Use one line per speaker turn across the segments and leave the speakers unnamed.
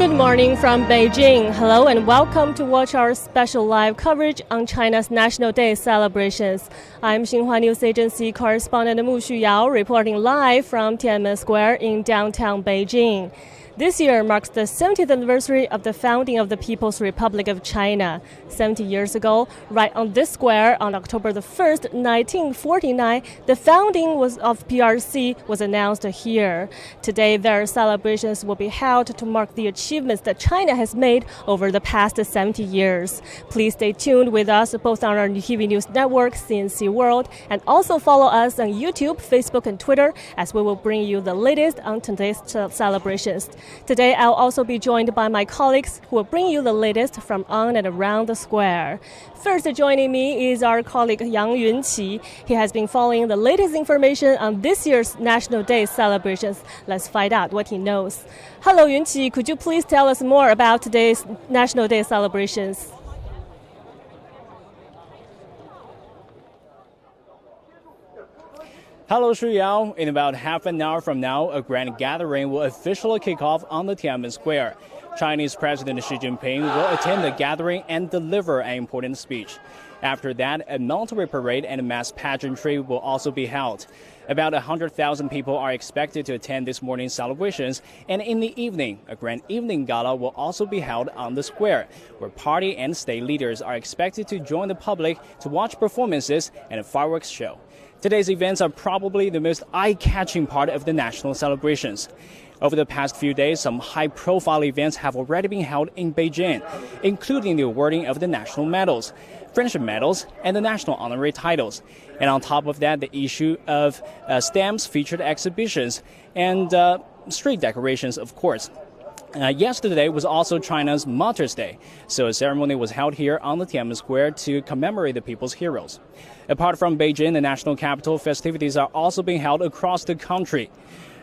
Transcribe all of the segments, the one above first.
Good morning from Beijing. Hello and welcome to watch our special live coverage on China's National Day celebrations. I'm Xinhua News Agency correspondent Mu Xuyao reporting live from Tian'anmen Square in downtown Beijing. This year marks the 70th anniversary of the founding of the People's Republic of China. 70 years ago, right on this square, on October the 1st, 1949, the founding of PRC was announced here. Today, their celebrations will be held to mark the achievements that China has made over the past 70 years. Please stay tuned with us both on our TV News Network, CNC World, and also follow us on YouTube, Facebook, and Twitter, as we will bring you the latest on today's celebrations. Today, I'll also be joined by my colleagues who will bring you the latest from on and around the square. First joining me is our colleague Yang Yunqi. He has been following the latest information on this year's National Day celebrations. Let's find out what he knows. Hello, Yunqi. Could you please tell us more about today's National Day celebrations?
Hello, Shuyao. In about half an hour from now, a grand gathering will officially kick off on the Tian'anmen Square. Chinese President Xi Jinping will attend the gathering and deliver an important speech. After that, a military parade and a mass pageantry will also be held. About 100,000 people are expected to attend this morning's celebrations, and in the evening, a grand evening gala will also be held on the square, where party and state leaders are expected to join the public to watch performances and a fireworks show. Today's events are probably the most eye-catching part of the national celebrations. Over the past few days, some high-profile events have already been held in Beijing, including the awarding of the national medals, friendship medals, and the national honorary titles. And on top of that, the issue of stamps, featured exhibitions, and street decorations, of course. Yesterday was also China's Mother's Day, so a ceremony was held here on the Tian'anmen Square to commemorate the people's heroes. Apart from Beijing, the national capital, festivities are also being held across the country.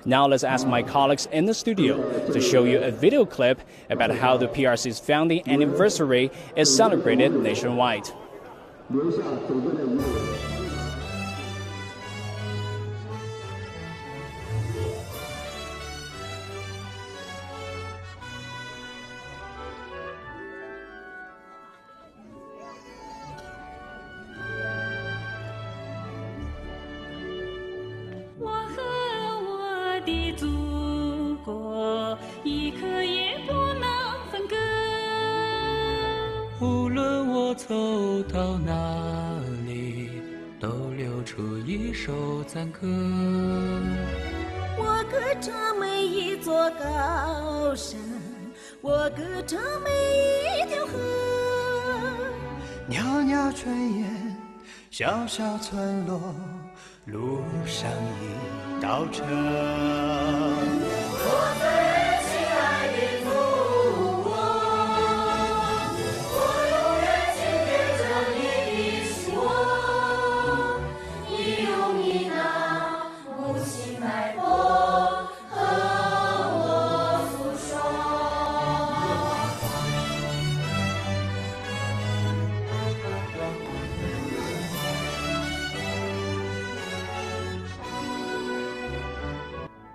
Now let's ask my colleagues in the studio to show you a video clip about how the PRC's founding anniversary is celebrated nationwide.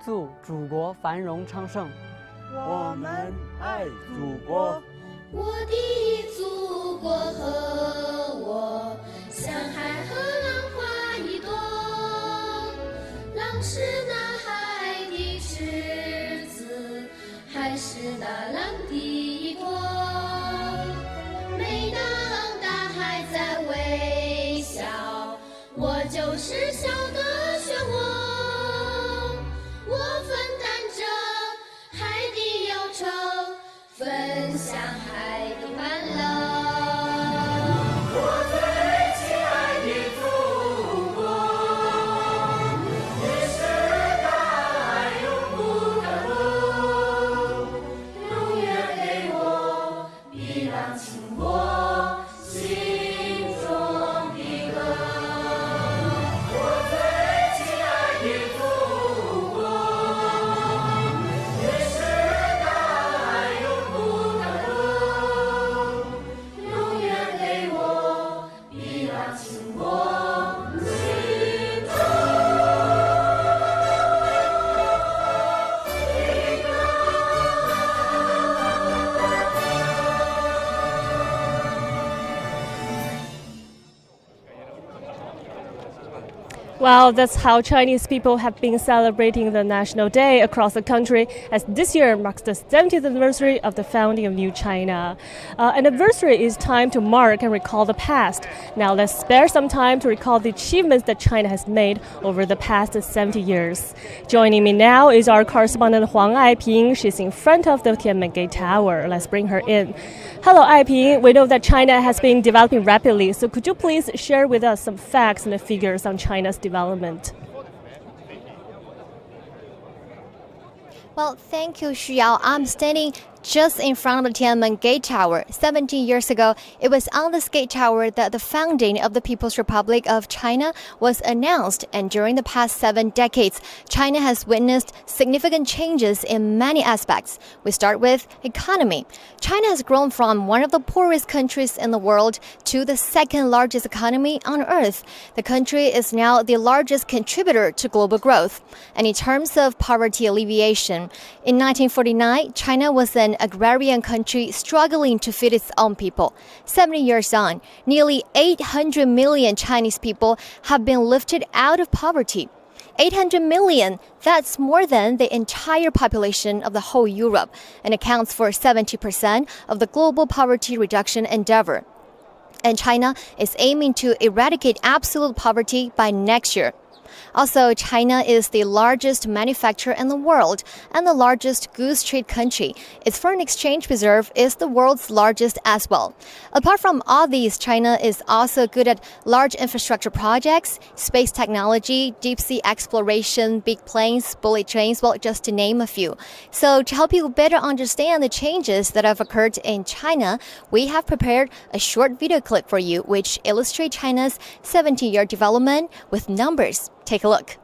祝祖国繁荣昌盛。
我们爱祖国。
我的祖国和我，像海和浪花一朵。浪是那海的池子，海是那浪的依托。每当大海在微笑，我就是笑的漩涡。我分担着海的忧愁，分享海的欢乐。我最亲爱的祖国，你是大爱永不的路，永远给我一浪倾我心中的歌。我最
Well, that's how Chinese people have been celebrating the National Day across the country, as this year marks the 70th anniversary of the founding of New China. An anniversary is time to mark and recall the past. Now let's spare some time to recall the achievements that China has made over the past 70 years. Joining me now is our correspondent Huang Aiping. She's in front of the Tian'anmen Gate Tower. Let's bring her in. Hello, Aiping. We know that China has been developing rapidly, so could you please share with us some facts and figures on China's development?
Well, thank you, Xu Yao. I'm standing just in front of the Tian'anmen Gate Tower. 17 years ago, it was on this gate tower that the founding of the People's Republic of China was announced. And during the past 7 decades, China has witnessed significant changes in many aspects. We start with economy. China has grown from one of the poorest countries in the world to the second largest economy on earth. The country is now the largest contributor to global growth. And in terms of poverty alleviation, in 1949, China was an agrarian country struggling to feed its own people. 70 years on, nearly 800 million Chinese people have been lifted out of poverty. 800 million, that's more than the entire population of the whole Europe and accounts for 70% of the global poverty reduction endeavor. And China is aiming to eradicate absolute poverty by next year. Also, China is the largest manufacturer in the world and the largest goods trade country. Its foreign exchange reserve is the world's largest as well. Apart from all these, China is also good at large infrastructure projects, space technology, deep sea exploration, big planes, bullet trains, well, just to name a few. So to help you better understand the changes that have occurred in China, we have prepared a short video clip for you which illustrates China's 70-year development with numbers. Take a look.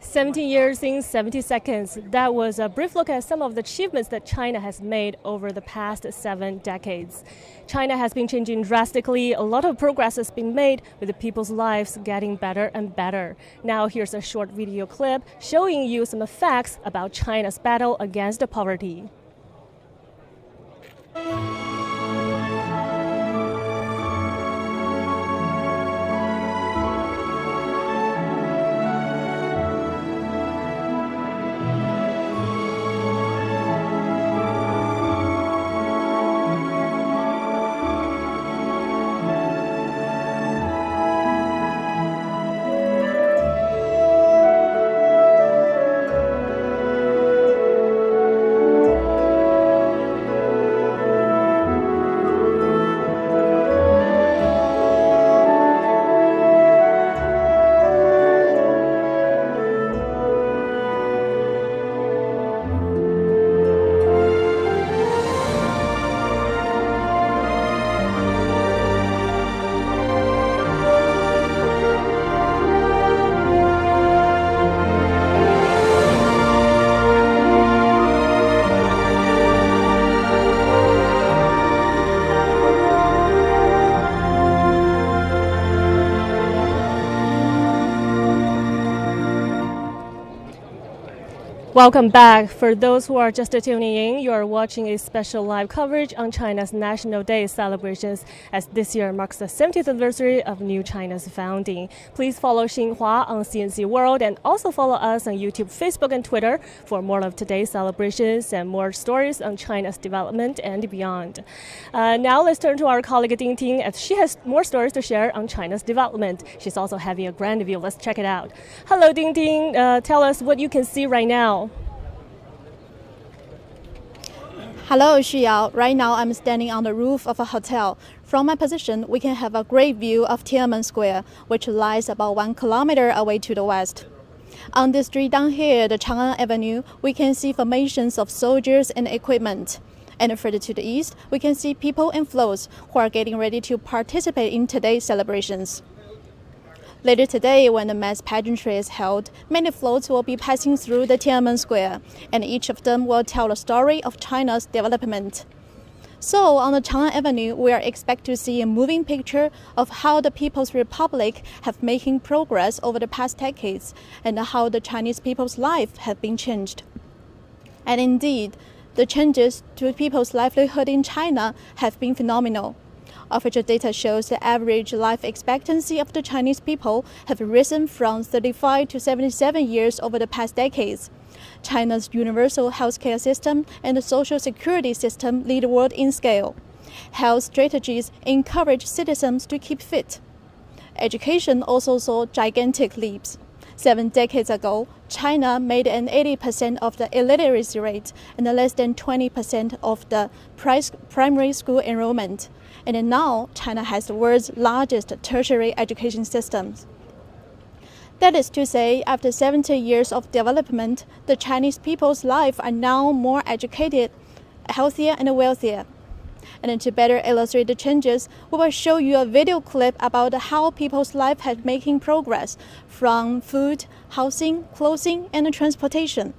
70 years in 70 seconds. That was a brief look at some of the achievements that China has made over the past 7 decades. China has been changing drastically. A lot of progress has been made with the people's lives getting better and better. Now here's a short video clip showing you some facts about China's battle against poverty. Welcome back. For those who are just tuning in, you are watching a special live coverage on China's National Day celebrations, as this year marks the 70th anniversary of New China's founding. Please follow Xinhua on CNC World and also follow us on YouTube, Facebook, and Twitter for more of today's celebrations and more stories on China's development and beyond. Now let's turn to our colleague Ding Ting, as she has more stories to share on China's development. She's also having a grand view. Let's check it out. Hello, Ding Ting. Tell us what you can see right now.
Hello, Xuyao. Right now, I'm standing on the roof of a hotel. From my position, we can have a great view of Tian'anmen Square, which lies about 1 kilometer away to the west. On this street down here, the Chang'an Avenue, we can see formations of soldiers and equipment. And further to the east, we can see people and floats who are getting ready to participate in today's celebrations. Later today, when the mass pageantry is held, many floats will be passing through the Tian'anmen Square, and each of them will tell the story of China's development. So, on the Chang'an Avenue, we are expected to see a moving picture of how the People's Republic have making progress over the past decades, and how the Chinese people's life have been changed. And indeed, the changes to people's livelihood in China have been phenomenal. Official data shows the average life expectancy of the Chinese people have risen from 35 to 77 years over the past decades. China's universal healthcare system and the social security system lead the world in scale. Health strategies encourage citizens to keep fit. Education also saw gigantic leaps. 7 decades ago, China made an 80% of the illiteracy rate and less than 20% of the primary school enrollment. And now, China has the world's largest tertiary education system. That is to say, after 70 years of development, the Chinese people's lives are now more educated, healthier, and wealthier. And to better illustrate the changes, we will show you a video clip about how people's life has making progress from food, housing, clothing, and transportation.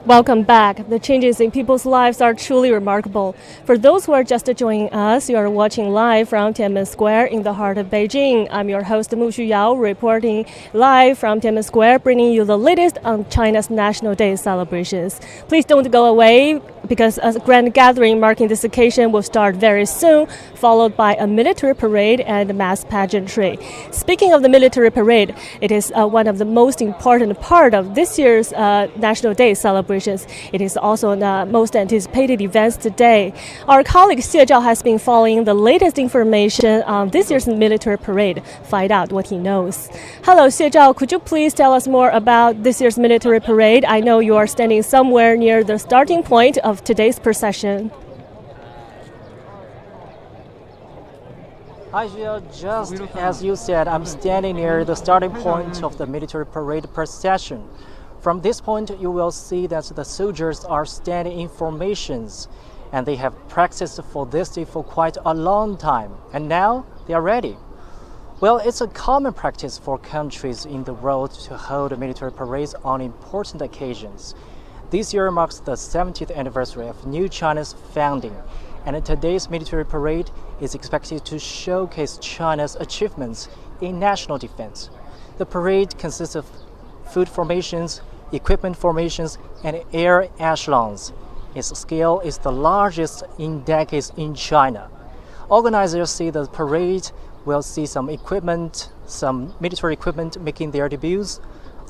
Welcome back. The changes in people's lives are truly remarkable. For those who are just joining us, you are watching live from Tian'anmen Square in the heart of Beijing. I'm your host, Mu Yao, reporting live from Tian'anmen Square, bringing you the latest on China's National Day celebrations. Please don't go away, because a grand gathering marking this occasion will start very soon, followed by a military parade and a mass pageantry. Speaking of the military parade, it is one of the most important part of this year's National Day celebration. It is also the most anticipated events today. Our colleague Xie Zhao has been following the latest information on this year's military parade. Find out what he knows. Hello, Xie Zhao. Could you please tell us more about this year's military parade? I know you are standing somewhere near the starting point of today's procession.
Hi, Gio. Just as you said, I'm standing near the starting point of the military parade procession. From this point, you will see that the soldiers are standing in formations, and they have practiced for this day for quite a long time, and now they are ready. Well, it's a common practice for countries in the world to hold military parades on important occasions. This year marks the 70th anniversary of New China's founding, and today's military parade is expected to showcase China's achievements in national defense. The parade consists of foot formations, equipment formations, and air echelons. Its scale is the largest in decades in China. Organizers say the parade will see some military equipment making their debuts.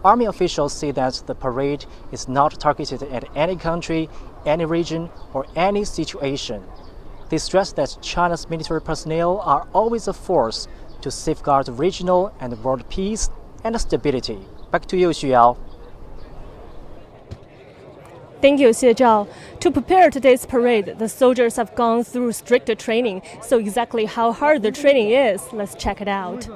Army officials say that the parade is not targeted at any country, any region, or any situation. They stress that China's military personnel are always a force to safeguard regional and world peace and stability. Back to you, Xuyao.
Thank you, Xie Zhao. To prepare today's parade, the soldiers have gone through strict training. So exactly how hard the training is, let's check it out.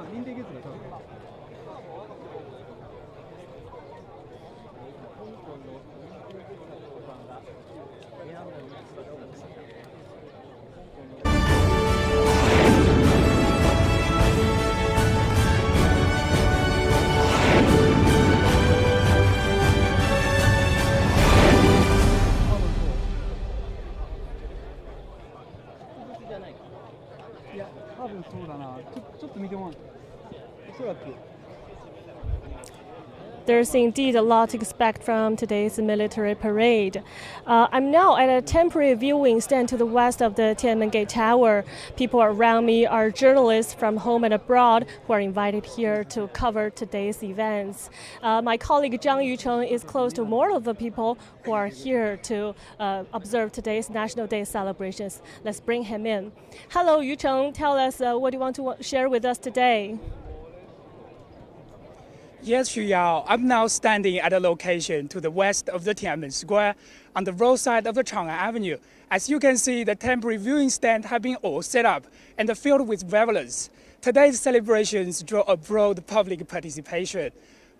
There's indeed a lot to expect from today's military parade. I'm now at a temporary viewing stand to the west of the Tian'anmen Gate Tower. People around me are journalists from home and abroad who are invited here to cover today's events. My colleague Zhang Yucheng is close to more of the people who are here to observe today's National Day celebrations. Let's bring him in. Hello, Yucheng. Tell us what you want to share with us today.
Yes, Xuyao. I'm now standing at a location to the west of the Tian'anmen Square on the roadside of the Chang'an Avenue. As you can see, the temporary viewing stand have been all set up and filled with revelers. Today's celebrations draw a broad public participation.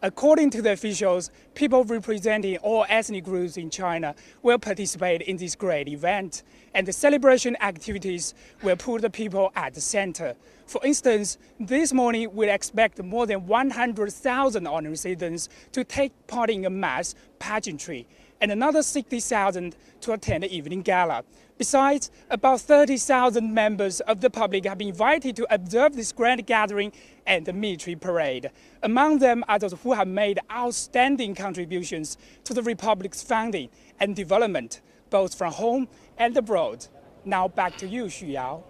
According to the officials, people representing all ethnic groups in China will participate in this great event, and the celebration activities will put the people at the center. For instance, this morning we expect more than 100,000 ordinary citizens to take part in a mass pageantry, and another 60,000 to attend the evening gala. Besides, about 30,000 members of the public have been invited to observe this grand gathering and the military parade. Among them are those who have made outstanding contributions to the Republic's founding and development, both from home and abroad. Now back to you, Xuyao.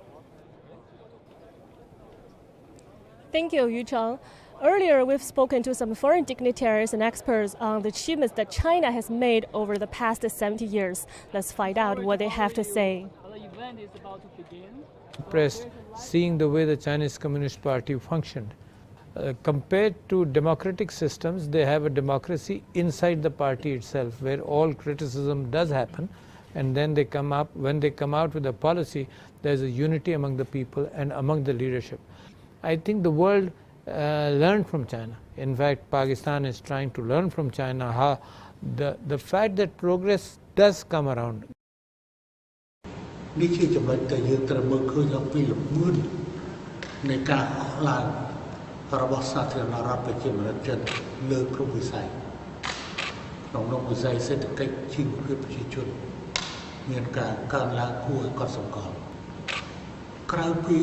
Thank you, Yucheng. Earlier, we've spoken to some foreign dignitaries and experts on the achievements that China has made over the past 70 years. Let's find out what they have to say.
The event is about to begin.
Impressed seeing the way the Chinese Communist Party functioned. Compared to democratic systems, they have a democracy inside the party itself, where all criticism does happen, and then when they come out with a policy, there's a unity among the people and among the leadership. I think the world learned from China. In fact, Pakistan is trying to learn from China how the fact that progress does come around.
នេះជាចំណុចដែលយើងត្រូវមើលឃើញអំពីលំអឿននៃការអស់ឡើងរបស់សាធារណរដ្ឋប្រជាមានិតចិនលើគ្រប់វិស័យ ក្នុងវិស័យសេដ្ឋកិច្ចជីវភាពប្រជាជនមានការកើនឡើងគួរឲ្យកត់សម្គាល់ក្រៅពី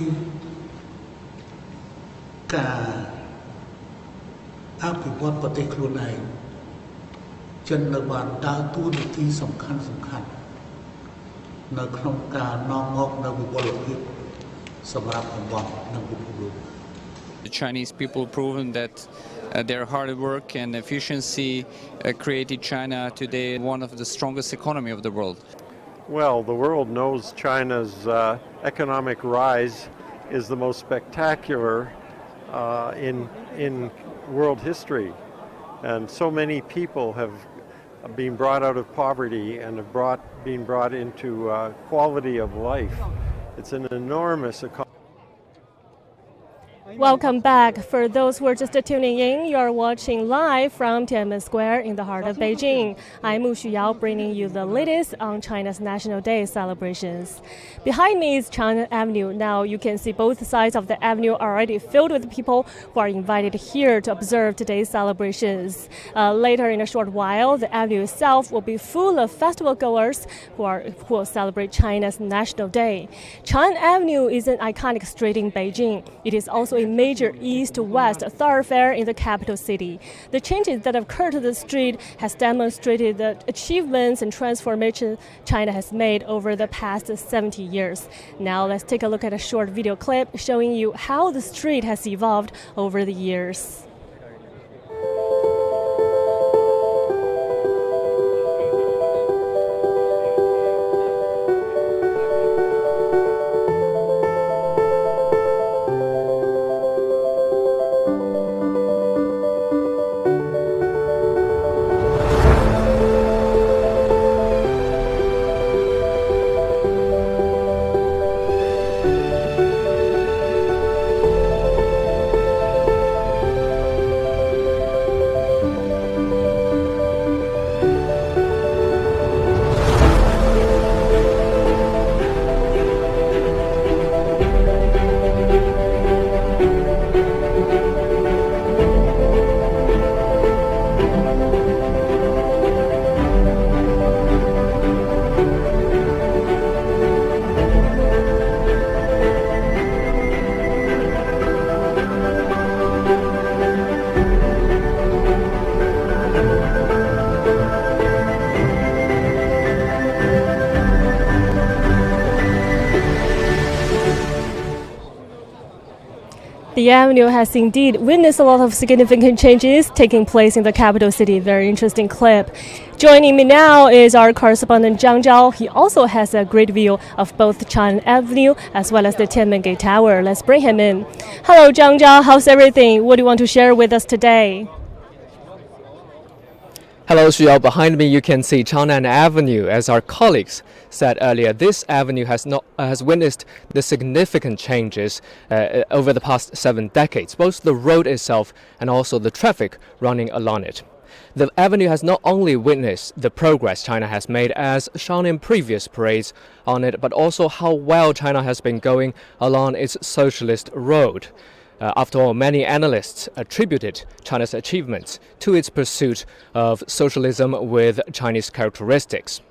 ការអភិវឌ្ឍប្រទេសខ្លួនឯងចិននៅបានដើរតួនាទីសំខាន់នៅក្នុងការនាំមកនូវវិបុលភាពសម្រាប់តំបន់និងពិភពលោក
The Chinese people proven that their hard work and efficiency created China today one of the strongest economy of the world.
Well, the world knows China's economic rise is the most spectacular in world history, and so many people have been brought out of poverty and have been brought into quality of life. It's an enormous economy.
Welcome back. For those who are just tuning in, you are watching live from Tian'anmen Square in the heart of Beijing. I'm Mu Xuyao, bringing you the latest on China's National Day celebrations. Behind me is Tian'anmen Avenue. Now you can see both sides of the avenue are already filled with people who are invited here to observe today's celebrations. Later in a short while, the avenue itself will be full of festival goers who will celebrate China's National Day. Tian'anmen Avenue is an iconic street in Beijing. It is also a major east-west thoroughfare in the capital city. The changes that have occurred to the street has demonstrated the achievements and transformation China has made over the past 70 years. Now let's take a look at a short video clip showing you how the street has evolved over the years. The avenue has indeed witnessed a lot of significant changes taking place in the capital city. Very interesting clip. Joining me now is our correspondent Zhang Zhao. He also has a great view of both Tian'anmen Avenue as well as the Tian'anmen Gate Tower. Let's bring him in. Hello, Zhang Zhao. How's everything? What do you want to share with us today?
Hello, Xuyao. Behind me, you can see Tian'anmen Avenue. As our colleagues said earlier, this avenue has witnessed the significant changes over the past 7 decades, both the road itself and also the traffic running along it. The avenue has not only witnessed the progress China has made as shown in previous parades on it, but also how well China has been going along its socialist road. After all, many analysts attributed China's achievements to its pursuit of socialism with Chinese characteristics.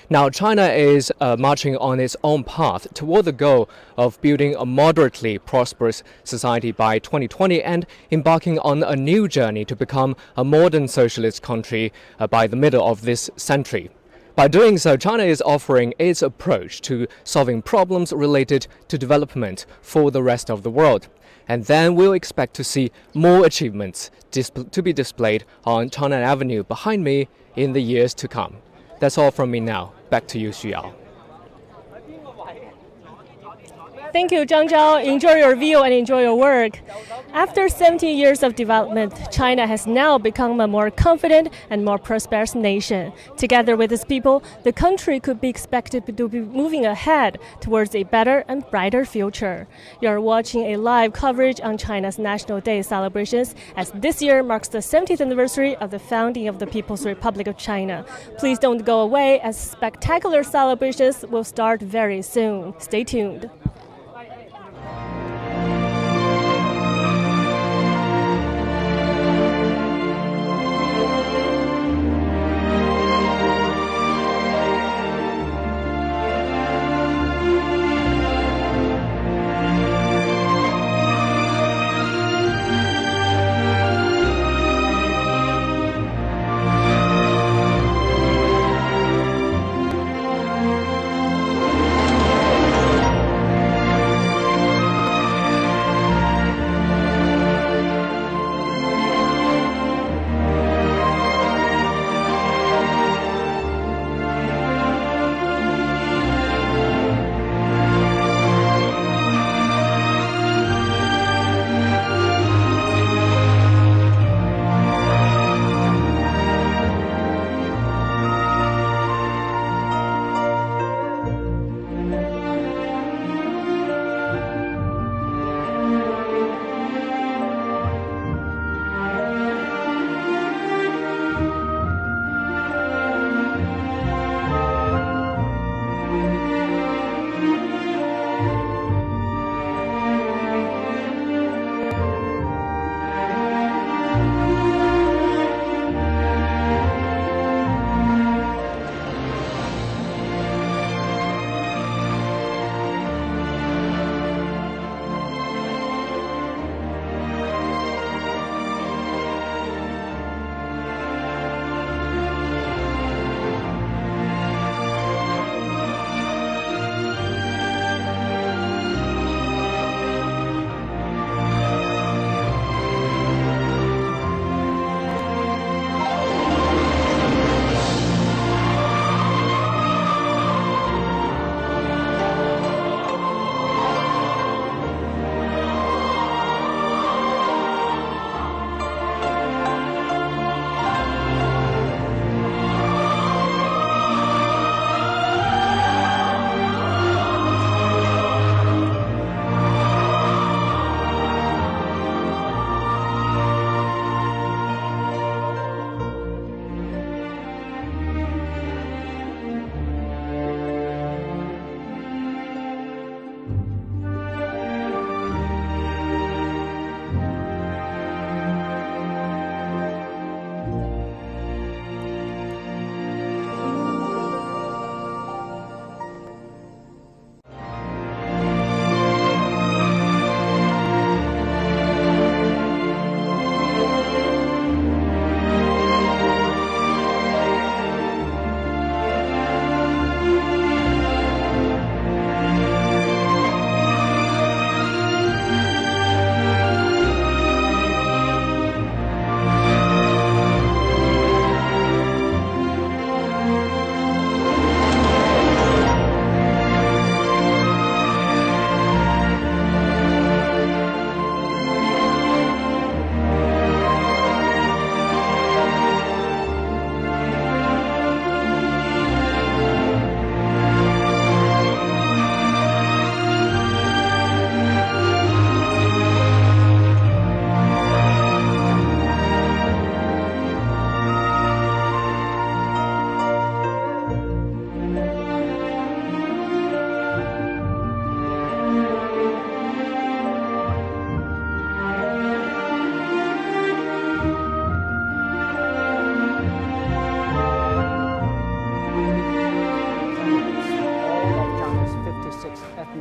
Now, China is marching on its own path toward the goal of building a moderately prosperous society by 2020 and embarking on a new journey to become a modern socialist country by the middle of this century. By doing so, China is offering its approach to solving problems related to development for the rest of the world. And then we'll expect to see more achievements to be displayed on Tian'anmen Avenue behind me in the years to come. That's all from me now. Back to you, Xuyao.
Thank you, Zhang Zhao. Enjoy your view and enjoy your work. After 70 years of development, China has now become a more confident and more prosperous nation. Together with its people, the country could be expected to be moving ahead towards a better and brighter future. You're watching a live coverage on China's National Day celebrations, as this year marks the 70th anniversary of the founding of the People's Republic of China. Please don't go away, as spectacular celebrations will start very soon. Stay tuned.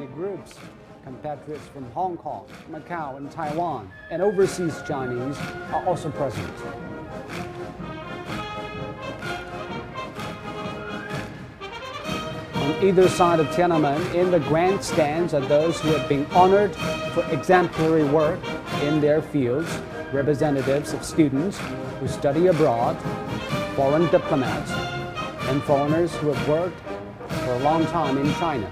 ethnic groups. Compatriots from Hong Kong, Macau, and Taiwan, and overseas Chinese are also present. On either side of Tiananmen, in the grandstands, are those who have been honored for exemplary work in their fields, representatives of students who study abroad, foreign diplomats, and foreigners who have worked for a long time in China.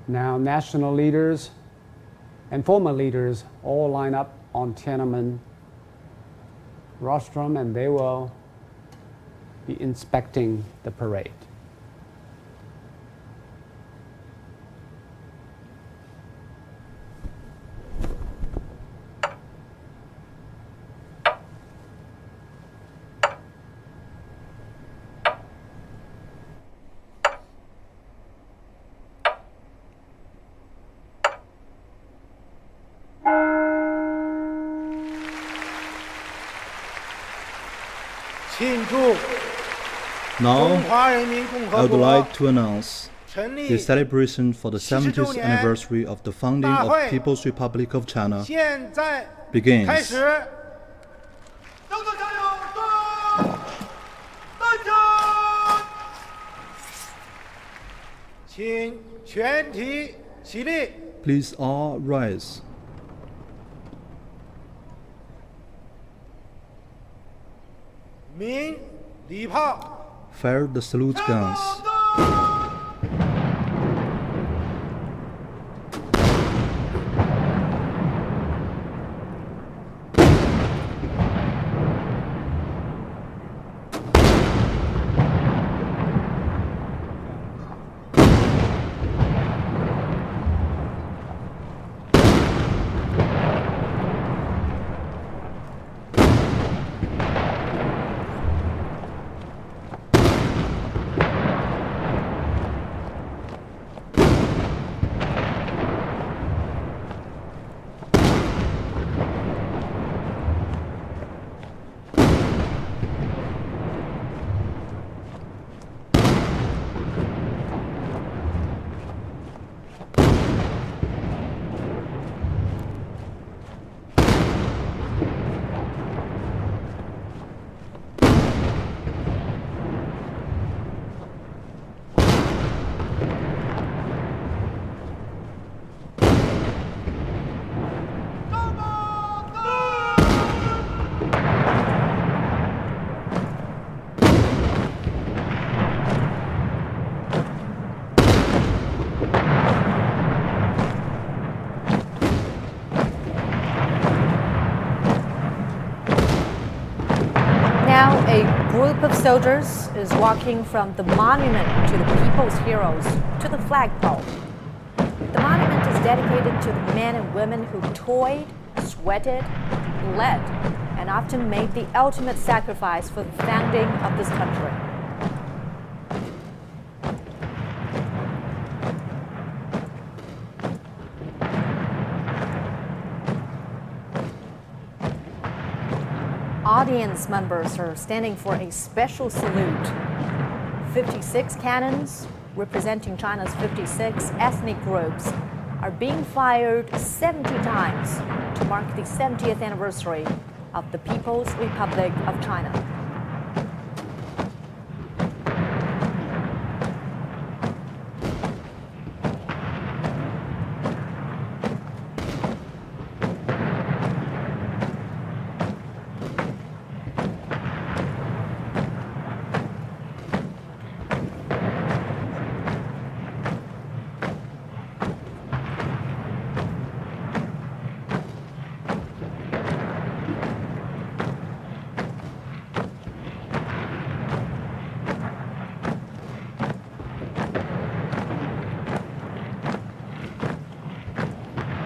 Now, national leaders and former leaders all line up on Tiananmen rostrum, and they will be inspecting the parade.
Now, I would like to announce the celebration for the 70th anniversary of the founding of People's Republic of China begins. Please all rise. Fire the salute guns.
Now a group of soldiers is walking from the monument to the people's heroes to the flagpole. The monument is dedicated to the men and women who toiled, sweated, bled, and often made the ultimate sacrifice for the founding of this country. Audience members are standing for a special salute. 56 cannons, representing China's 56 ethnic groups, are being fired 70 times to mark the 70th anniversary of the People's Republic of China.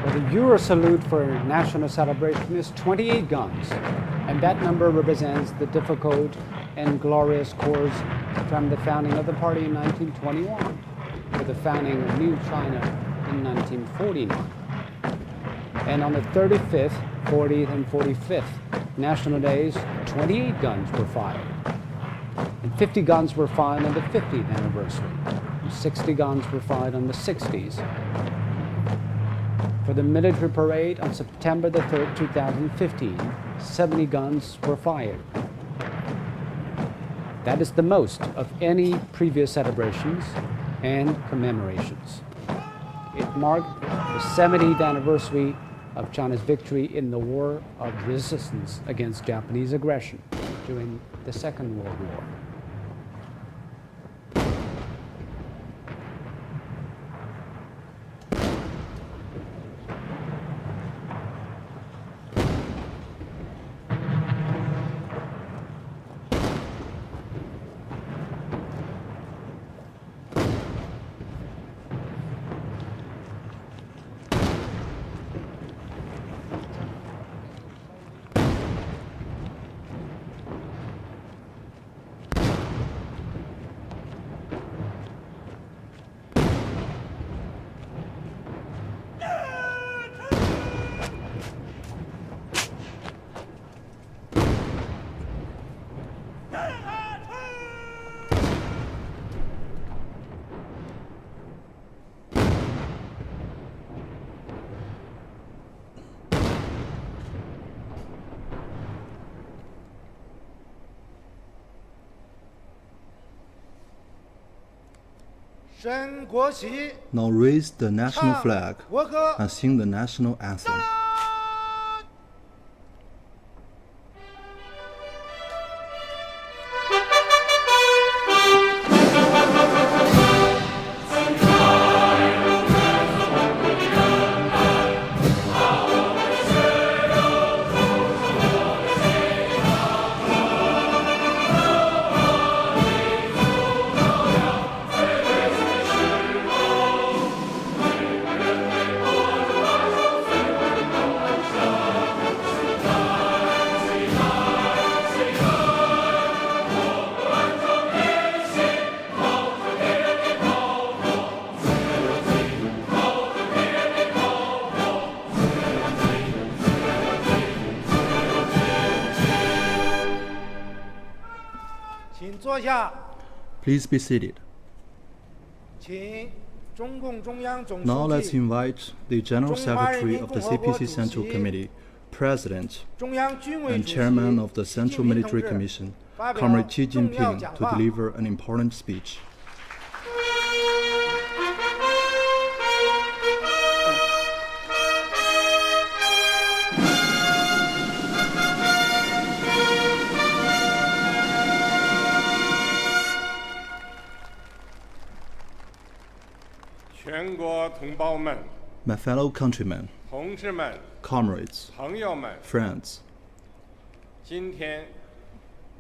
Well, the Euro salute for national celebration is 28 guns, and that number represents the difficult and glorious course from the founding of the party in 1921 to the founding of New China in 1949. And on the 35th, 40th, and 45th national days, 28 guns were fired. And 50 guns were fired on the 50th anniversary. And 60 guns were fired on the 60s. For the military parade on September the 3rd, 2015, 70 guns were fired. That is the most of any previous celebrations and commemorations. It marked the 70th anniversary of China's victory in the war of resistance against Japanese aggression during the Second World War.
Now raise the national flag and sing the national anthem. Please be seated. Now let's invite the General Secretary of the CPC Central Committee, President, and Chairman of the Central Military Commission, Comrade Xi Jinping, to deliver an important speech. My fellow countrymen, comrades, friends,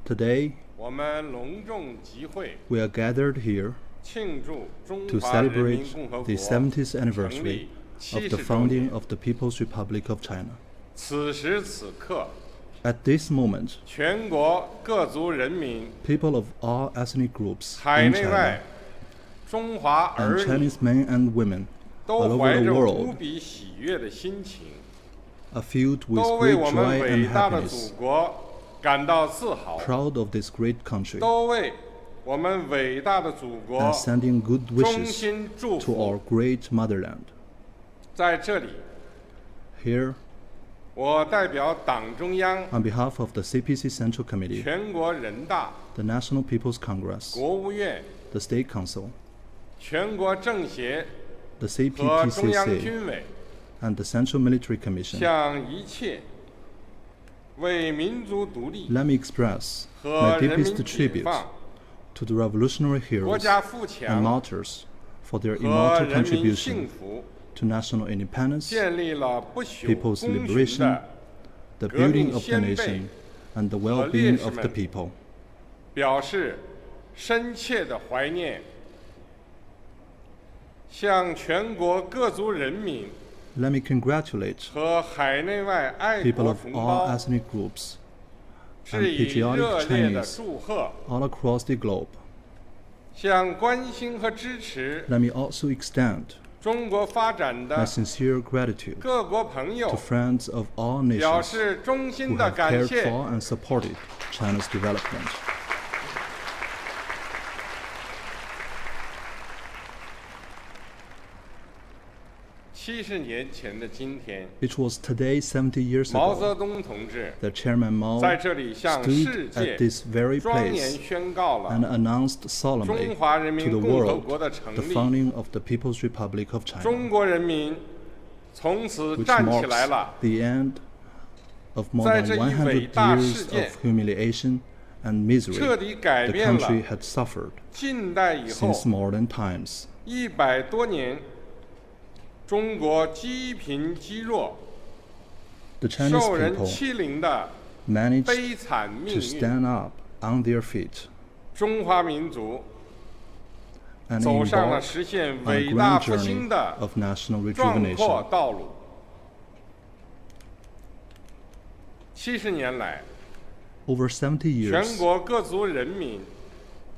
today we are gathered here to celebrate the 70th anniversary of the founding of the People's Republic of China. At this moment, people of all ethnic groups in China and Chinese men and women all over the world are filled with great joy and happiness, proud of this great country, and sending good wishes to our great motherland. Here, on behalf of the CPC Central Committee, the National People's Congress, the State Council, the CPPCC, and the Central Military Commission, let me express my deepest tribute to the revolutionary heroes and martyrs for their immortal contribution to national independence, people's liberation, the building of the nation, and the well-being of the people.
表示深切的怀念，向全国各族人民
Let me congratulate
和海内外爱
people
国
of
同
all
胞，
ethnic groups and
致以热
patriotic
烈的
Chinese
祝贺，
all across the globe.
向关心和支持
Let me also extend
中国发展
my
的
sincere gratitude
各国朋
to
友
friends of all
表
nations
示衷
who
心的
have
感
cared
谢。
for and supported China's development.
70年前的今天，
It was today 70 years
毛泽
ago
东同志
that Chairman Mao
在这里向
stood
世界
at this very
庄严
place
宣告
and
了
announced solemnly
中华人
to
民
the
共和
world
国的成
the
立，
founding of the People's Republic of China,
中国人民从此
which
站起
marks
来了。
the end of more
在
than
这一伟
100
大
years
事件
of humiliation and misery
彻底改
the
变了
country had suffered
近代以后
since modern times.
100多年，中国积贫积弱、
The Chinese
受人
people
欺凌的
managed
悲惨命
to
运，
stand up on their feet
中华民族
and
走上了
embark
实现
on a
伟大
grand
复兴
journey
的
of national
壮阔
rejuvenation.
道路。70年来，
Over 70
全
years,
国各族人民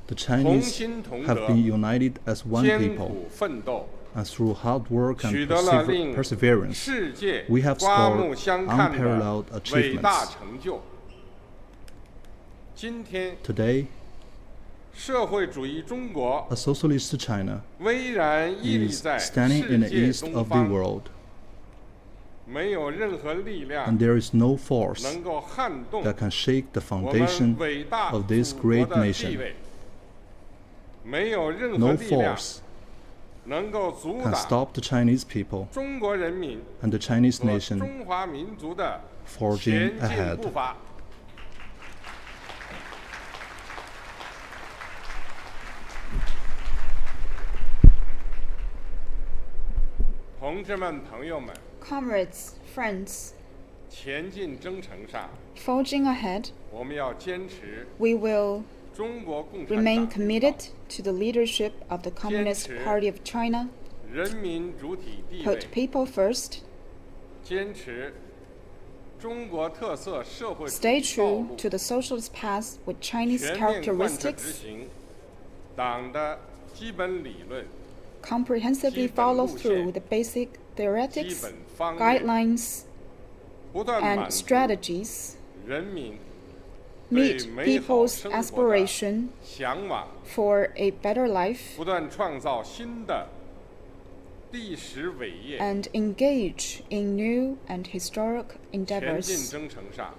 the
同
Chinese
心同
have
德，
been united as one
艰
people,
苦奋斗，
and through hard work
取
and
得了令
perseverance,
世界
we have
刮目
scored
相看
unparalleled
的伟大
achievements.
成就。今天，
Today,
社会主义中国
a socialist China
巍然屹立
is
在
standing
世
in the
界
east
东
of the
方，
world,
没有任何力量
and there is no force
能够撼动
that can shake the
我们
foundation
伟大
of this
祖国
great
的地
nation.
位，没有任何
No
力量
force
能够阻
can
挡
stop the Chinese people
中国人民
and the Chinese
和
nation
中华民族的
forging
前进
ahead.
步伐。同志们、朋友们，
Comrades, friends,
前进征程上，
forging ahead,
我们要坚持
we will
中国共产
remain
党
committed to the leadership of the Communist Party of China,
人民主体地
put
位，
people first,
坚持中国特色社会主
stay
义道
true
路，
to the socialist path with Chinese
全面贯彻执
characteristics,
行党的基本理论、
comprehensively follow through the basic
基
theoretics,
本方略，
guidelines,
不断满
and
足
strategies,
人民对
meet
美好
people's
生活的
aspiration
向往，
for a better life,
不断创造新的历史伟业。
and engage in new and historic
前进
endeavors.
征程上，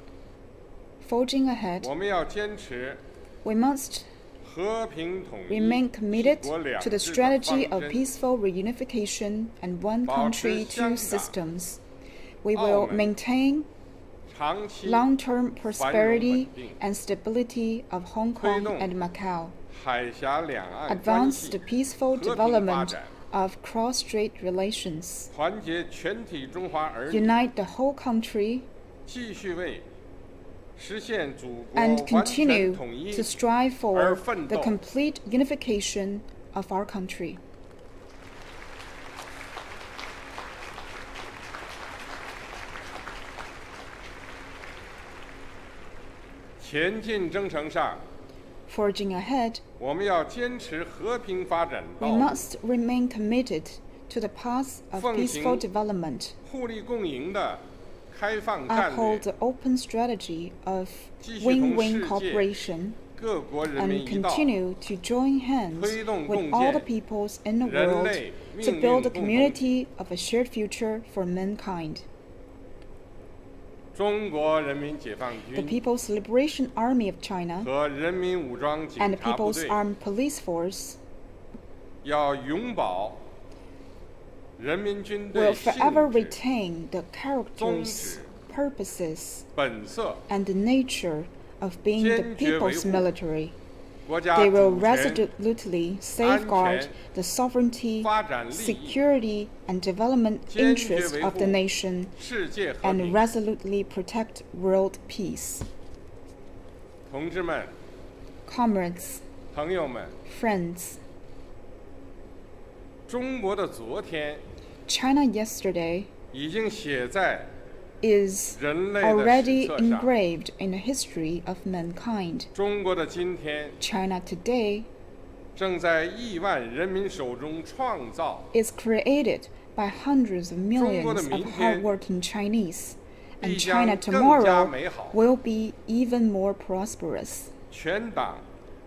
Forging ahead,
我们要坚持
we must
和平统一、
remain
一
committed
国两
to the
制的
strategy
方
of
针，
peaceful reunification and one
保持
country,
香
two
港、
systems. We
澳
will
门
maintain
长期
long-term
繁荣
prosperity
稳定，
and stability of Hong
推
Kong
动
and Macau,
海峡两岸关
advance
系
the peaceful
和平发
development
展，
of cross-strait relations,
团结全体中华儿女，
unite the whole country,
继续为实现祖国
and
完全
continue
统一
to strive
而
for
奋
the
斗。
complete unification of our country.
前进征程上，
Forging ahead,
我们要坚持和平发展
we
道路，
must remain committed to the path of
奉
peaceful
行
development,
互利共赢的开放战
uphold
略，
the open strategy of
继续同
win-win
世界
cooperation,
各国人民
and
一道，
continue to join hands
推动
with
共
all the
建
peoples in the
人
world
类
to
命
build
运
a
共同体。
community of a shared future for mankind.
中国人民解放
The
军
People's Liberation Army of China
和人民武装
and
警
the
察部
People's
队
Armed Police Force
要永保人民军
will
队性
forever
质、
retain the
宗
characters,
旨、
purposes,
本色，
and the nature of being the
坚决维
people's
护
military.
国家
They will
主权、
resolutely safeguard the sovereignty,
发展利益、
security, and development
坚决
interests
维
of
护
the nation,
世界和
and
平。
resolutely protect world peace.
同志们、
Comrades,
朋友们，
friends,
中国的昨天
China yesterday is already engraved in the history of mankind. China today is created by hundreds of millions of hardworking Chinese, and China tomorrow will be even more prosperous.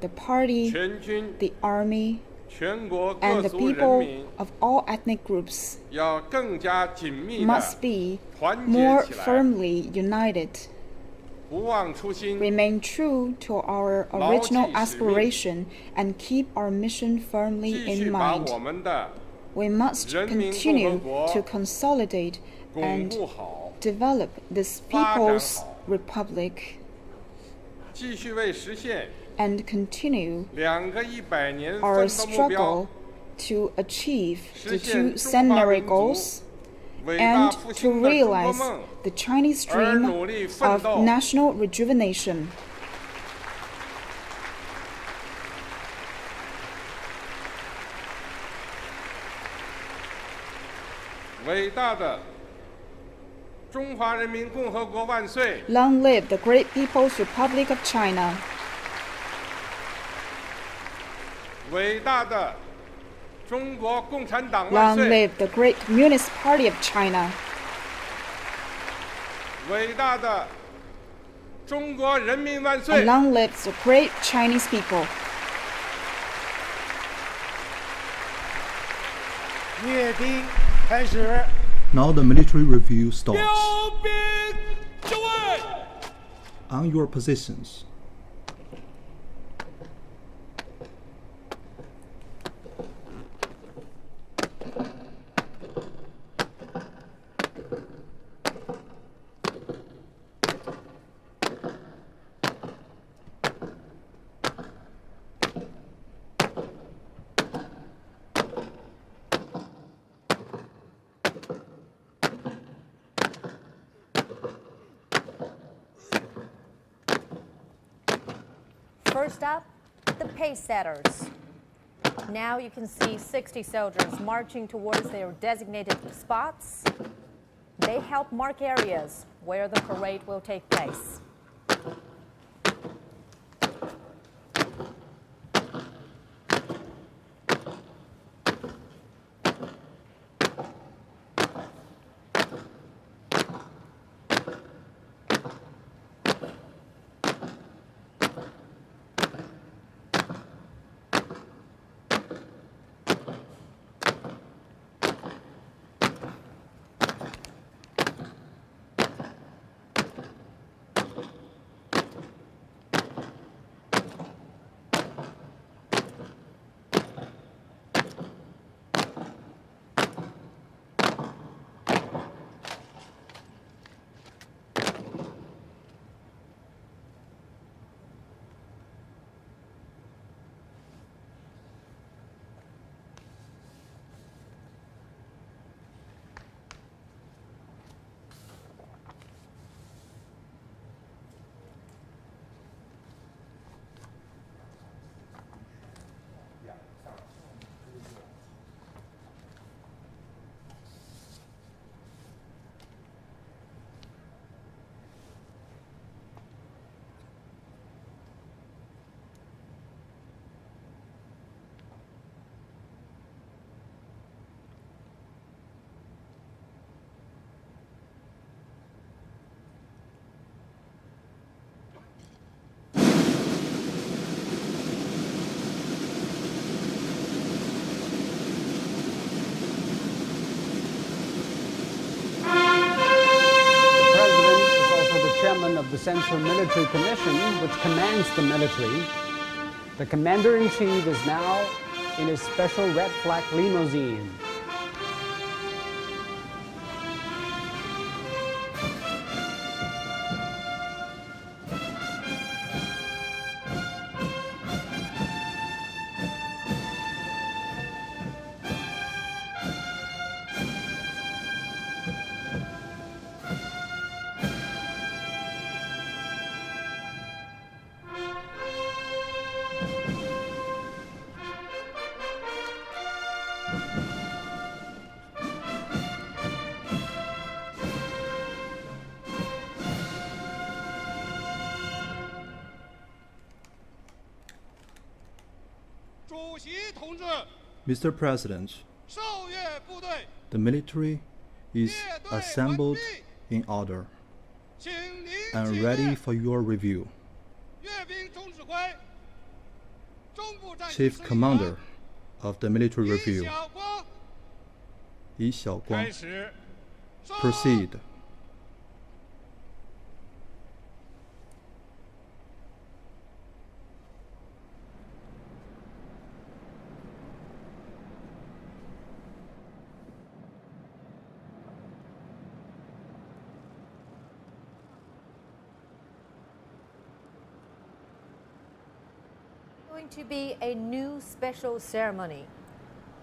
The party, the army, and the people of all ethnic groups must be more firmly united. Remain true to our original aspiration and keep our mission firmly in mind. We must continue to consolidate and develop this People's Republic and continue our struggle to achieve the 2 centenary goals and to realize the Chinese dream of national rejuvenation. Long live the great People's Republic of China. Long live the great Communist Party of China. And long live the great Chinese people.
Now the military review starts. On your positions.
First up, the pace setters. Now you can see 60 soldiers marching towards their designated spots. They help mark areas where the parade will take place.
Of the Central Military Commission, which commands the military. The Commander-in-Chief is now in his special red flag limousine.
Mr. President, the military is assembled in order and ready for your review. Chief Commander of the Military Review, Yi Xiaoguang, proceed.
Going to be a new special ceremony.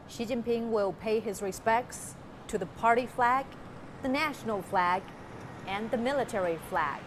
Xi Jinping will pay his respects to the party flag, the national flag, and the military flag.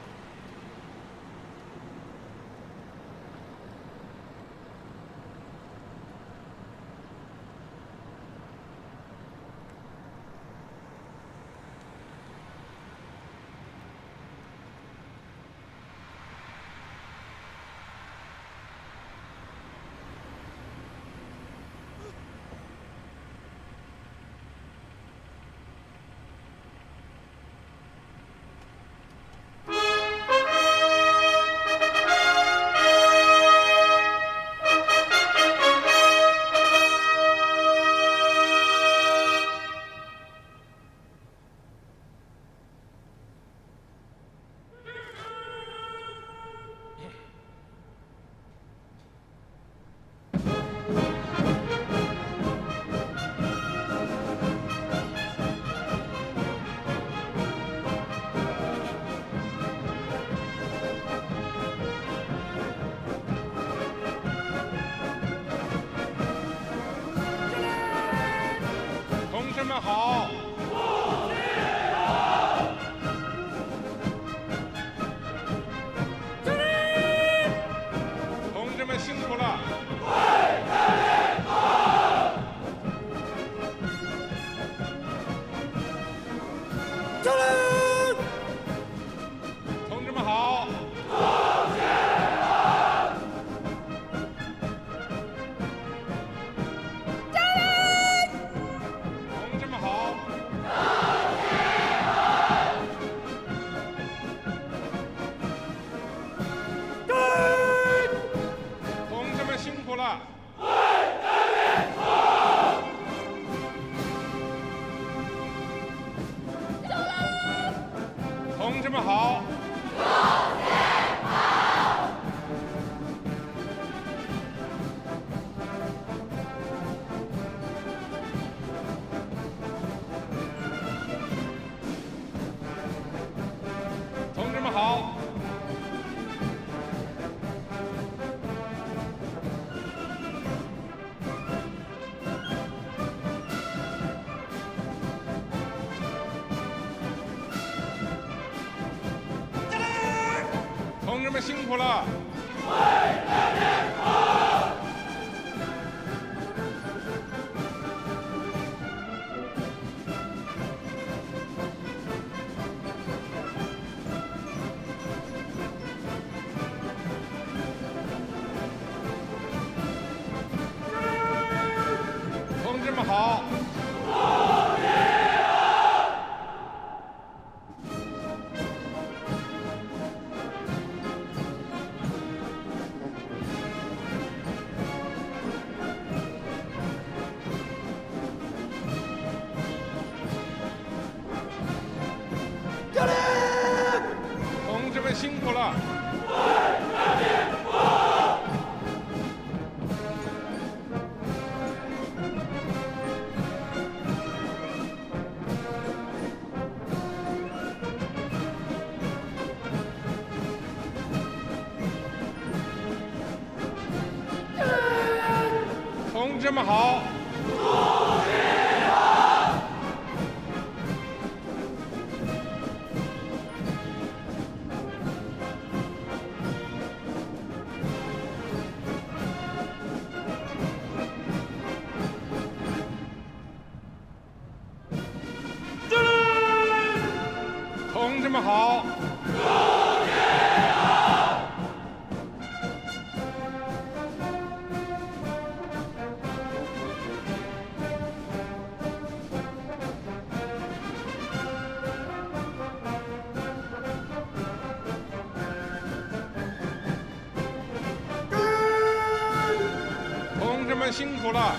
们辛苦了！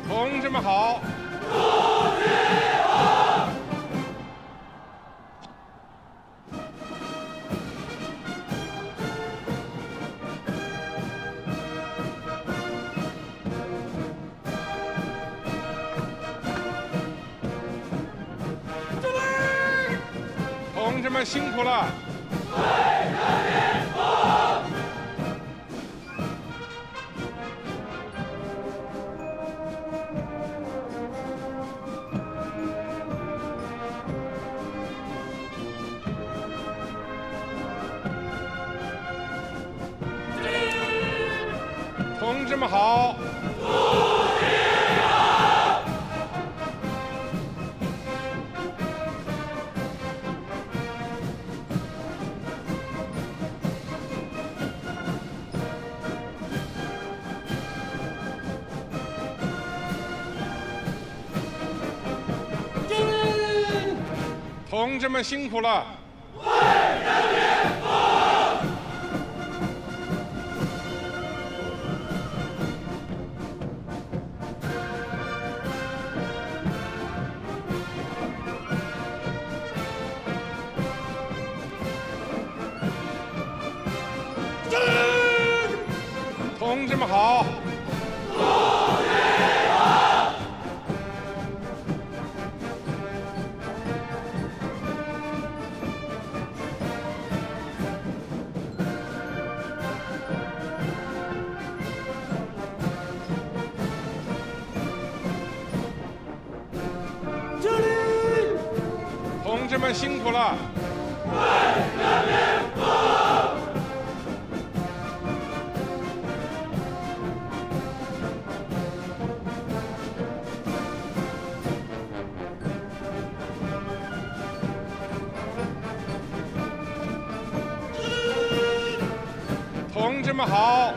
同志们好！同志们辛苦了！同志们好！同志们辛苦了！同志们好！同志们辛苦了！同志们好！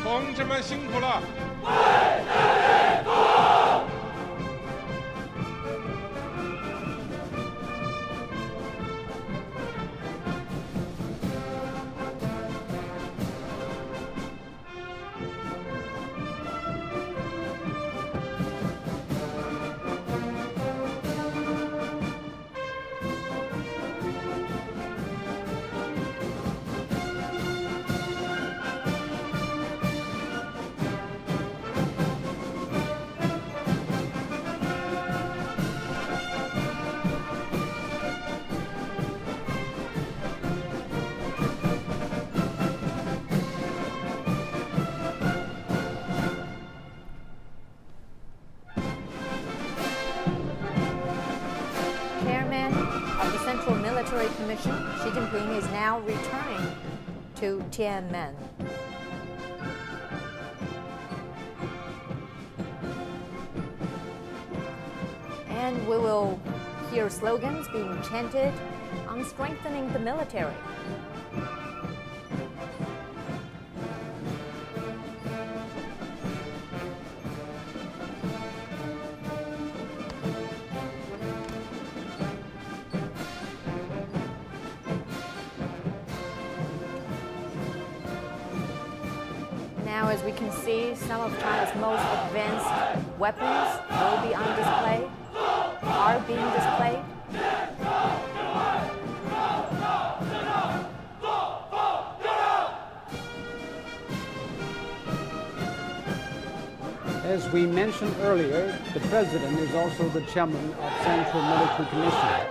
同志们辛苦了！Of
the Central Military Commission, Xi Jinping is now returning to Tian'anmen. And we will hear slogans being chanted on strengthening the military. Now, as we can see, some of China's most advanced weapons will be on display, are being displayed.
As we mentioned earlier, the President is also the chairman of Central Military Commission.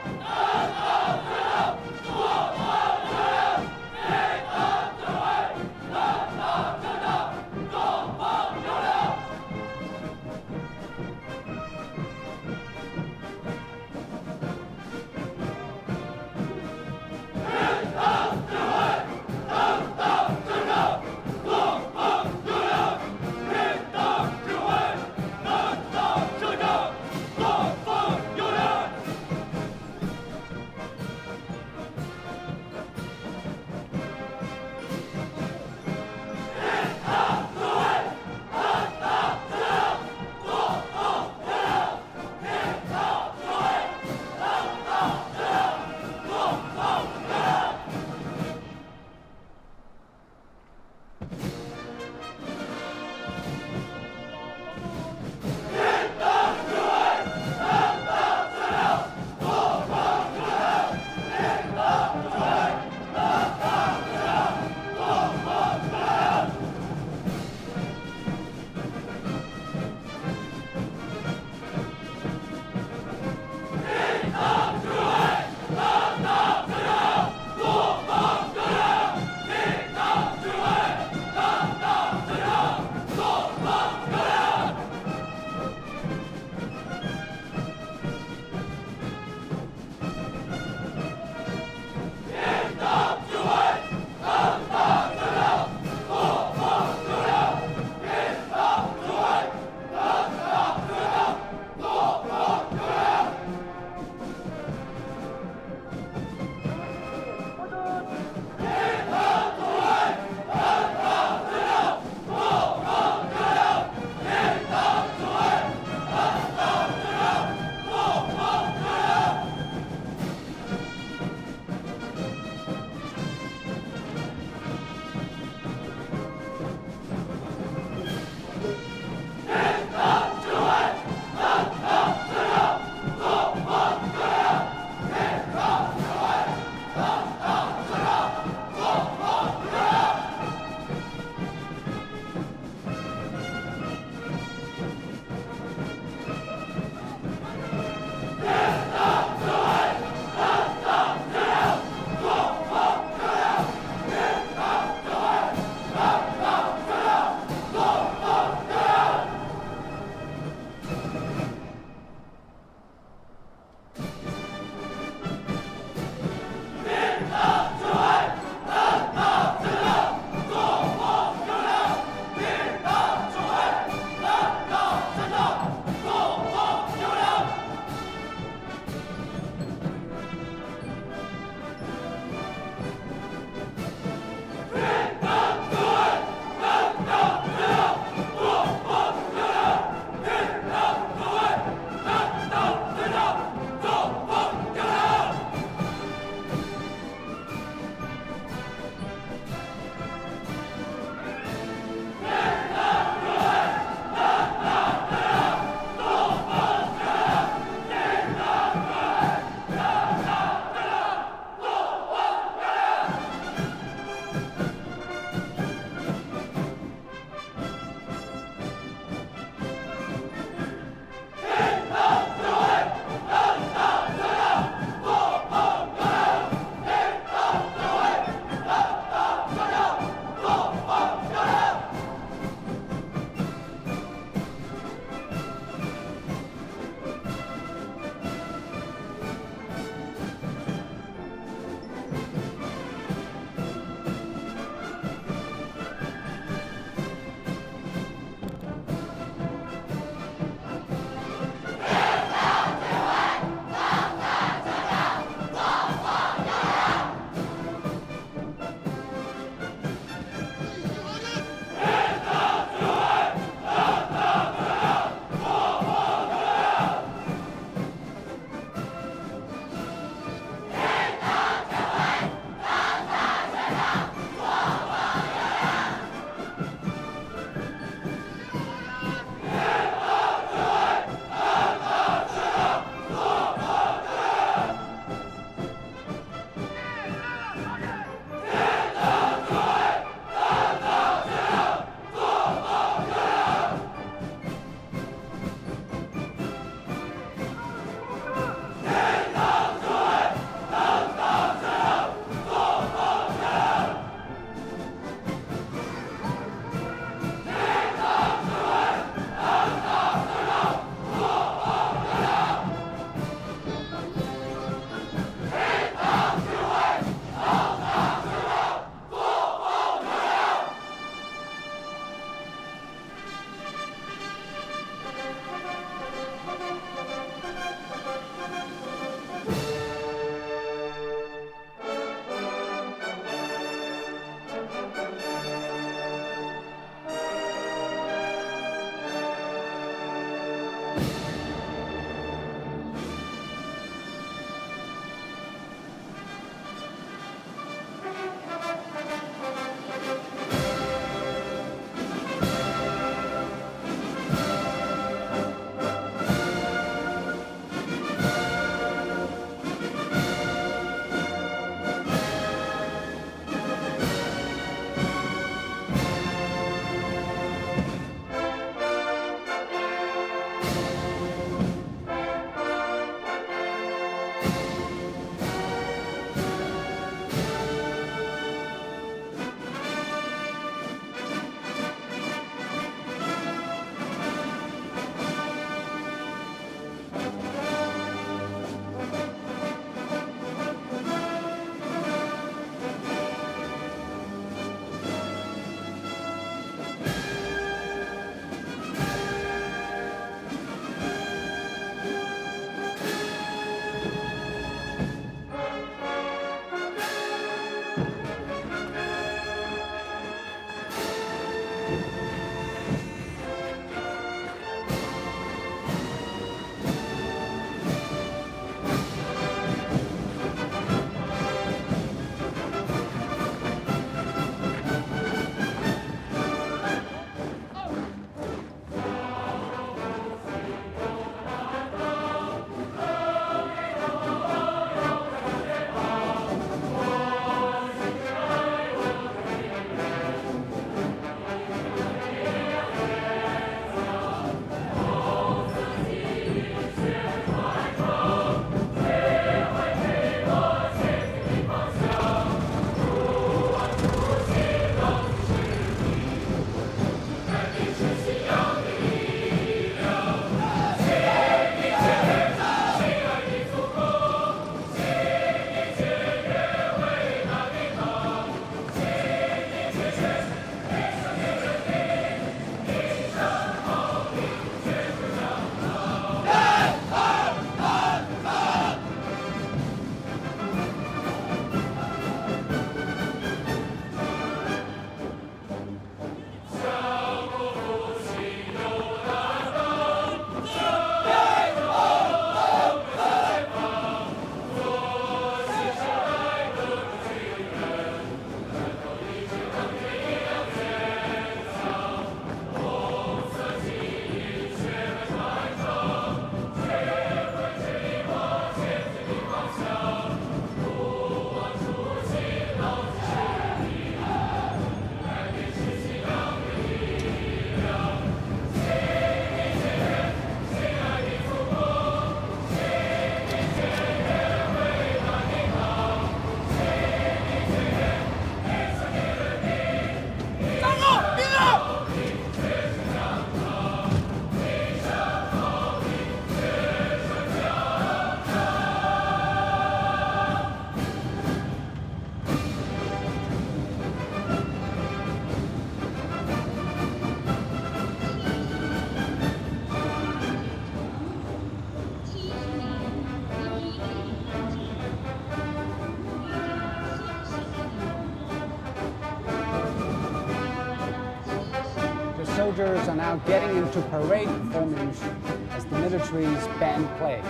soldiers are now getting into parade formation as the military's band plays.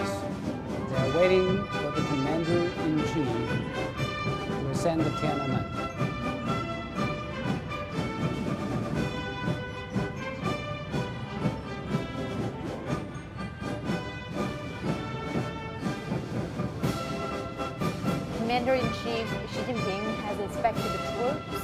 They are waiting for the commander-in-chief to ascend the Tian'anmen.
Commander-in-Chief Xi Jinping has inspected the troops.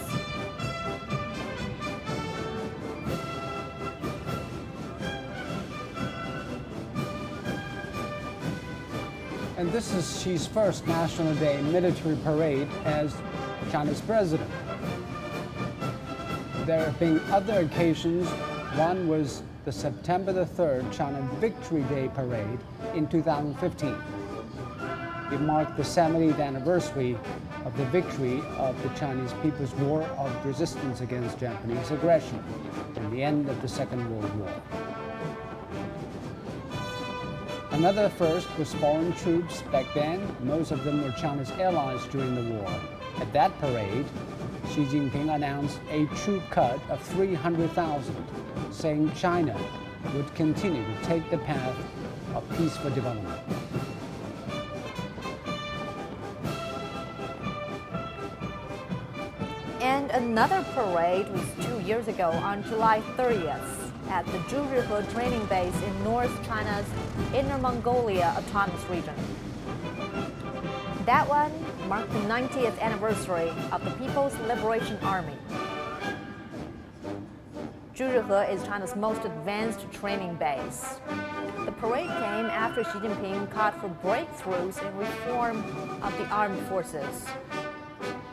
And this is Xi's first National Day military parade as China's president. There have been other occasions. One was the September the 3rd China Victory Day parade in 2015. It marked the 70th anniversary of the victory of the Chinese People's War of Resistance against Japanese aggression and the end of the Second World War. Another first was foreign troops back then. Most of them were China's allies during the war. At that parade, Xi Jinping announced a troop cut of 300,000, saying China would continue to take the path of peaceful development.
And another parade was 2 years ago on July 30th at the Zhuzhihe training base in North China's Inner Mongolia Autonomous Region. That one marked the 90th anniversary of the People's Liberation Army. Zhuzhihe is China's most advanced training base. The parade came after Xi Jinping called for breakthroughs in reform of the armed forces.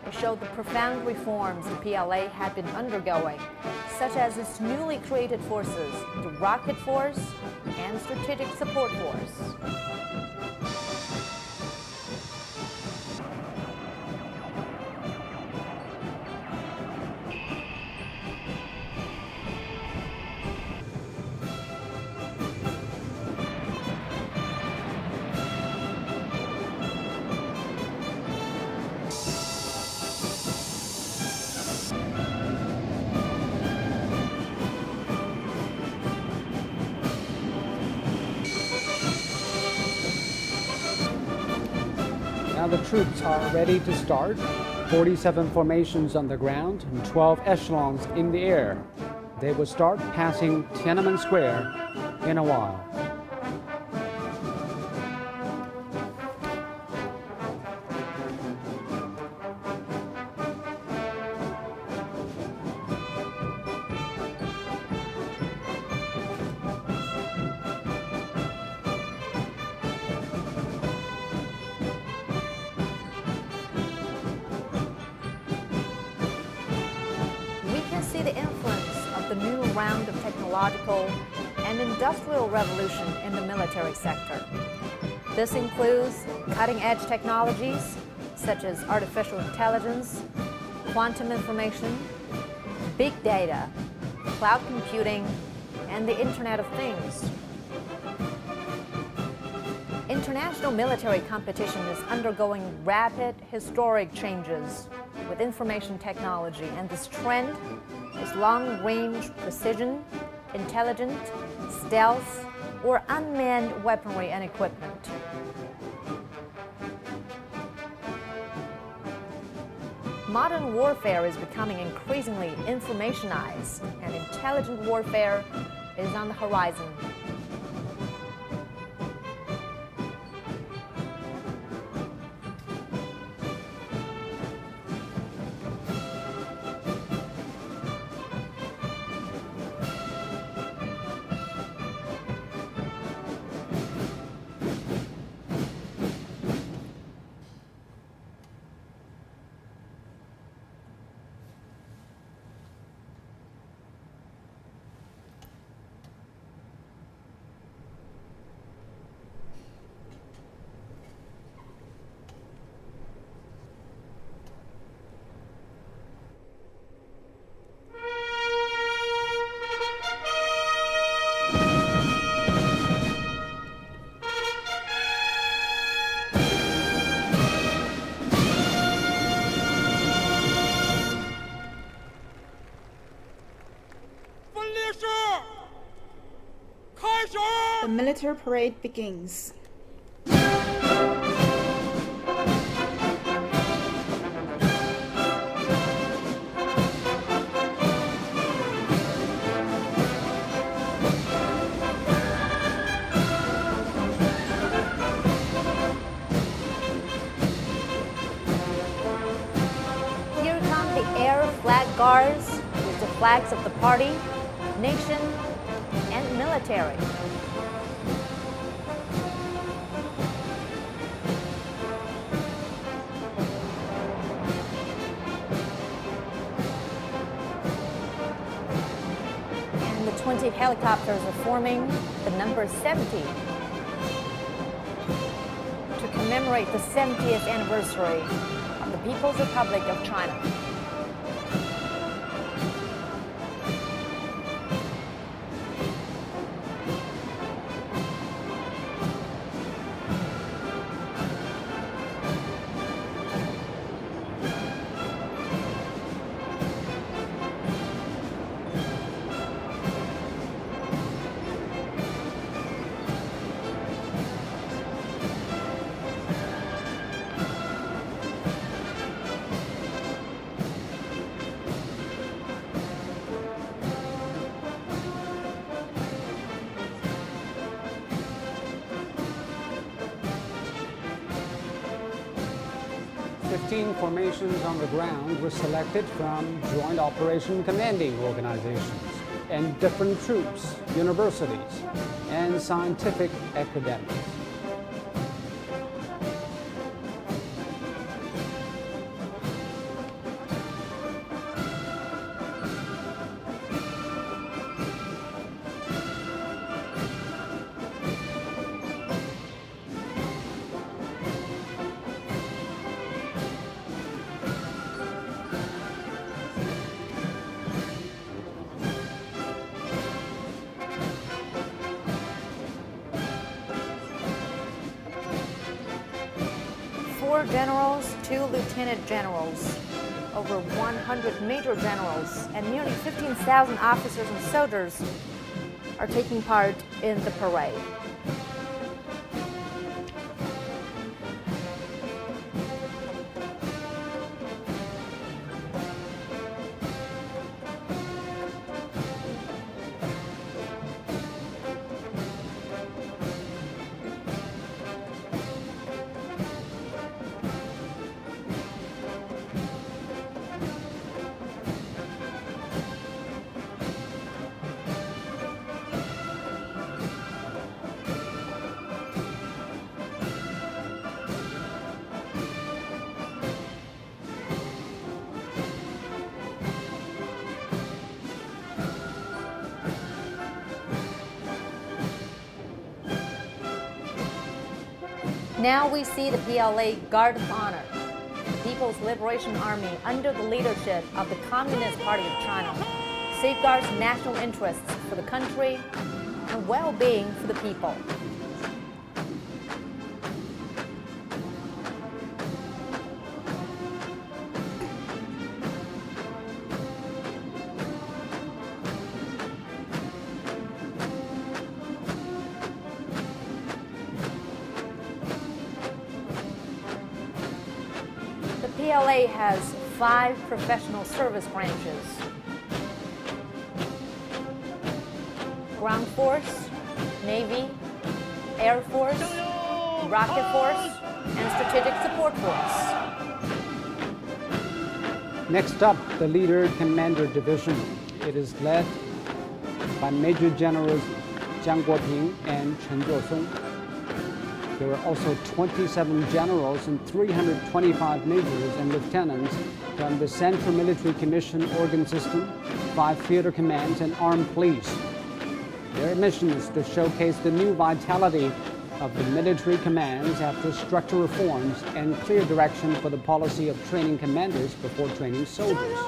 It showed the profound reforms the PLA had been undergoing, such as its newly created forces, the Rocket Force and Strategic Support Force.
Now the troops are ready to start. 47 formations on the ground and 12 echelons in the air. They will start passing Tian'anmen Square in a while.
See the influence of the new round of technological and industrial revolution in the military sector. This includes cutting-edge technologies such as artificial intelligence, quantum information, big data, cloud computing, and the Internet of Things. International military competition is undergoing rapid, historic changes with information technology, and this trend is long-range precision, intelligent, stealth, or unmanned weaponry and equipment. Modern warfare is becoming increasingly informationized, and intelligent warfare is on the horizon.
The military parade begins.
Here come the air flag guards with the flags of the party, nation, and military. And the 20 helicopters are forming the number 70 to commemorate the 70th anniversary of the People's Republic of China.
Formations on the ground were selected from Joint Operation Commanding Organizations and different troops, universities, and scientific academics.
Four generals, 2 lieutenant generals, over 100 major generals, and nearly 15,000 officers and soldiers are taking part in the parade. Now we see the PLA Guard of Honor, the People's Liberation Army under the leadership of the Communist Party of China, safeguards national interests for the country and well-being for the people. PLA has 5 professional service branches: Ground Force, Navy, Air Force, Rocket Force, and Strategic Support Force.
Next up, the Leader Commander Division. It is led by Major Generals Jiang Guoping and Chen Zuosong. There are also 27 generals and 325 majors and lieutenants from the Central Military Commission Organ System, 5 theater commands, and armed police. Their mission is to showcase the new vitality of the military commands after structural reforms and clear direction for the policy of training commanders before training soldiers.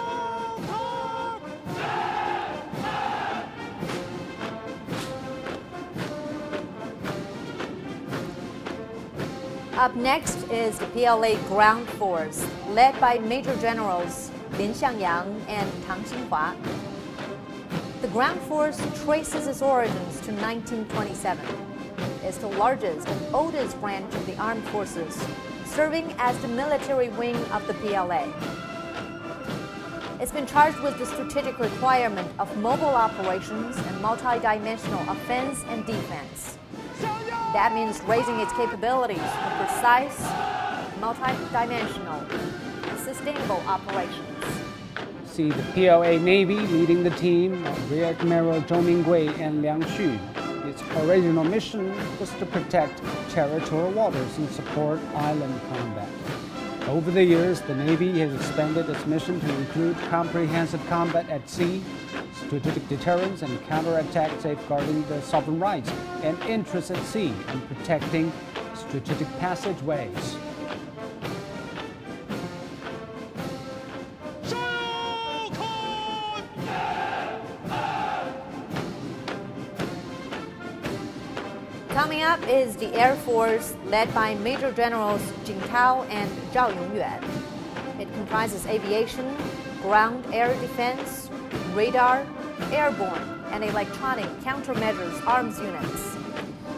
Up next is the PLA Ground Force, led by Major Generals Lin Xiangyang and Tang Xinhua. The ground force traces its origins to 1927. It's the largest and oldest branch of the armed forces, serving as the military wing of the PLA. It's been charged with the strategic requirement of mobile operations and multi-dimensional offense and defense. That means raising its capabilities for precise, multi-dimensional, and sustainable operations.
See the PLA Navy leading the team of Rear Admiral Zhou Mingwei and Liang Xu. Its original mission was to protect territorial waters and support island combat. Over the years, the Navy has expanded its mission to include comprehensive combat at sea, strategic deterrence and counterattack, safeguarding the sovereign rights and interests at sea, and protecting strategic passageways.
Coming up is the Air Force, led by Major Generals Jing Tao and Zhao Yongyuan. It comprises aviation, ground-air defense, radar, airborne, and electronic countermeasures arms units.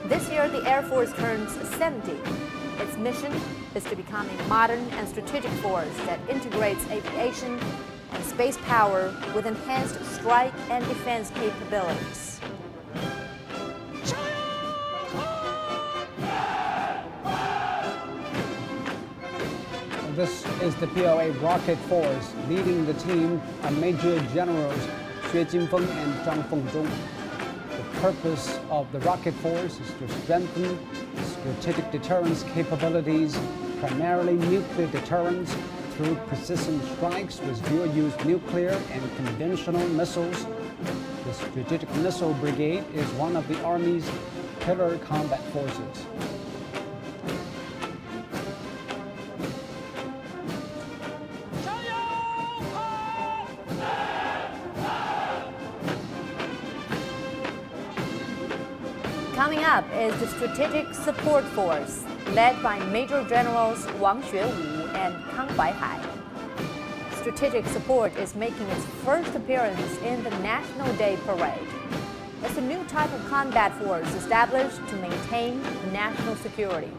This year, the Air Force turns 70. Its mission is to become a modern and strategic force that integrates aviation and space power with enhanced strike and defense capabilities.
This is the PLA Rocket Force. Leading the team are Major Generals Xue Jinfeng and Zhang Fengzhong. The purpose of the Rocket Force is to strengthen strategic deterrence capabilities, primarily nuclear deterrence through precision strikes with dual-use nuclear and conventional missiles. The Strategic Missile Brigade is one of the Army's pillar combat forces.
Coming up is the Strategic Support Force, led by Major Generals Wang Xuewu and Kang Baihai. Strategic Support is making its first appearance in the National Day Parade. It's a new type of combat force established to maintain national security.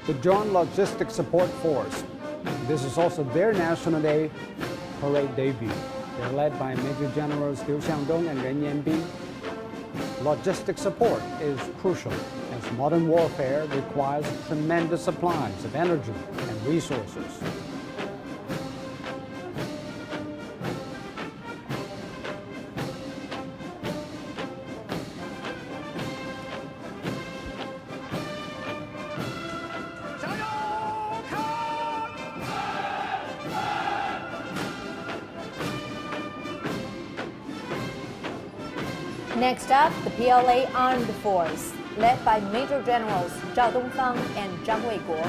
The Joint Logistics Support Force. This is also their National Day Parade debut. They're led by Major Generals Liu Xiangdong and Ren Yanbing. Logistics support is crucial as modern warfare requires tremendous supplies of energy and resources.
Next up, the PLA Armed Force, led by Major Generals Zhao Dongfang and Zhang Weiguo.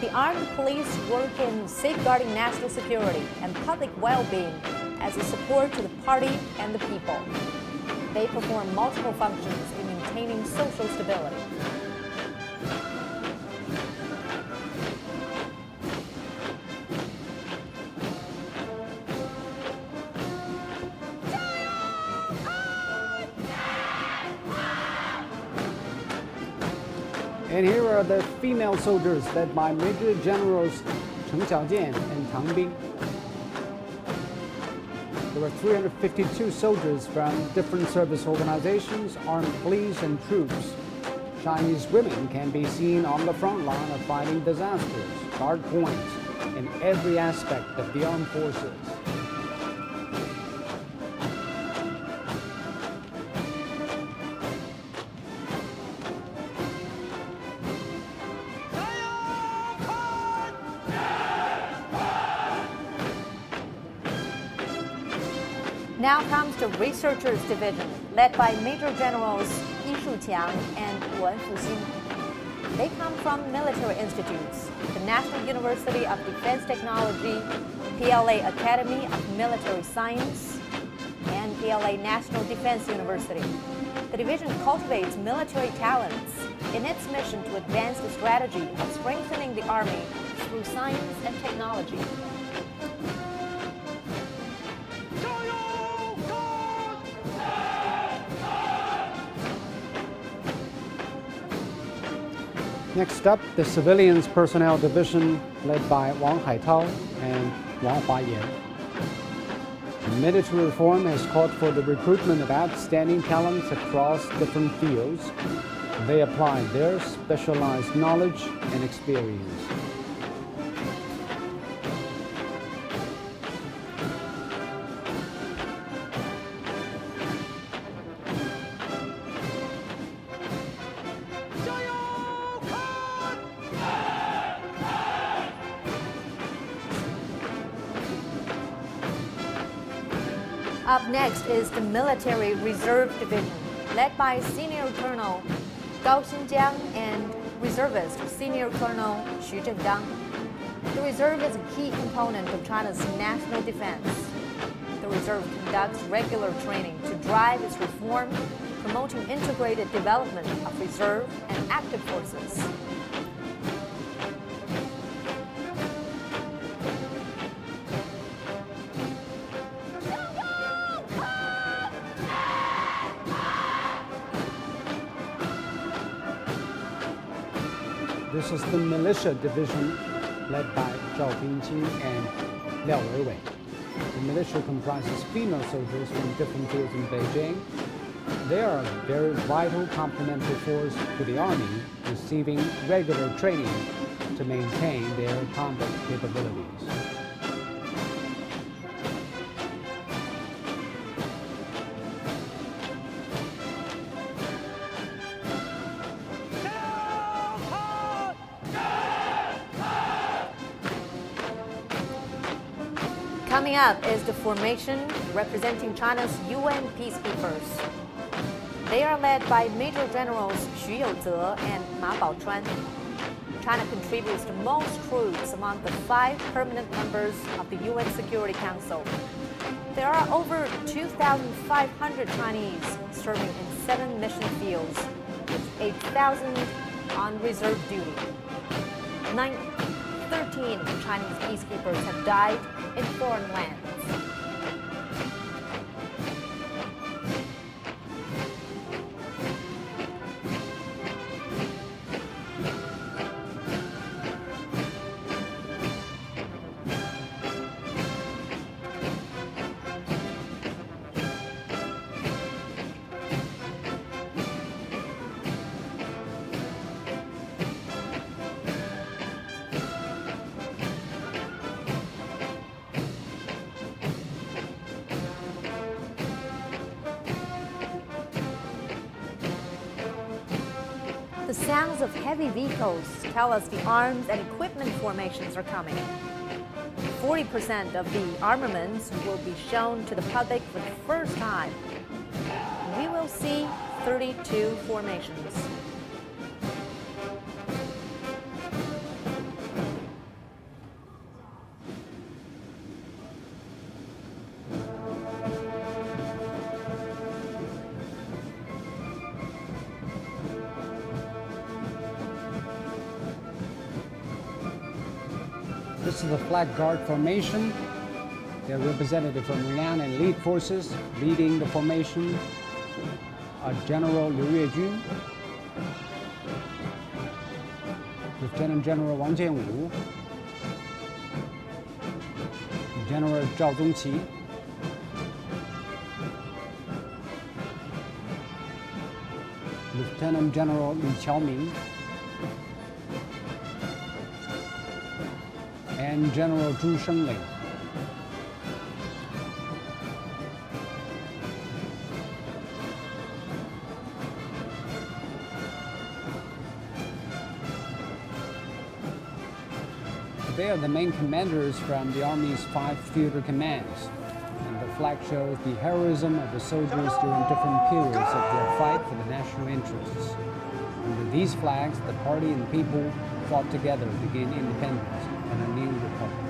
The armed police work in safeguarding national security and public well-being as a support to the party and the people. They perform multiple functions in maintaining social stability.
And here are the female soldiers led by Major Generals Cheng Xiaojian and Tang Bing. There were 352 soldiers from different service organizations, armed police, and troops. Chinese women can be seen on the front line of fighting disasters, guard points, in every aspect of the armed forces.
Now comes the Researchers Division, led by Major Generals Yi Shuqiang and Wen Fuxing. They come from military institutes, the National University of Defense Technology, PLA Academy of Military Science, and PLA National Defense University. The division cultivates military talents in its mission to advance the strategy of strengthening the Army through science and technology.
Next up, the Civilians Personnel Division, led by Wang Haitao and Wang Huayan. Military reform has called for the recruitment of outstanding talents across different fields. They apply their specialized knowledge and experience.
Up next is the Military Reserve Division, led by Senior Colonel Gao Xinjiang and Reservist Senior Colonel Xu Zhenggang. The reserve is a key component of China's national defense. The reserve conducts regular training to drive its reform, promoting integrated development of reserve and active forces.
This is the Militia Division, led by Zhao Bingqing and Liao Weiwei. The militia comprises female soldiers from different fields in Beijing. They are a very vital complementary force to the Army, receiving regular training to maintain their combat capabilities.
Coming up is the formation representing China's UN peacekeepers. They are led by Major Generals Xu Youze and Ma Baochuan. China contributes the most troops among the 5 permanent members of the UN Security Council. There are over 2,500 Chinese serving in 7 mission fields, with 8,000 on reserve duty. 13 Chinese peacekeepers have died in foreign lands. The sounds of heavy vehicles tell us the arms and equipment formations are coming. 40% of the armaments will be shown to the public for the first time. We will see 32 formations.
This is the Flag Guard formation. They're representative from renowned and elite forces. Leading the formation are General Liu Yuejun, Lieutenant General Wang Jianwu, General Zhao Zongqi, Lieutenant General Li Qiaoming, and General Zhu Shengling. They are the main commanders from the Army's 5 theater commands, and the flag shows the heroism of the soldiers during different periods of their fight for the national interests. Under these flags, the party and people fought together to gain independence and a new republic.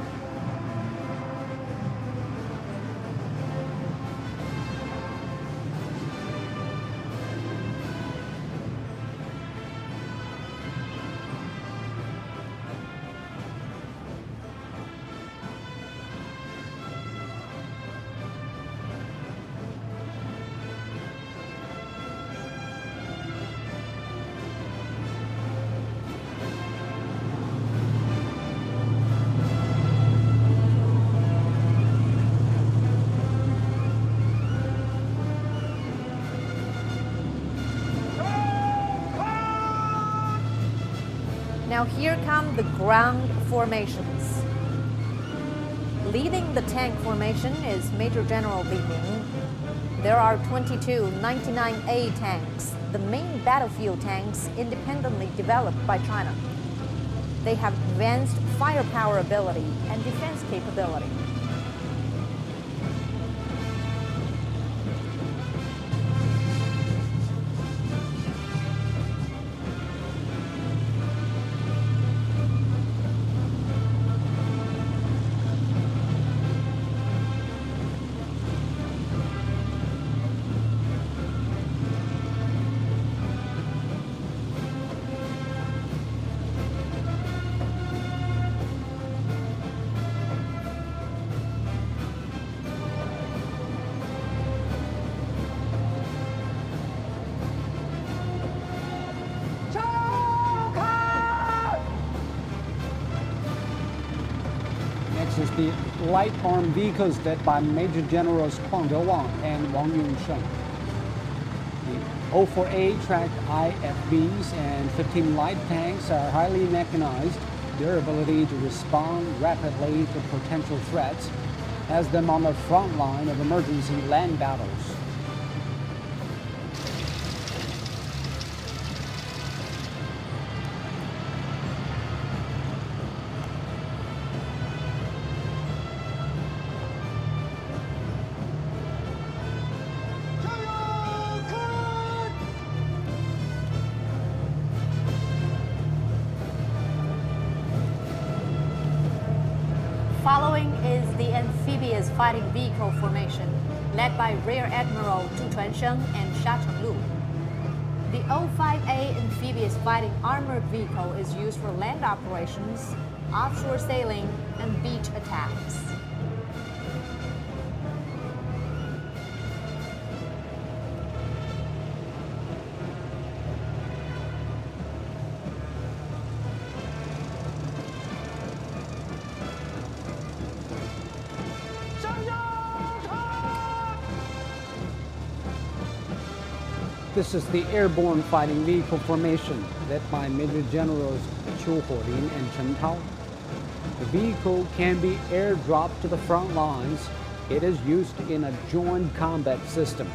Now here come the ground formations. Leading the tank formation is Major General Li Ming. There are 22 99A tanks, the main battlefield tanks independently developed by China. They have advanced firepower ability and defense capability. Is the light armed vehicles led by Major Generals Huang Dewang and Wang Yongsheng. The 04A tracked IFVs and 15 light tanks are highly mechanized. Their ability to respond rapidly to potential threats has them on the front line of emergency land battles. Following is the amphibious fighting vehicle formation, led by Rear Admiral Zhu Chuansheng and Sha Chenglu. The 05A amphibious fighting armored vehicle is used for land operations, offshore sailing, and beach attacks.
This is the airborne fighting vehicle formation led by Major Generals Qiu Huolin and Chen Tao. The vehicle can be airdropped to the front lines. It is used in a joint combat system.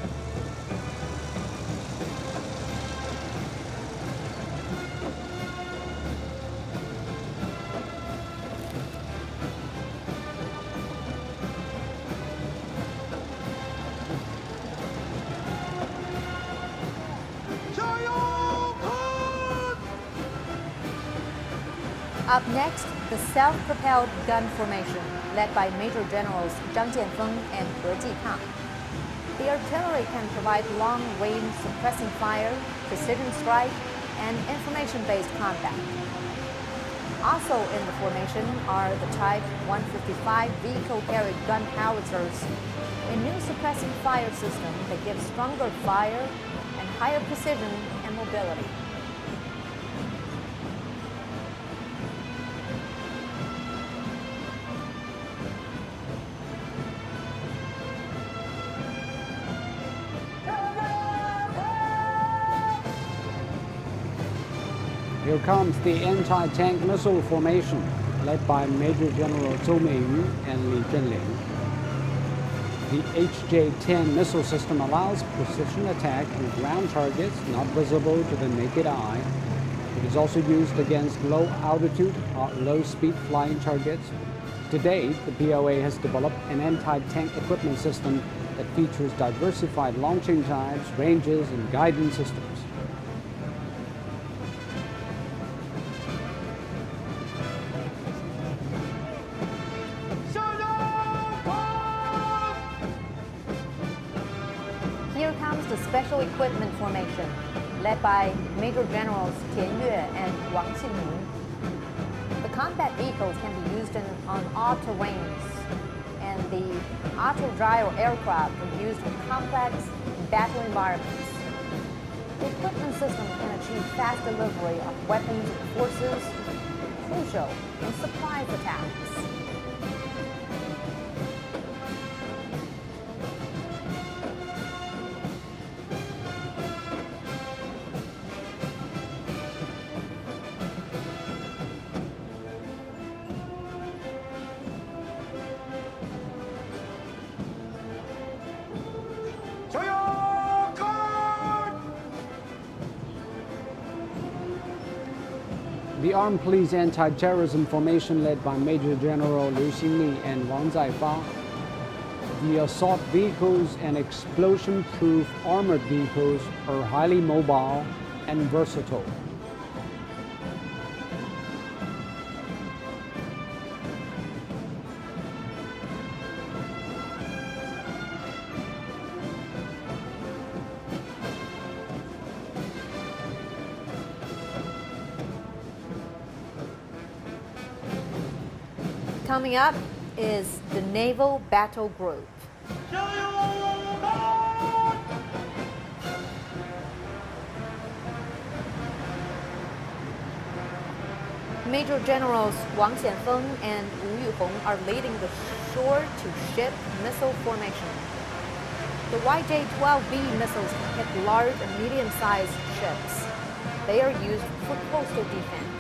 Up next, the self-propelled gun formation, led by Major Generals Zhang Jianfeng and He Jikang. The artillery can provide long-range suppressing fire, precision strike, and information-based combat. Also in the formation are the Type 155 vehicle-carried gun howitzers, a new suppressing fire system that gives stronger fire and higher precision and mobility.
Here comes the anti-tank missile formation, led by Major General Zhou Meiyu and Li Zhenling. The HJ-10 missile system allows precision attack on ground targets not visible to the naked eye. It is also used against low-altitude or low-speed flying targets. To date, the PLA has developed an anti-tank equipment system that features diversified launching types, ranges, and guidance systems.
a special equipment formation led by Major Generals Tian Yue and Wang Xinming. The combat vehicles can be used on all terrains, and the auto-gyro aircraft are used in complex battle environments. The equipment system can achieve fast delivery of weapons and forces, crucial in surprise attacks.
The Armed Police Anti-Terrorism Formation led by Major General Liu Xinli and Wang Zaifa. The assault vehicles and explosion-proof armored vehicles are highly mobile and versatile.
Coming up is the Naval Battle Group. Major Generals Wang Xianfeng and Wu Yuhong are leading the shore-to-ship missile formation. The YJ-12B missiles can hit large and medium-sized ships. They are used for coastal defense.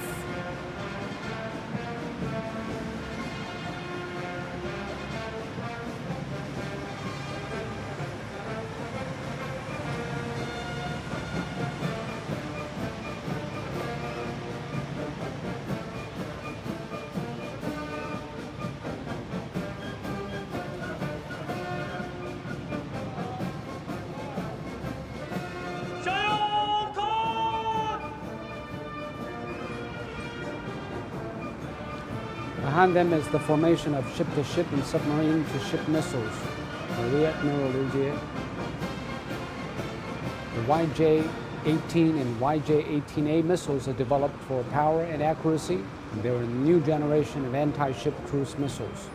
Behind them is the formation of ship-to-ship and submarine-to-ship missiles. Rear Admiral Liu Jie. The YJ-18 and YJ-18A missiles are developed for power and accuracy. They are a new generation of anti-ship cruise missiles.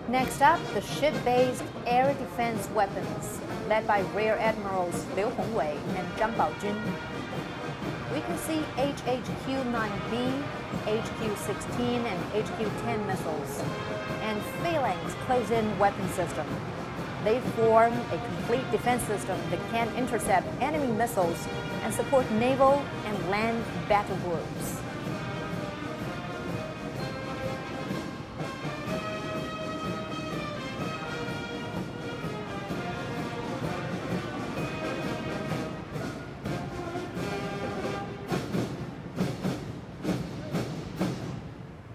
Next up, the ship-based air defense weapons, led by Rear Admirals Liu Hongwei and Zhang Baojun. We can see HHQ-9B, HQ-16, and HQ-10 missiles, and Phalanx close-in weapon system. They form a complete defense system that can intercept enemy missiles and support naval and land battle groups.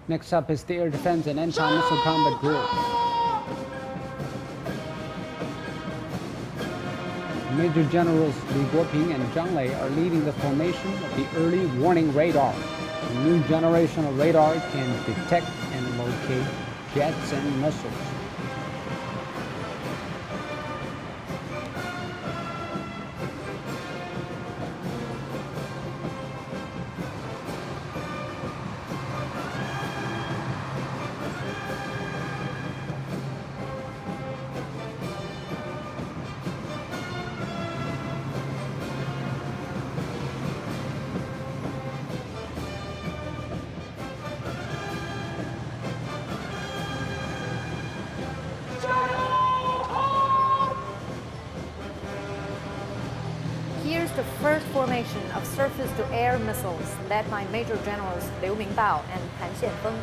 Next up is the Air Defense and Anti-Missile Combat Group. Major Generals Li Guoping and Zhang Lei are leading the formation of the Early Warning Radar. The new generation of radar can detect and locate jets and missiles.
Here's the first formation of surface-to-air missiles led by Major Generals Liu Mingbao and Han Xianfeng.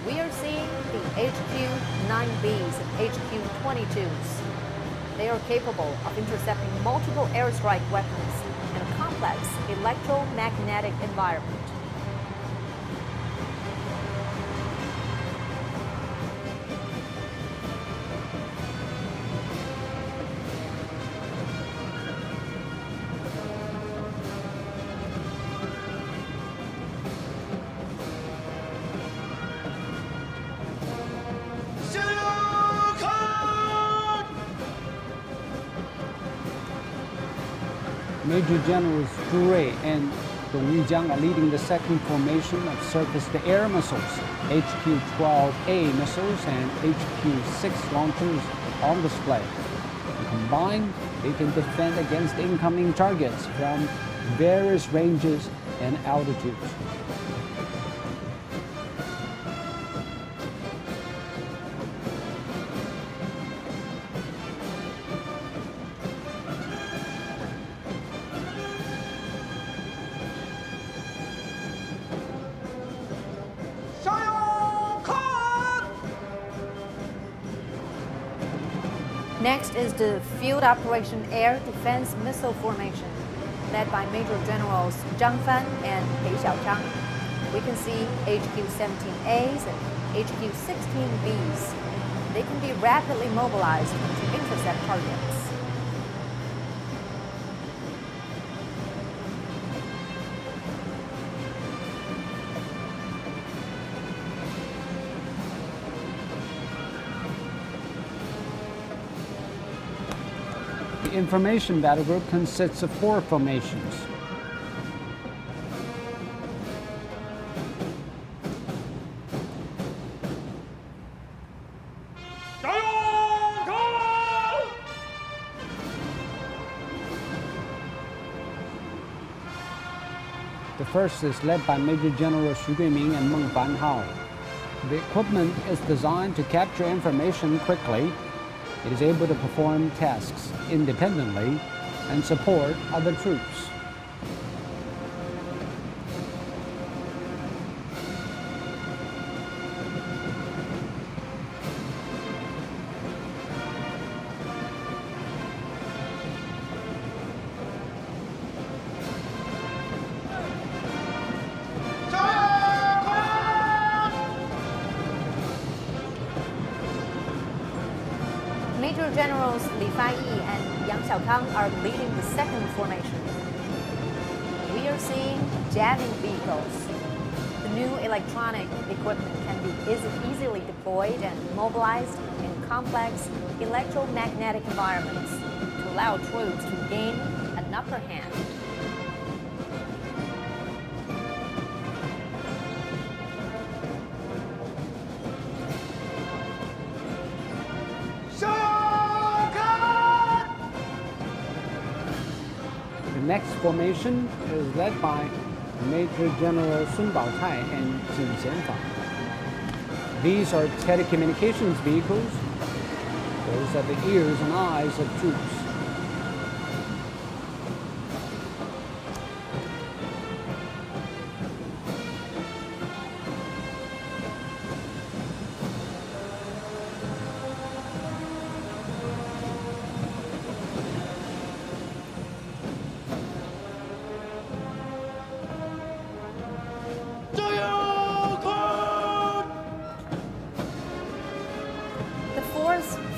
We are seeing the HQ-9Bs and HQ-22s. They are capable of intercepting multiple airstrike weapons in a complex electromagnetic environment.
Major Generals Zhu Rui and Dong Yujiang are leading the second formation of surface-to-air missiles, HQ-12A missiles and HQ-6 launchers on display. Combined, they can defend against incoming targets from various ranges and altitudes.
Next is the Field Operation Air Defense Missile Formation, led by Major Generals Zhang Fan and Pei Xiaochang. We can see HQ-17As and HQ-16Bs. They can be rapidly mobilized to intercept targets.
The Information Battle Group consists of 4 formations. The first is led by Major General Xu Guiming and Meng Fanhao. The equipment is designed to capture information quickly. It is able to perform tasks independently and support other troops.
Major Generals Li Faiyi and Yang Xiaokang are leading the second formation. We are seeing jamming vehicles. The new electronic equipment can be easily deployed and mobilized in complex electromagnetic environments to allow troops to gain an upper hand.
The next formation is led by Major General Sun Baocai and Jin Xianfang. These are telecommunications vehicles. Those are the ears and eyes of troops.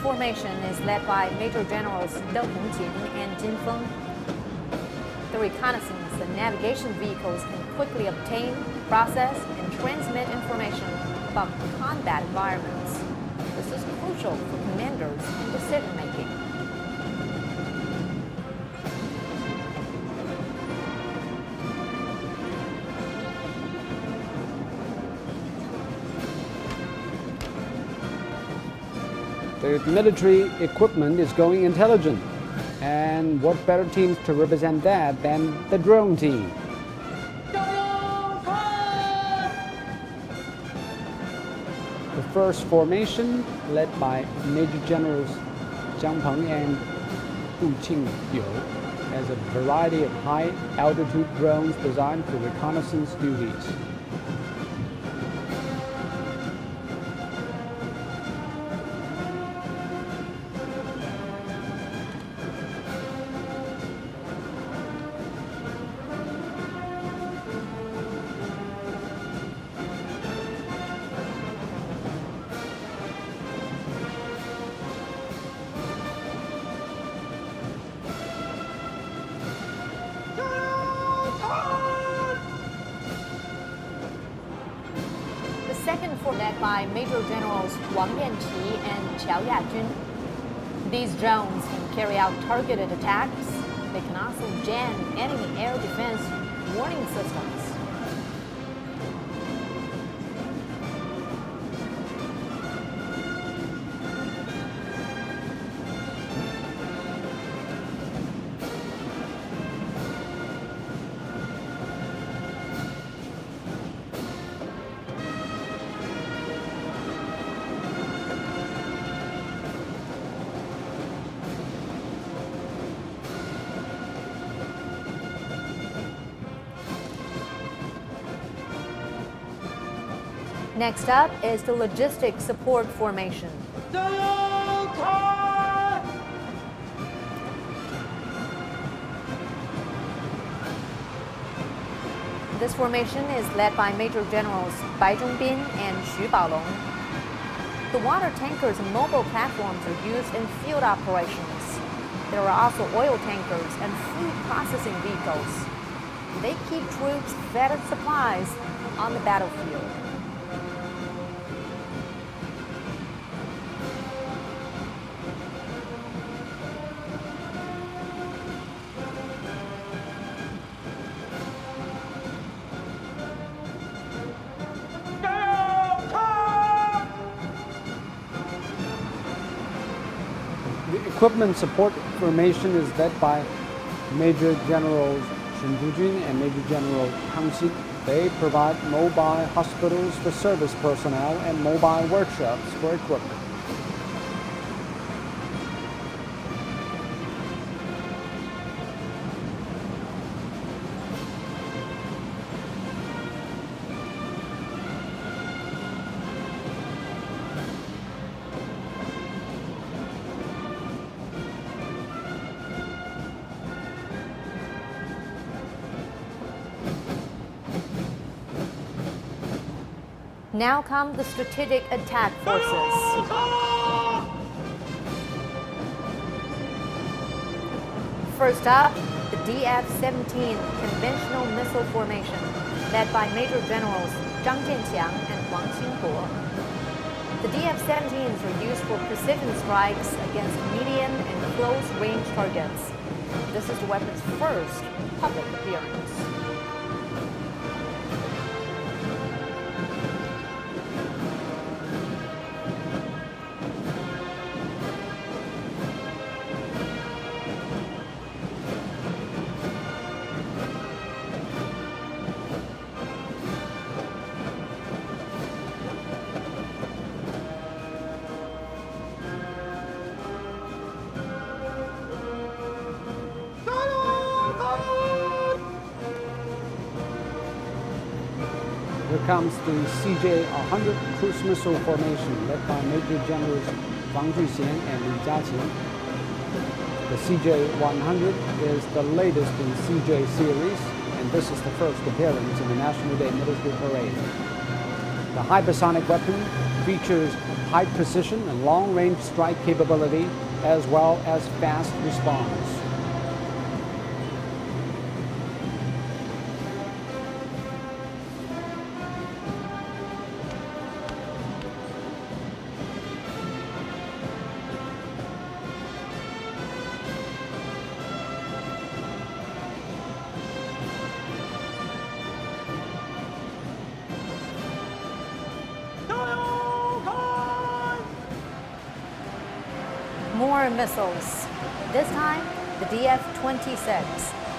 Formation is led by Major Generals Deng Hongjin and Jin Feng. The reconnaissance and navigation vehicles can quickly obtain, process, and transmit information about combat environments. This is crucial for commanders in decision-making.
The military equipment is going intelligent. And what better teams to represent that than the drone team? The first formation, led by Major Generals Jiang Peng and Du Qingyou, has a variety of high-altitude drones designed for reconnaissance duties.
Second led by Major Generals Wang Yanqi and Qiao Yajun. These drones can carry out targeted attacks, They can also jam enemy air defense warning systems. Next up is the Logistic Support Formation. This formation is led by Major Generals Bai Zhongbin and Xu Baolong. The water tankers and mobile platforms are used in field operations. There are also oil tankers and food processing vehicles. They keep troops fed and supplies on the battlefield.
The equipment support formation is led by Major Generals Shen Zhujun and Major General Kang Xin. They provide mobile hospitals for service personnel and mobile workshops for equipment.
Now come the Strategic Attack Forces. First up, the DF-17 Conventional Missile Formation, led by Major Generals Zhang Jianqiang and Wang Xingbo. The DF-17s are used for precision strikes against medium and close-range targets. This is the weapon's first public appearance.
Here comes the CJ-100 Cruise Missile Formation, led by Major Generals Wang Juxian and Li Jiaqing. The CJ-100 is the latest in CJ series, and this is the first appearance in the National Day Military Parade. The hypersonic weapon features high precision and long-range strike capability, as well as fast response.
More missiles. This time, the DF-26,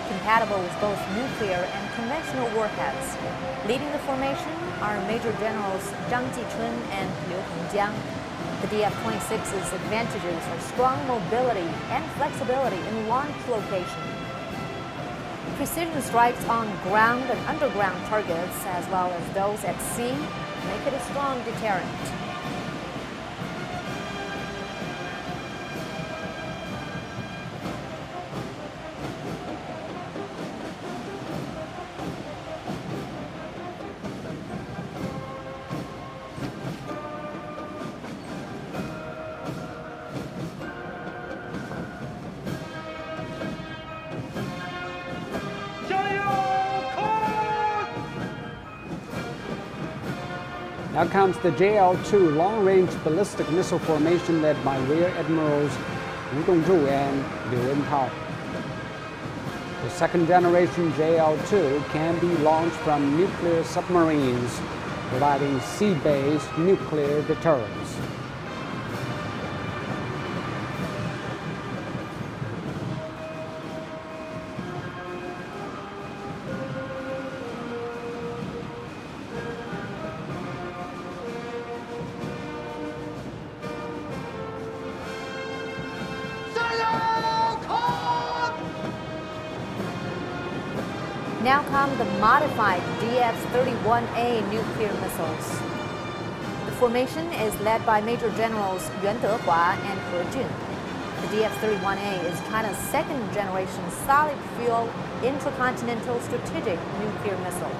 compatible with both nuclear and conventional warheads. Leading the formation are Major Generals Zhang Jichun and Liu Hongjiang. The DF-26's advantages are strong mobility and flexibility in launch location. Precision strikes on ground and underground targets, as well as those at sea, make it a strong deterrent.
Now comes the JL-2 long-range ballistic missile formation, led by Rear Admirals Wu Dongzhu and Liu Rentao. second generation JL-2 can be launched from nuclear submarines, providing sea-based nuclear deterrence.
Now come the modified DF-31A nuclear missiles. The formation is led by Major Generals Yuan Dehua and He Jun. The DF-31A is China's second-generation solid-fuel intercontinental strategic nuclear missile.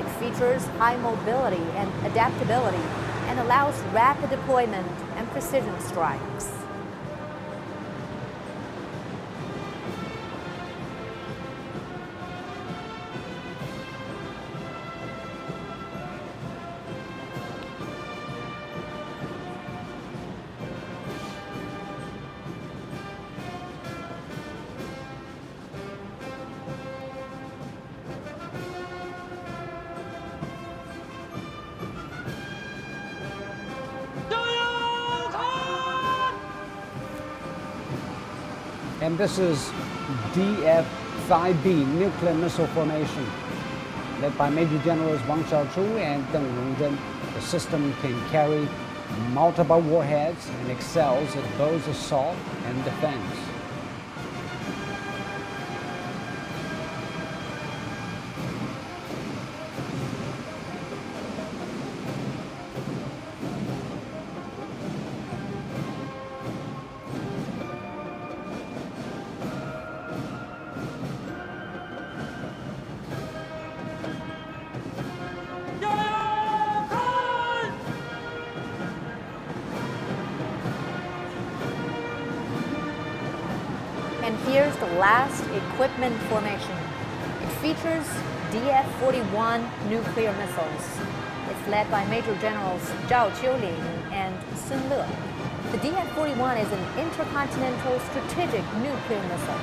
It features high mobility and adaptability and allows rapid deployment and precision strikes.
And this is DF-5B nuclear missile formation, led by Major Generals Wang Xiaochu and Deng Rongzhen. The system can carry multiple warheads and excels at both assault and defense.
And here's the last equipment formation. It features DF-41 nuclear missiles. It's led by Major Generals Zhao Qiuling and Sun Le. The DF-41 is an intercontinental strategic nuclear missile.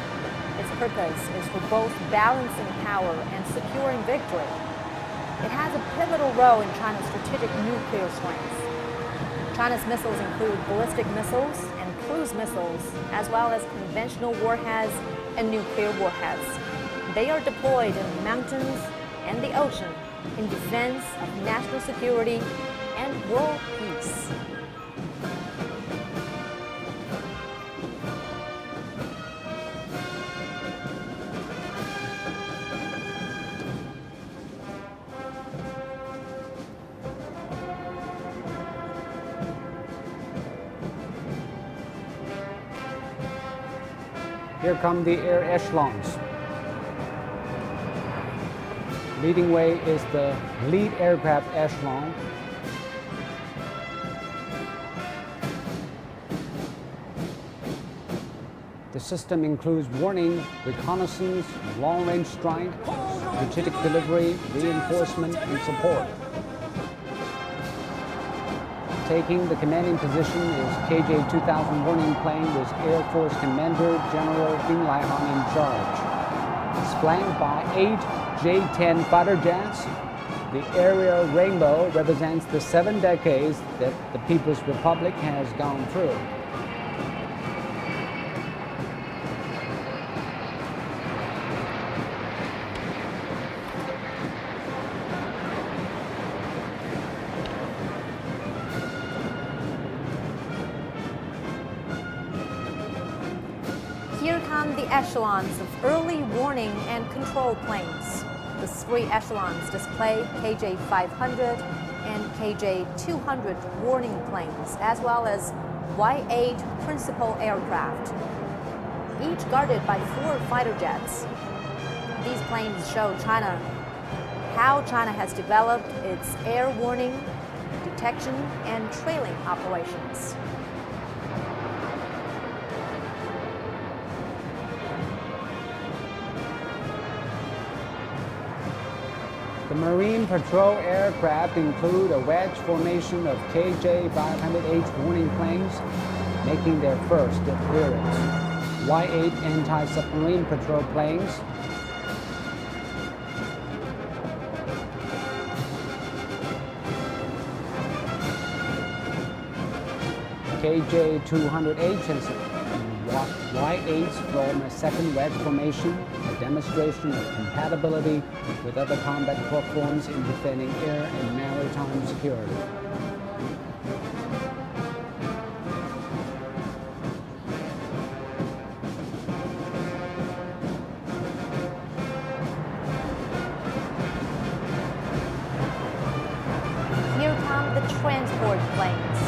Its purpose is for both balancing power and securing victory. It has a pivotal role in China's strategic nuclear strength. China's missiles include ballistic missiles and cruise missiles, as well as conventional warheads and nuclear warheads. They are deployed in the mountains and the ocean in defense of national security and world peace.
Here come the air echelons. Leading way is the lead aircraft echelon. The system includes warning, reconnaissance, long-range strike, strategic delivery, reinforcement, and support. Taking the commanding position is KJ-2000 warning plane with Air Force Commander General Ding Laihan in charge. It's flanked by 8 J-10 fighter jets. The aerial rainbow represents the 7 decades that the People's Republic has gone through.
Here come the echelons of early warning and control planes. The 3 echelons display KJ-500 and KJ-200 warning planes, as well as Y-8 principal aircraft, each guarded by 4 fighter jets. These planes show how China has developed its air warning, detection, and trailing operations.
The Marine Patrol aircraft include a wedge formation of KJ-500H warning planes, making their first appearance. Y-8 anti-submarine patrol planes KJ-200H is Y-8 from a second wedge formation, a demonstration of compatibility with other combat platforms in defending air and maritime security.
Here come the transport planes,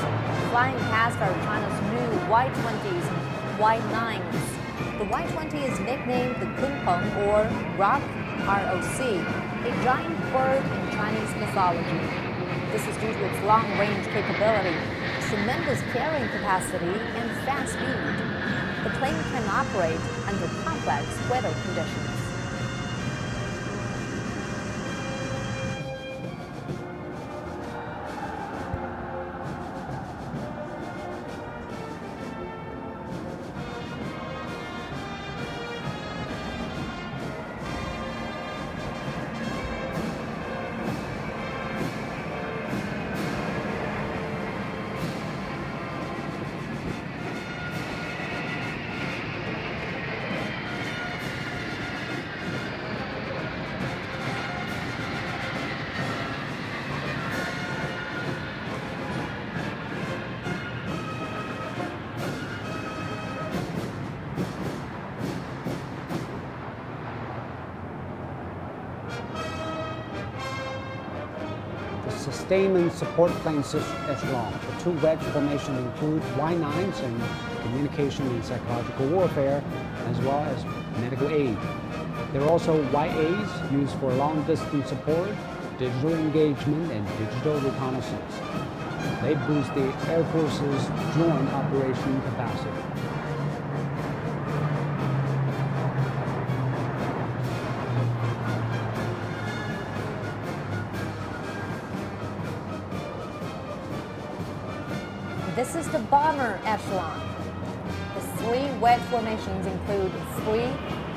flying past are China's new Y-20s and Y-9s. The Y-20 is nicknamed the Kunpeng or Rock, R-O-C, a giant bird in Chinese mythology. This is due to its long-range capability, tremendous carrying capacity, and fast speed. The plane can operate under complex weather conditions.
Sustainment support plane echelon. The two wedge formations include Y-9s in communication and psychological warfare, as well as medical aid. There are also Y-8s used for long-distance support, digital engagement, and digital reconnaissance. They boost the Air Force's joint operation capacity.
This is the bomber echelon. The three wedge formations include 3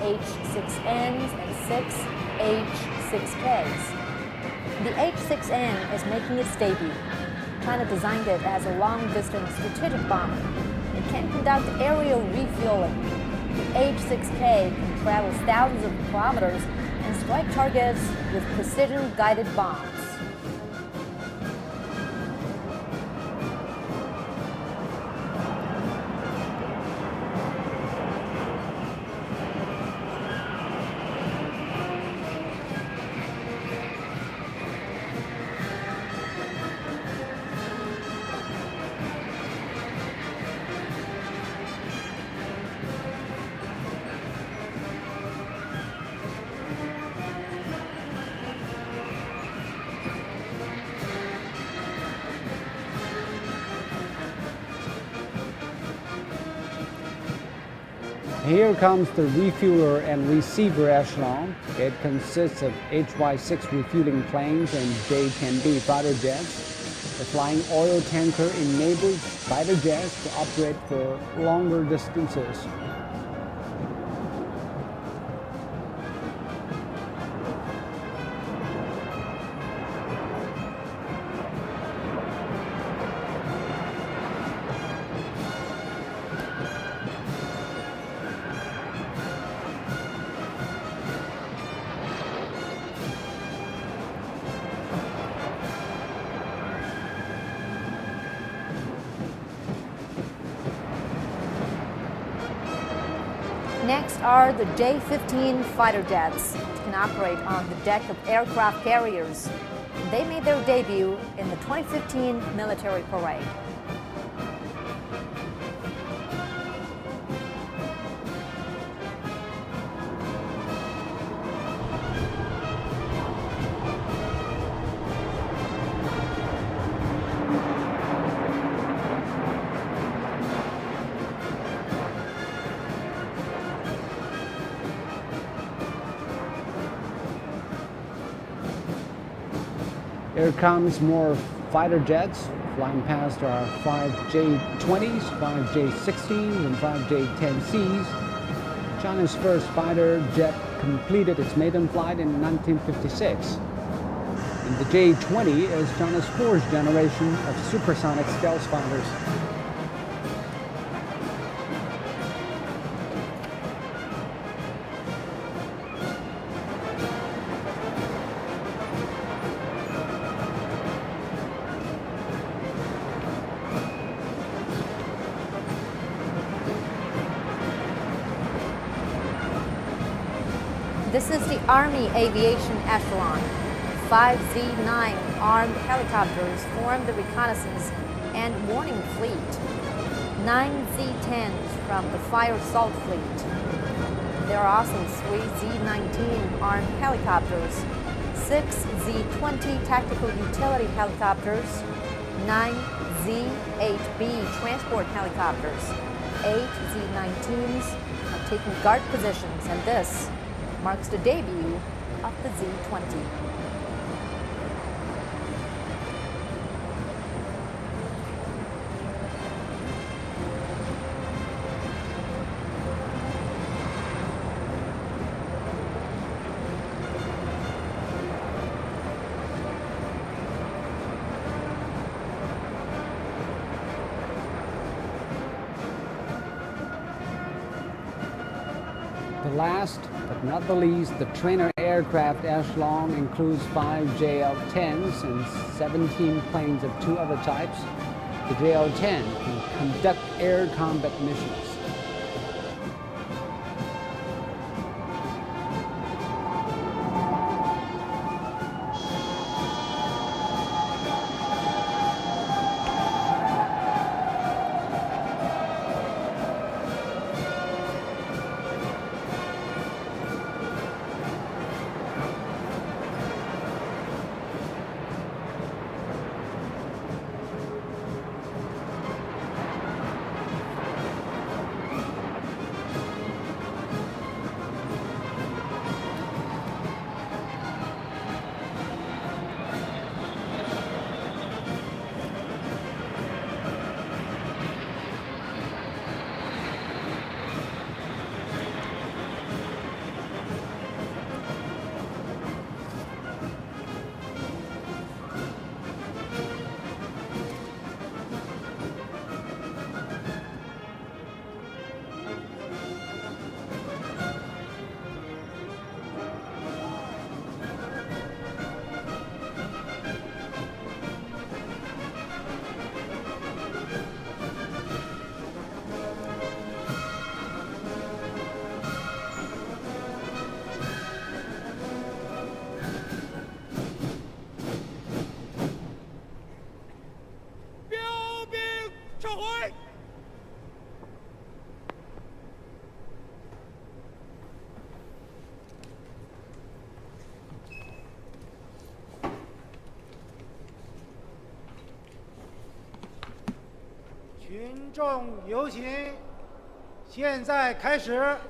H-6Ns and 6 H-6Ks. The H-6N is making its debut. China designed it as a long-distance strategic bomber. It can conduct aerial refueling. The H-6K can travel thousands of kilometers and strike targets with precision-guided bombs.
Here comes the refueler and receiver echelon. It consists of HY-6 refueling planes and J-10B fighter jets. The flying oil tanker enables fighter jets to operate for longer distances.
Next are the J-15 fighter jets, which can operate on the deck of aircraft carriers. They made their debut in the 2015 military parade.
Here comes more fighter jets. Flying past are 5 J-20s, 5 J-16s, and 5 J-10Cs. China's first fighter jet completed its maiden flight in 1956. And the J-20 is China's fourth generation of supersonic stealth fighters.
This is the Army Aviation Echelon. 5 Z-9 armed helicopters form the reconnaissance and warning fleet. 9 Z-10s from the fire assault fleet. There are also 3 Z-19 armed helicopters, 6 Z-20 tactical utility helicopters, 9 Z-8B transport helicopters. 8 Z-19s are taking guard positions, and this marks the debut of the Z-20.
The last, but not the least, the trainer aircraft echelon includes 5 JL-10s and 17 planes of 2 other types. The JL-10 can conduct air combat missions.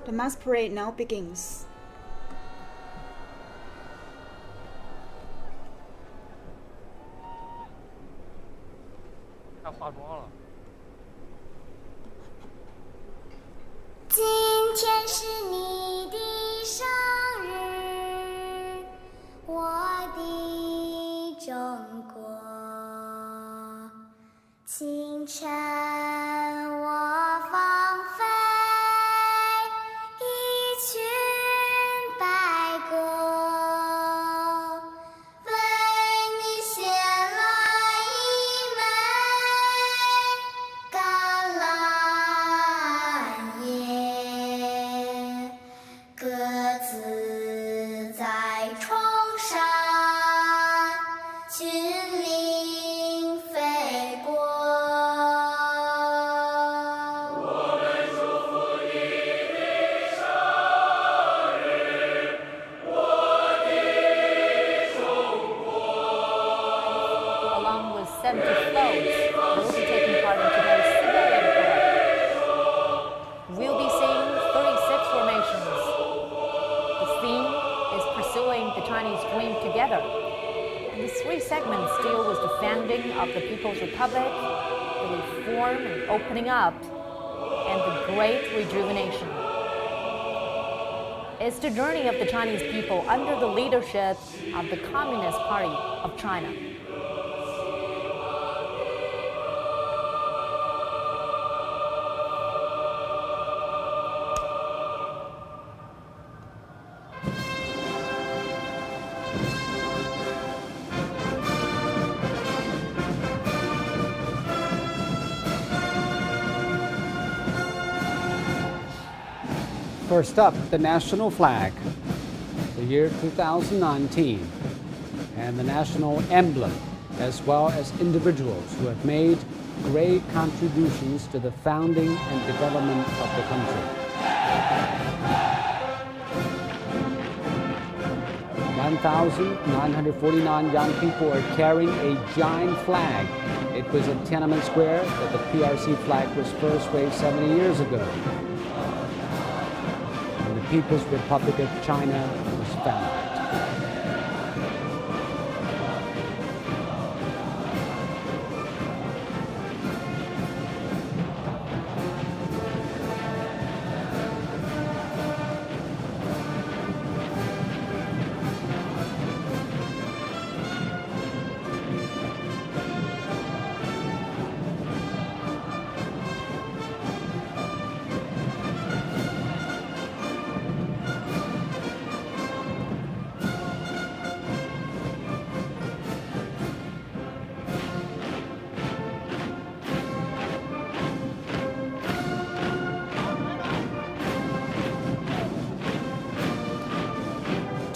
The mass parade now begins.
Of the People's Republic, the reform and opening up, and the Great Rejuvenation. It's the journey of the Chinese people under the leadership of the Communist Party of China.
First up, the national flag. the year 2019, and the national emblem, as well as individuals who have made great contributions to the founding and development of the country. 1,949 young people are carrying a giant flag. It was at Tian'anmen Square that the PRC flag was first waved 70 years ago, when the People's Republic of China was founded.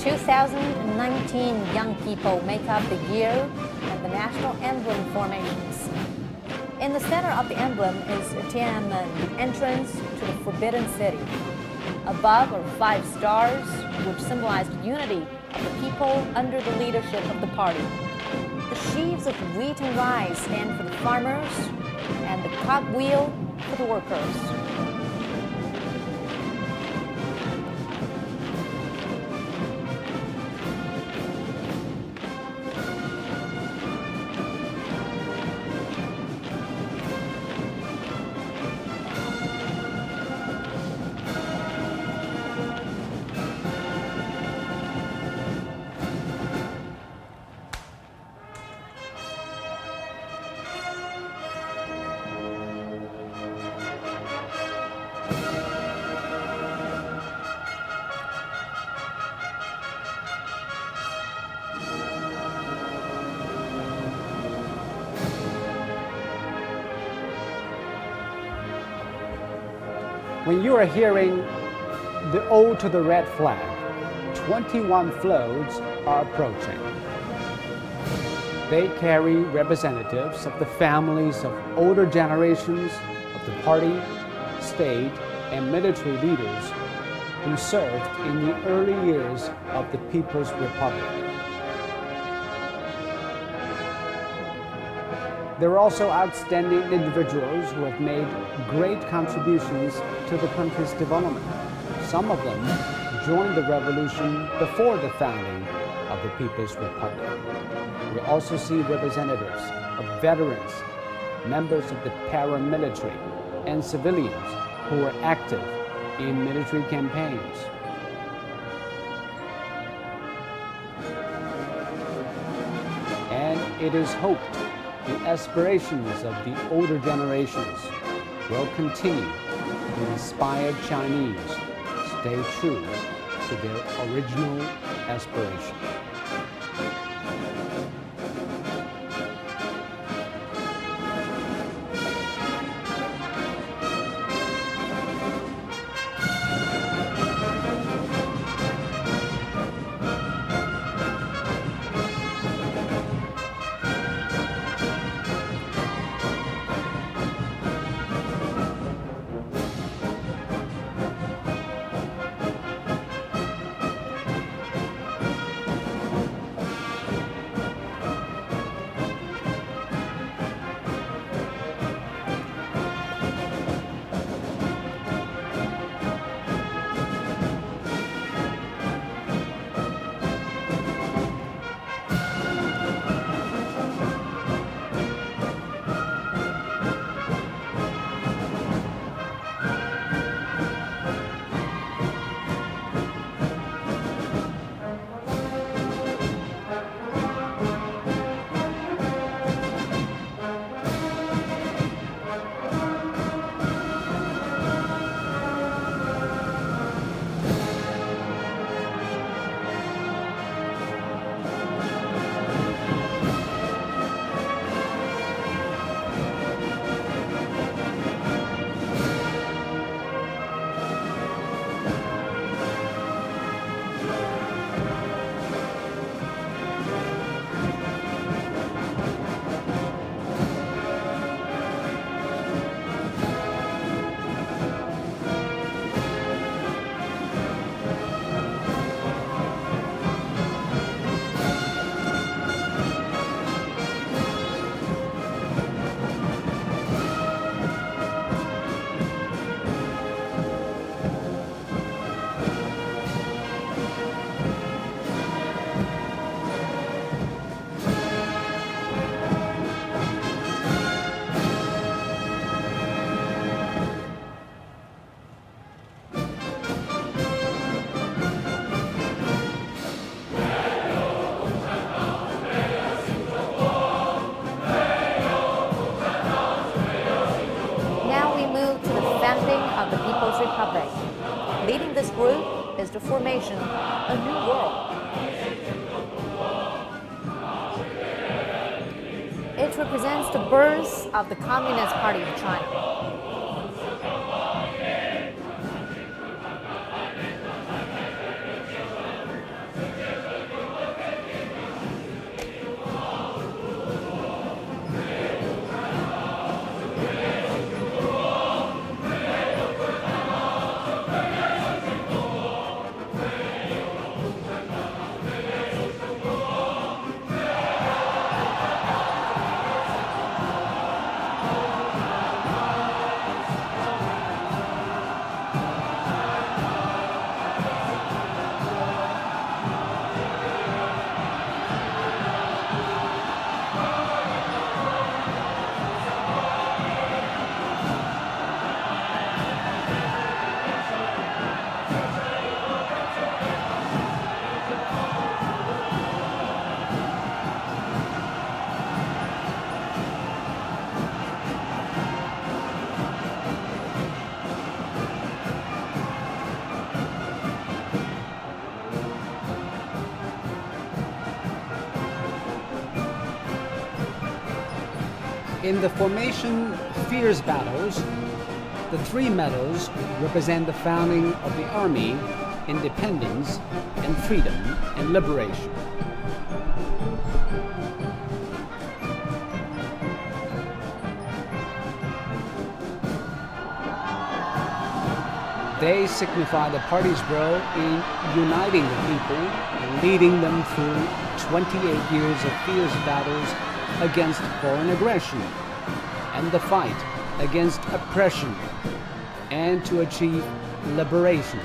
2,019 young people make up the year and the national emblem formations. In the center of the emblem is Tian'anmen, entrance to the Forbidden City. Above are 5 stars, which symbolize the unity of the people under the leadership of the party. The sheaves of wheat and rice stand for the farmers, and the cogwheel for the workers.
When you are hearing the Ode to the Red Flag, 21 floats are approaching. They carry representatives of the families of older generations of the party, state, and military leaders who served in the early years of the People's Republic. There are also outstanding individuals who have made great contributions to the country's development. Some of them joined the revolution before the founding of the People's Republic. We also see representatives of veterans, members of the paramilitary, and civilians who were active in military campaigns. And it is hoped the aspirations of the older generations will continue to inspire Chinese to stay true to their original aspiration.
group is the formation of a new world. It represents the birth of the Communist Party of China.
In the formation fierce battles, the three medals represent the founding of the army, independence, and freedom and liberation. They signify the party's role in uniting the people and leading them through 28 years of fierce battles against foreign aggression and the fight against oppression and to achieve liberation.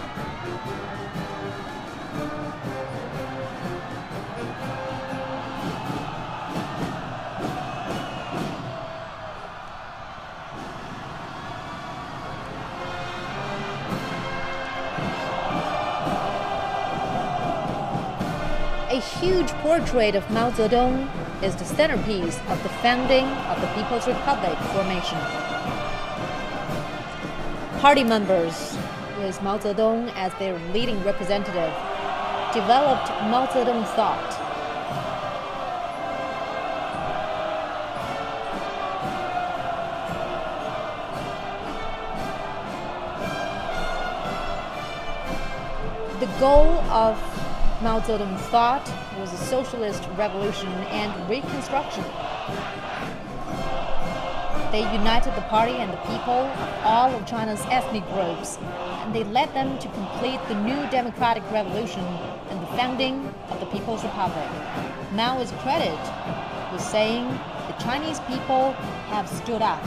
A huge portrait of Mao Zedong is the centerpiece of the founding of the People's Republic formation. Party members, with Mao Zedong as their leading representative, developed Mao Zedong thought. The goal of Mao Zedong's thought was a socialist revolution and reconstruction. They united the party and the people of all of China's ethnic groups, and they led them to complete the new democratic revolution and the founding of the People's Republic. Mao is credited with saying, "The Chinese people have stood up."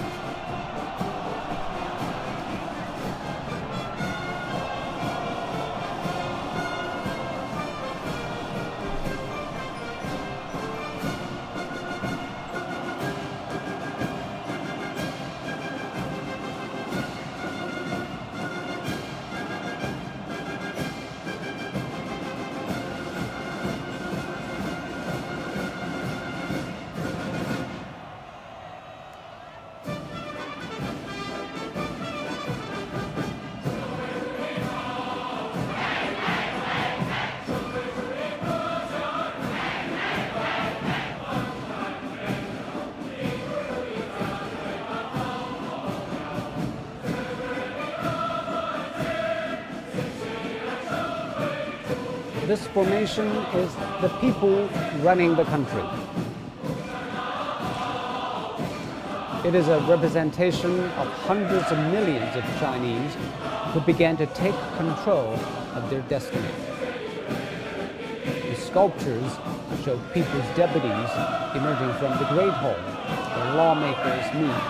This formation is the people running the country. It is a representation of hundreds of millions of Chinese who began to take control of their destiny. The sculptures show people's deputies emerging from the Great Hall, where lawmakers meet.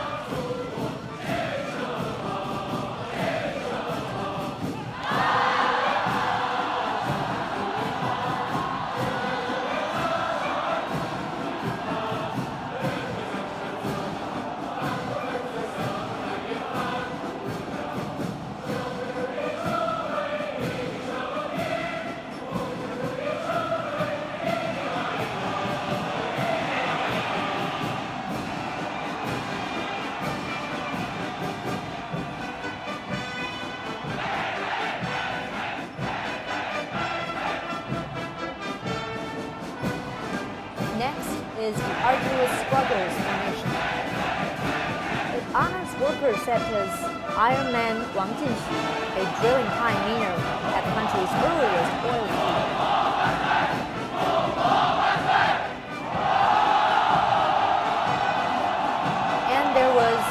Next is the arduous struggles formation. It honors workers such as Iron Man Wang Jinxi, a drilling pioneer at the country's earliest oil field. And there was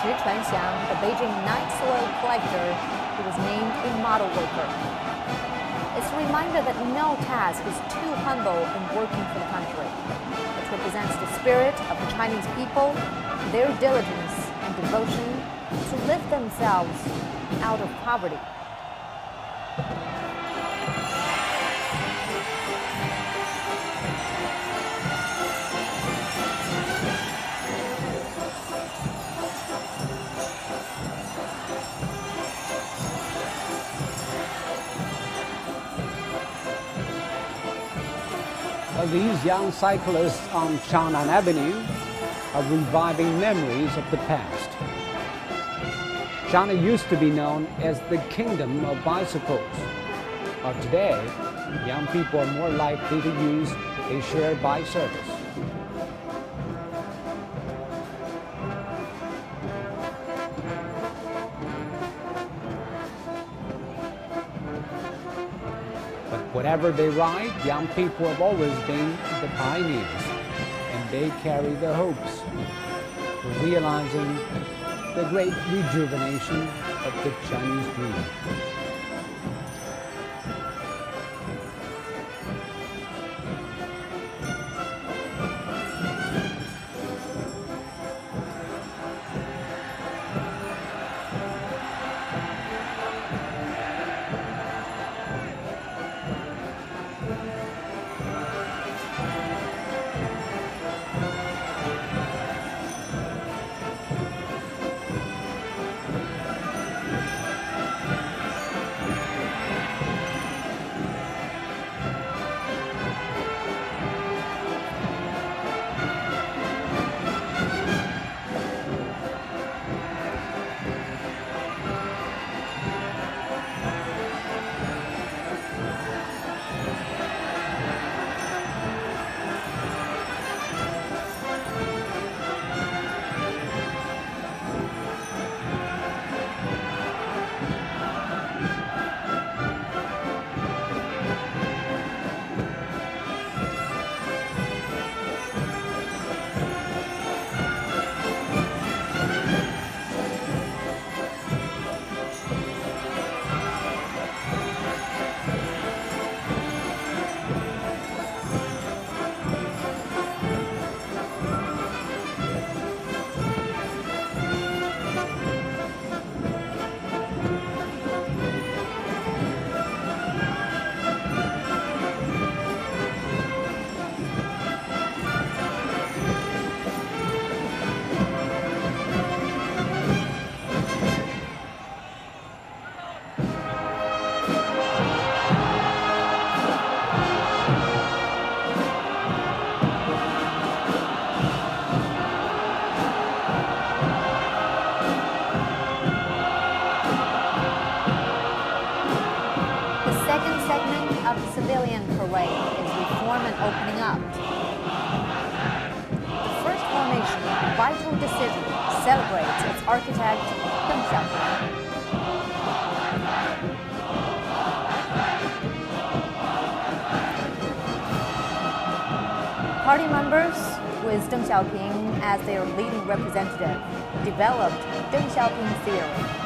Shi Chuanxiang, the Beijing night soil collector, who was named a model worker. It's a reminder that no task is too humble in working for the country. It represents the spirit of the Chinese people, their diligence and devotion to lift themselves out of poverty.
These young cyclists on Tian'anmen Avenue are reviving memories of the past. China used to be known as the kingdom of bicycles. But today, young people are more likely to use a shared bike service. Whatever they ride, young people have always been the pioneers, and they carry the hopes for realizing the great rejuvenation of the Chinese dream.
Civilian parade is reform and opening up. The first formation, Vital Decision, celebrates its architect, Deng Xiaoping. Party members, with Deng Xiaoping as their leading representative, developed Deng Xiaoping theory.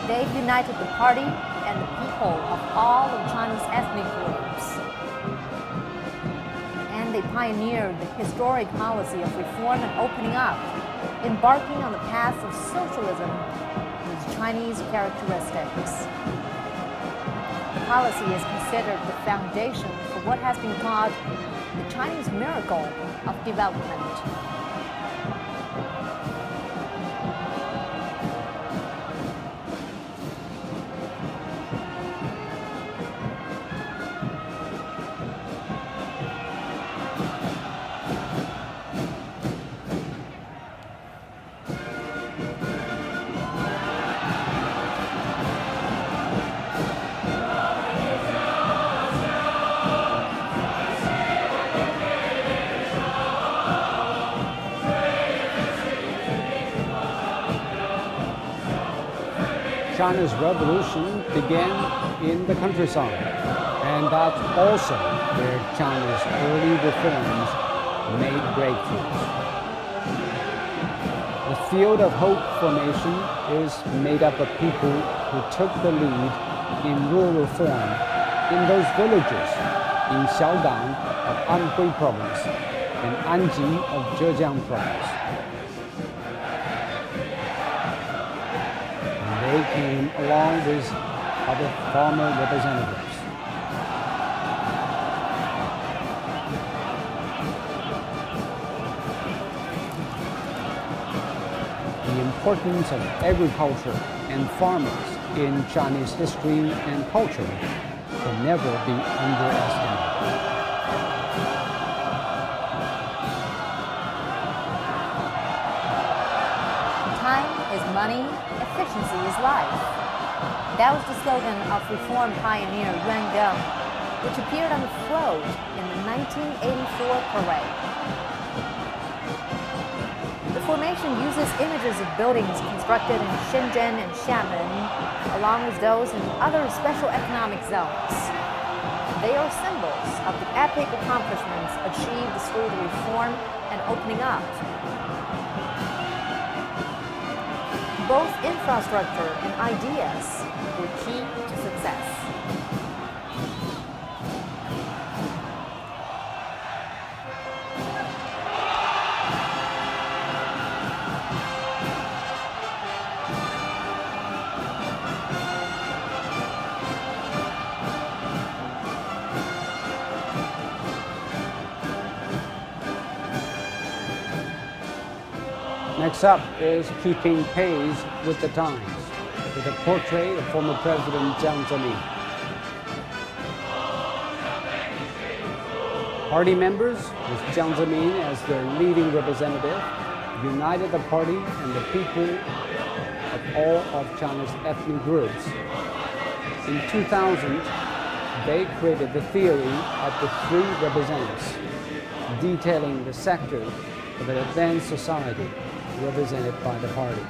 They united the party and the people of all of China's ethnic groups. And they pioneered the historic policy of reform and opening up, embarking on the path of socialism with Chinese characteristics. The policy is considered the foundation for what has been called the Chinese miracle of development.
China's revolution began in the countryside, and that's also where China's early reforms made breakthroughs. The field of hope formation is made up of people who took the lead in rural reform in those villages in Xiaodang of Anhui Province and Anji of Zhejiang Province. And they came along with other farmer representatives. The importance of agriculture and farmers in Chinese history and culture can never be underestimated.
Time is money, efficiency is life. That was the slogan of reform pioneer Yuan Gong, which appeared on the float in the 1984 parade. The formation uses images of buildings constructed in Shenzhen and Xiamen, along with those in other special economic zones. They are symbols of the epic accomplishments achieved through the reform and opening up. Both infrastructure and ideas were key to success.
Next up is keeping pace with the times, with a portrait of former President Jiang Zemin. Party members, with Jiang Zemin as their leading representative, united the party and the people of all of China's ethnic groups. In 2000, they created the theory of the three representatives, detailing the sector of an advanced society represented by the party.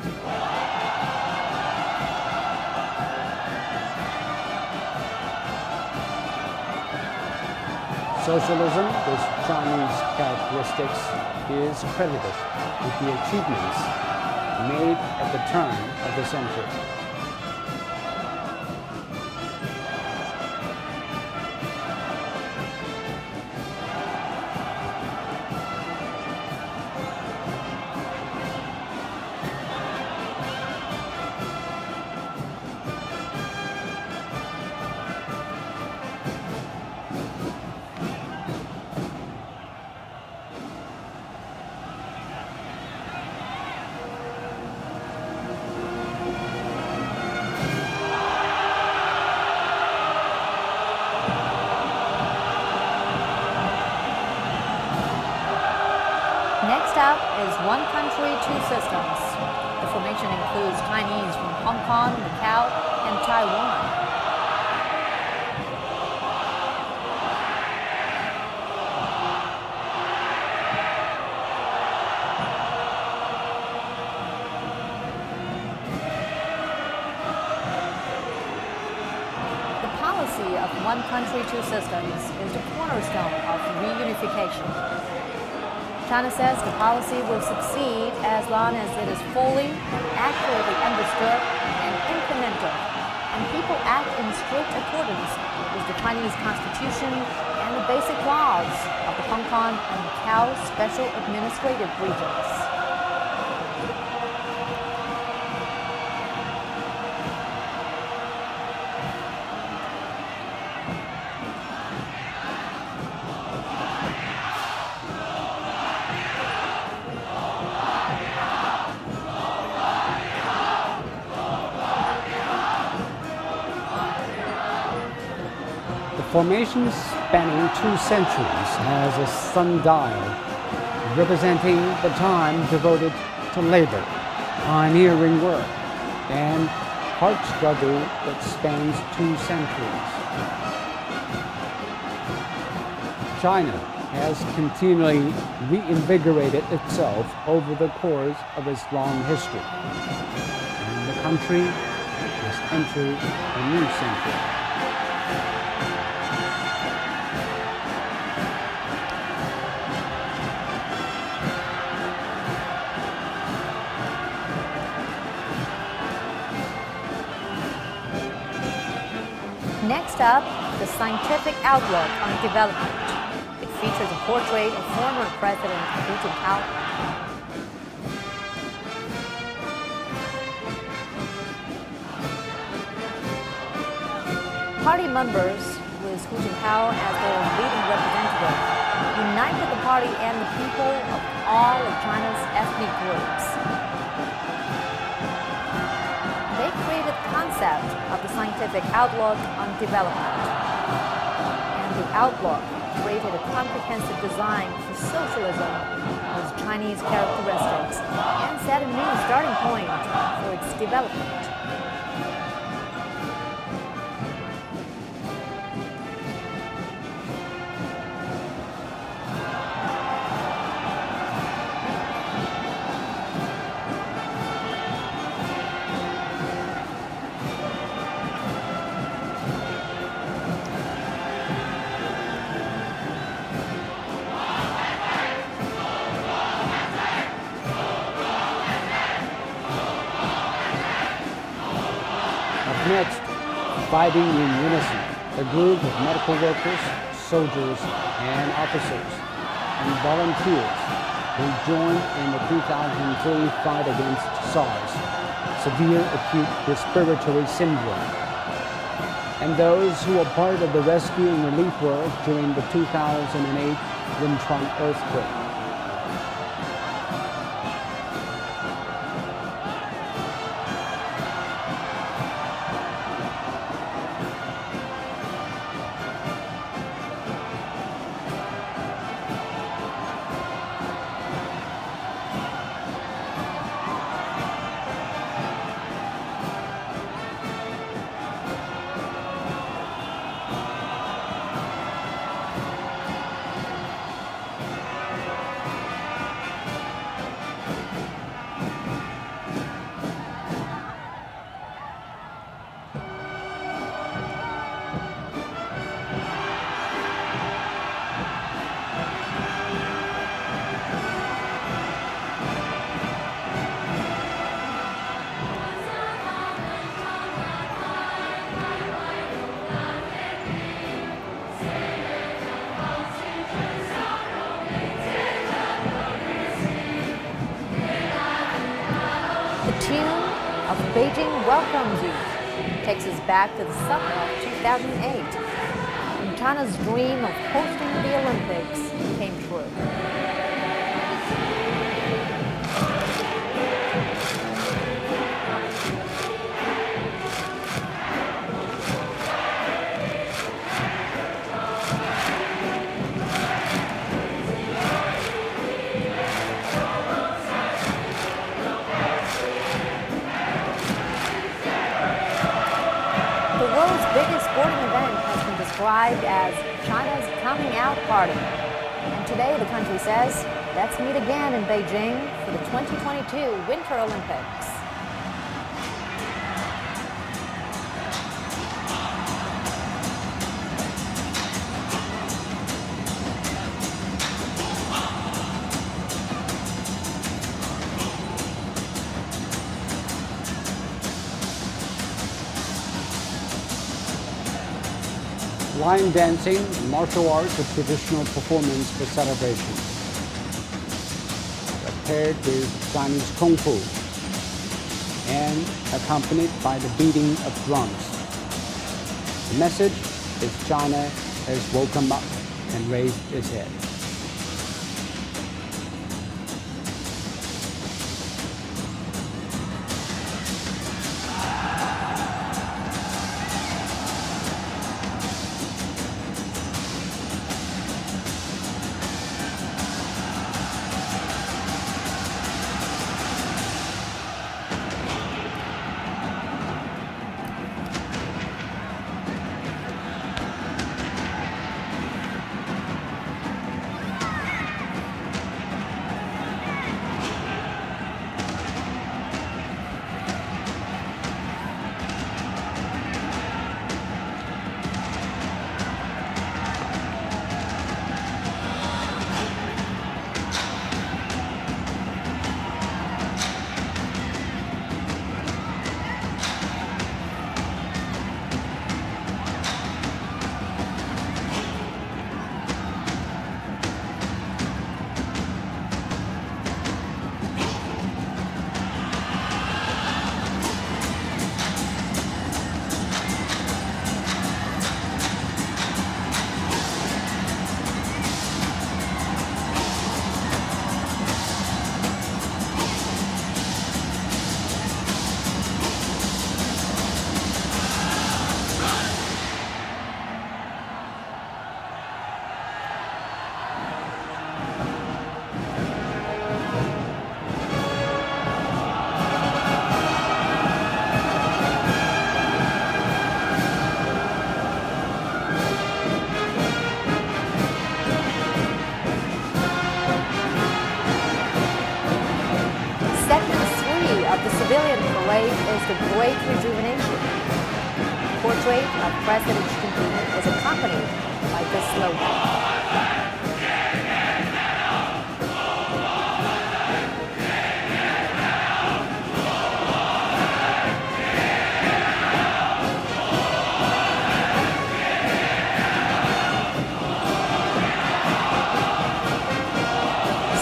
Socialism, with Chinese characteristics, is credited with the achievements made at the turn of the century.
Next up is One Country, Two Systems. The formation includes Chinese from Hong Kong, Macau, and Taiwan. The policy of One Country, Two Systems is the cornerstone of reunification. China says the policy will succeed as long as it is fully and accurately understood and implemented, and people act in strict accordance with the Chinese Constitution and the basic laws of the Hong Kong and Macau Special Administrative Regions.
Formation spanning 2 centuries has a sundial representing the time devoted to labor, pioneering work, and hard struggle that spans 2 centuries. China has continually reinvigorated itself over the course of its long history. And the country must enter a new century.
Next up, the scientific outlook on development. It features a portrait of former President Hu Jintao. Party members, with Hu Jintao as their leading representative, united the party and the people of all of China's ethnic groups. They created the concept of the scientific outlook on development. And the outlook created a comprehensive design for socialism with Chinese characteristics and set a new starting point for its development.
Next, fighting in unison, a group of medical workers, soldiers, and officers, and volunteers who joined in the 2003 fight against SARS, severe acute respiratory syndrome, and those who were part of the rescue and relief work during the 2008 Wenchuan earthquake.
Of Beijing Welcomes You takes us back to the summer of 2008, when China's dream of hosting the Olympics came true. Described as China's coming out party. And today the country says, let's meet again in Beijing for the 2022 Winter Olympics.
Line dancing and martial arts are traditional performance for celebration. Paired with Chinese Kung Fu and accompanied by the beating of drums. The message is China has woken up and raised its head.
portrait of President Xi Jinping was accompanied by this slogan.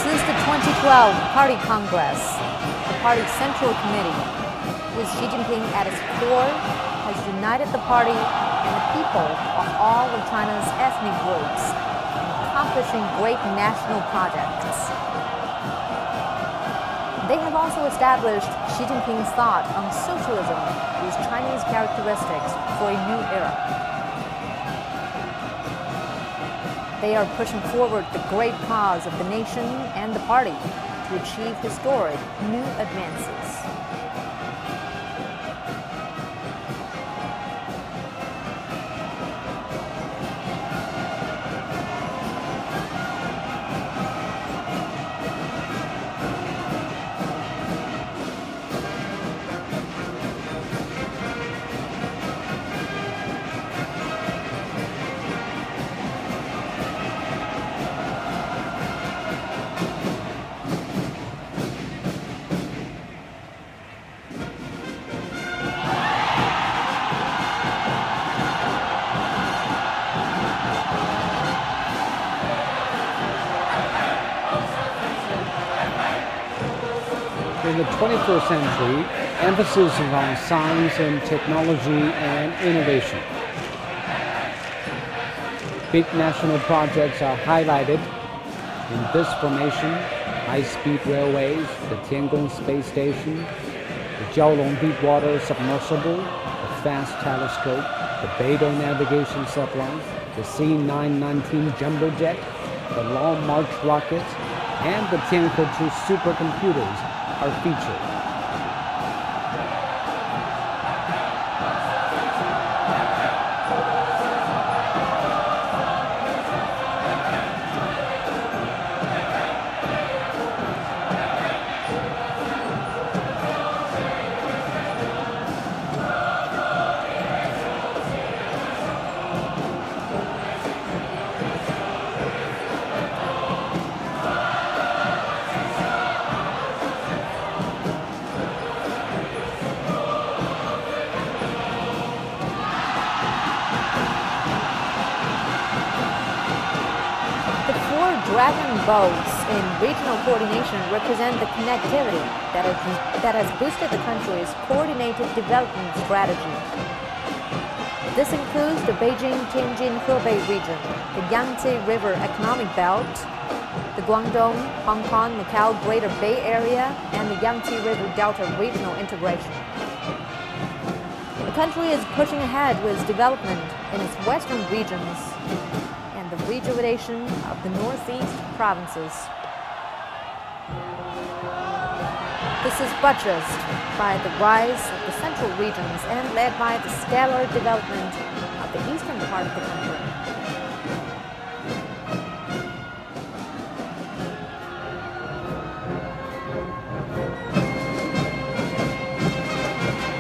Since the 2012 Party Congress, the party's Central Committee, with Xi Jinping at its core, has united the party and the people of all of China's ethnic groups in accomplishing great national projects. They have also established Xi Jinping's thought on socialism with Chinese characteristics for a new era. They are pushing forward the great cause of the nation and the party to achieve historic new advances.
In the 21st century, emphasis is on science and technology and innovation. Big national projects are highlighted in this formation: high-speed railways, the Tiangong space station, the Jiaolong deep-water submersible, the fast telescope, the Beidou navigation satellite, the C-919 jumbo jet, the Long March rocket, and the Tianhe-2 supercomputers are featured.
Dragon boats in regional coordination represent the connectivity that has boosted the country's coordinated development strategy. This includes the Beijing-Tianjin-Hebei region, the Yangtze River Economic Belt, the Guangdong, Hong Kong, Macau Greater Bay Area, and the Yangtze River Delta regional integration. The country is pushing ahead with development in its western regions and the rejuvenation of the northeast provinces. This is buttressed by the rise of the central regions and led by the stellar development of the eastern part of the country.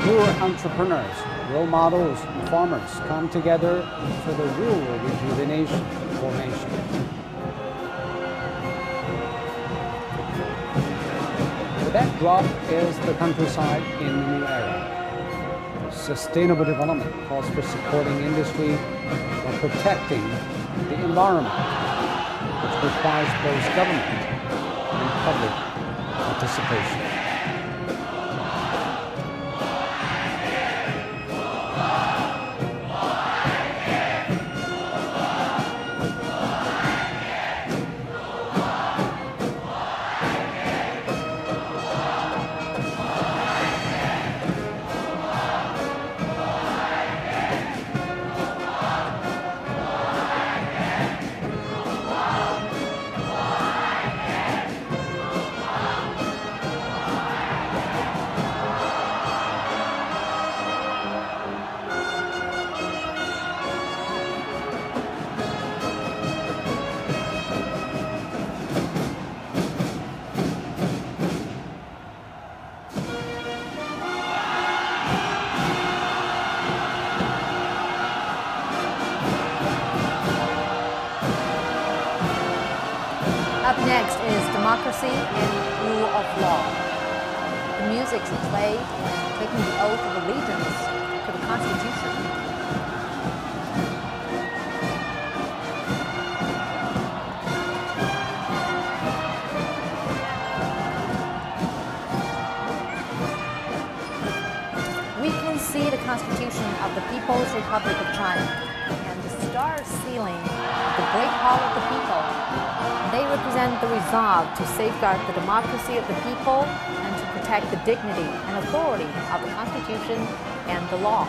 Rural entrepreneurs, role models, and farmers come together for the rural rejuvenation formation. The backdrop is the countryside in the new era. Sustainable development calls for supporting industry while protecting the environment, which requires both government and public participation.
Next is democracy and rule of law. The music is played when taking the oath of allegiance to the Constitution. We can see the Constitution of the People's Republic of China and the star ceiling of the Great Hall of the People. They represent the resolve to safeguard the democracy of the people and to protect the dignity and authority of the Constitution and the law.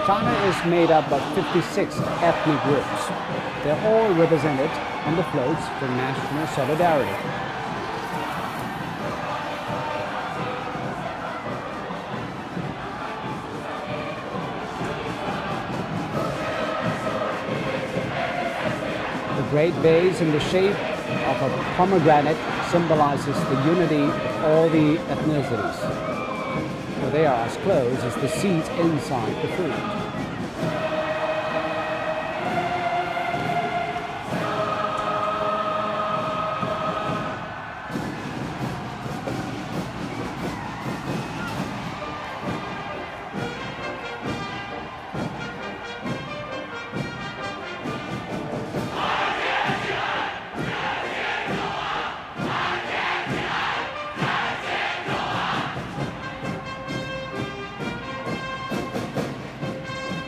China is made up of 56 ethnic groups. They're all represented on the floats for national solidarity. The great vase in the shape of a pomegranate symbolizes the unity of all the ethnicities. For they are as close as the seeds inside the fruit.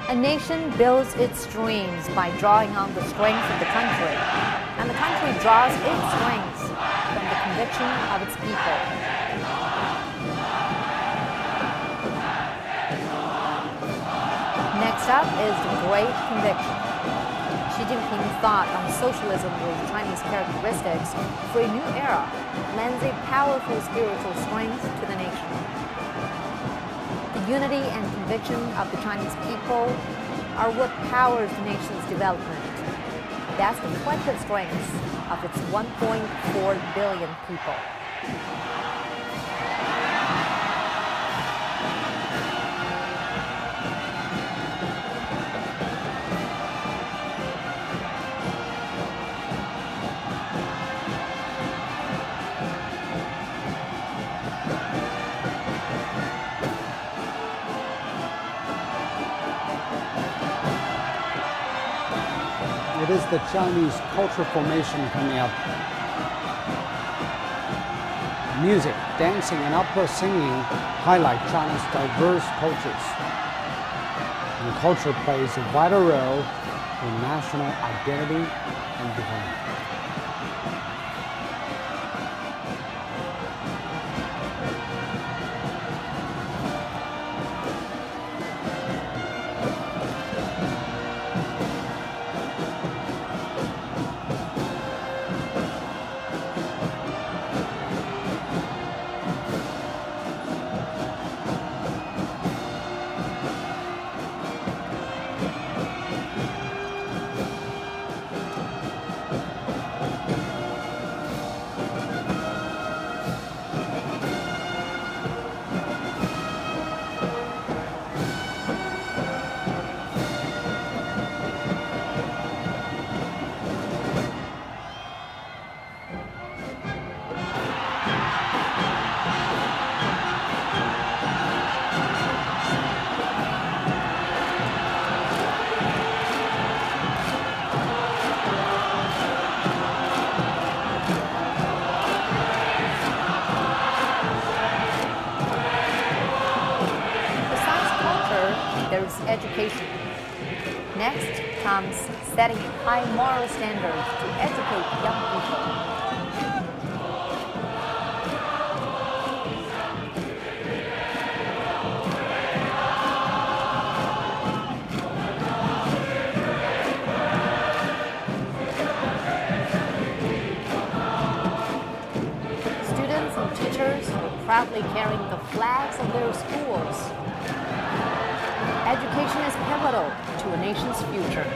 A nation builds its dreams by drawing on the strength of the country, and the country draws its strength from the conviction of its people. Next up is the Great Conviction. Xi Jinping thought on socialism with Chinese characteristics for a new era lends a powerful spiritual strength to the nation. The unity and conviction of the Chinese people are what powers the nation's development. That's the collective strength of its 1.4 billion people.
It is the Chinese cultural formation coming up. Music, dancing, and opera singing highlight China's diverse cultures. And culture plays a vital role in national identity and development.
Education. Next comes setting high moral standards to educate young people. proudly carrying the flags of their schools. Education is pivotal to a nation's future.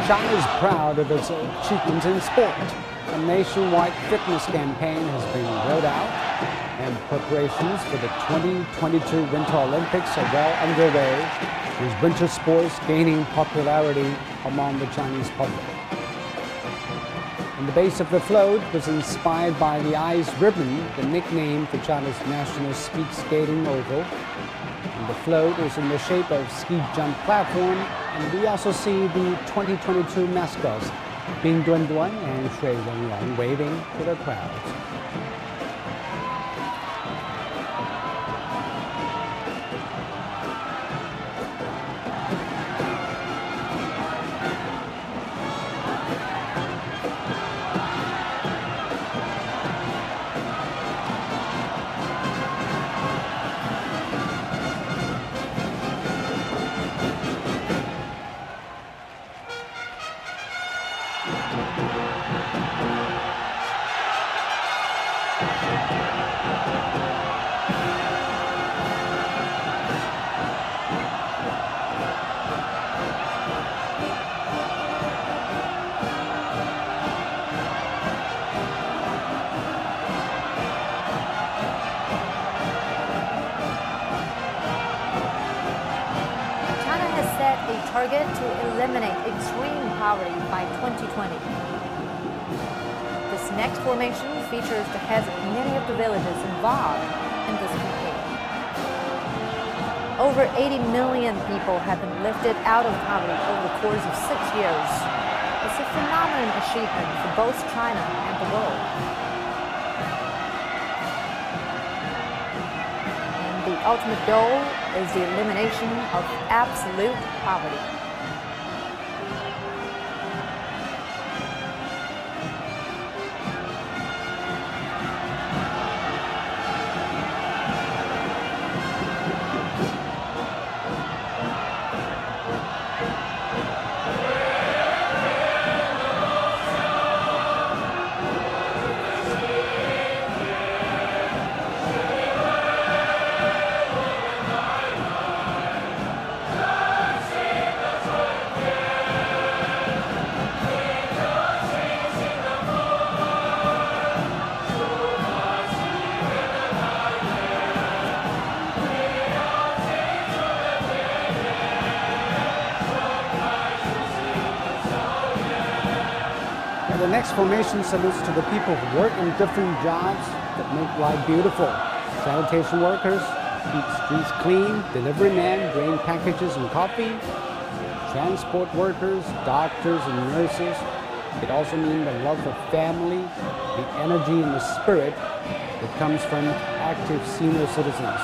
China is proud of its achievements in sport. A nationwide fitness campaign has been rolled out, and preparations for the 2022 Winter Olympics are well underway, with winter sports gaining popularity among the Chinese public. And the base of the float was inspired by the ice ribbon, the nickname for China's national speed skating oval. And the float is in the shape of ski jump platform, and we also see the 2022 mascots, Bing Duan and Shui Wenran, waving to the crowds.
Target to eliminate extreme poverty by 2020. This next formation features the heads of many of the villages involved in this campaign. Over 80 million people have been lifted out of poverty over the course of 6 years. It's a phenomenal achievement for both China and the world. The ultimate goal is the elimination of absolute poverty.
The next formation salutes to the people who work in different jobs that make life beautiful. Sanitation workers, keep streets clean, delivery men, bring packages and coffee, transport workers, doctors and nurses. It also means the love of family, the energy and the spirit that comes from active senior citizens,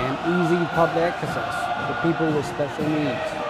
and easy public access for people with special needs.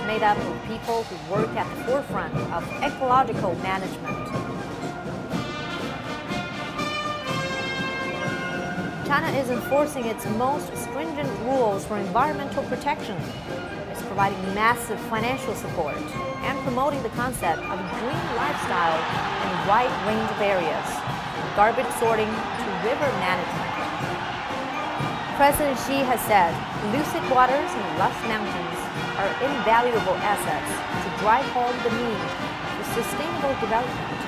Made up of people who work at the forefront of ecological management. China is enforcing its most stringent rules for environmental protection. It's providing massive financial support and promoting the concept of a green lifestyle in a wide range of areas, from garbage sorting to river management. President Xi has said lucid waters and lush mountains are invaluable assets to drive home the need for sustainable development.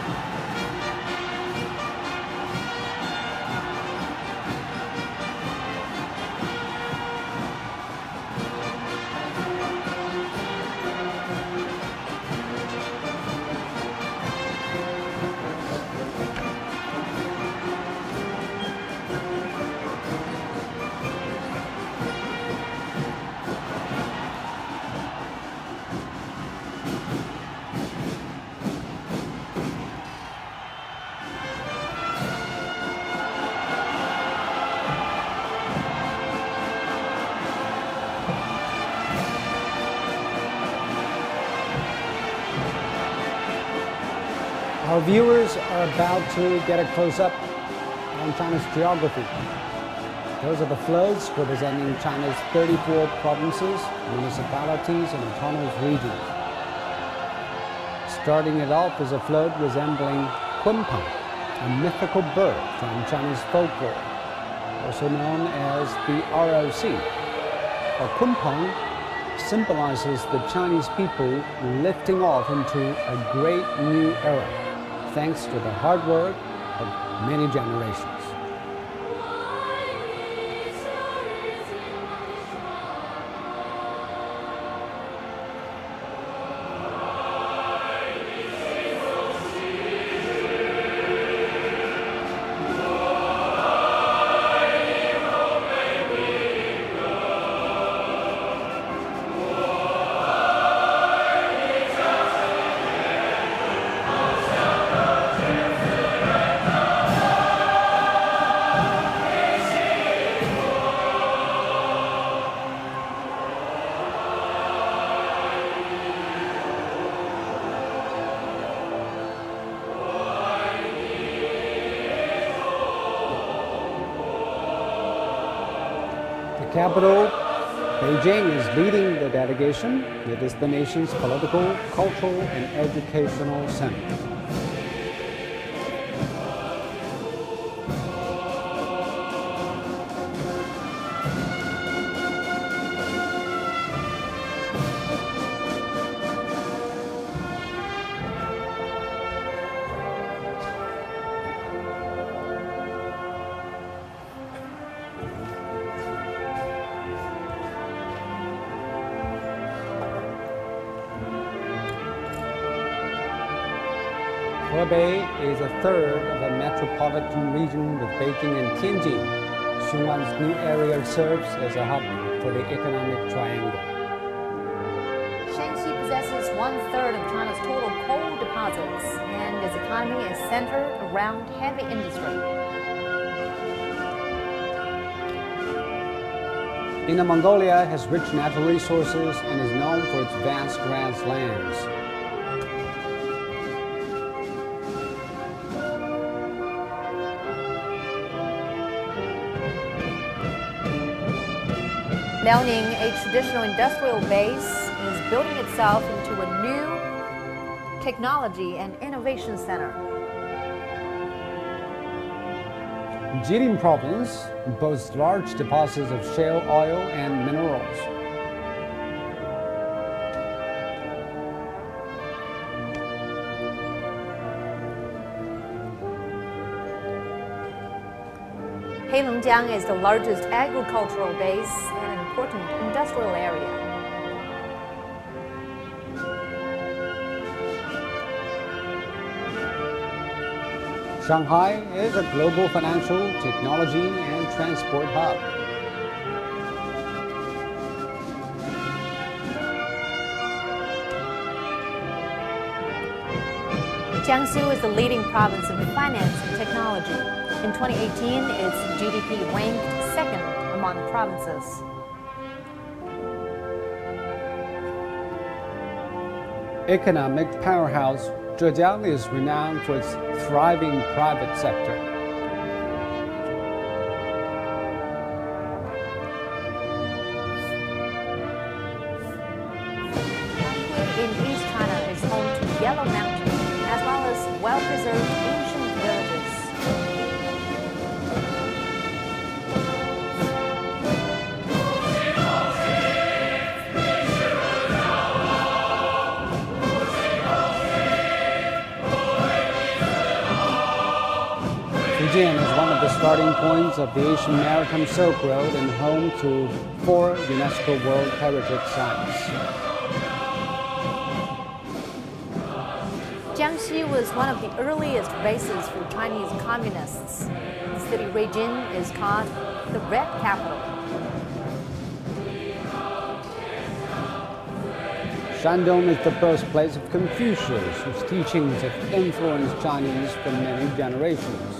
Our viewers are about to get a close-up on China's geography. Those are the floats representing China's 34 provinces, municipalities, and autonomous regions. Starting it off is a float resembling Kunpeng, a mythical bird from Chinese folklore, also known as the ROC. Kunpeng symbolizes the Chinese people lifting off into a great new era, thanks to the hard work of many generations. The capital, Beijing, is leading the delegation. It is the nation's political, cultural, and educational center. Hebei is a third of a metropolitan region with Beijing and Tianjin. Xunwan's new area serves as a hub for the economic triangle.
Shanxi possesses 1/3 of China's total coal deposits, and its economy is centered around heavy industry.
Inner Mongolia has rich natural resources and is known for its vast grasslands.
Liaoning, a traditional industrial base, is building itself into a new technology and innovation center.
Jilin province boasts large deposits of shale oil and minerals.
Heilongjiang is the largest agricultural base and an important industrial area.
Shanghai is a global financial, technology, and transport hub.
Jiangsu is the leading province in finance and technology. In 2018, its GDP ranked second among provinces.
Economic powerhouse, Zhejiang is renowned for its thriving private sector. Fujian is one of the starting points of the Asian Maritime Silk Road and home to 4 UNESCO World Heritage Sites.
Jiangxi was one of the earliest bases for Chinese communists. The city Beijing is called the Red Capital.
Shandong is the birthplace of Confucius, whose teachings have influenced Chinese for many generations.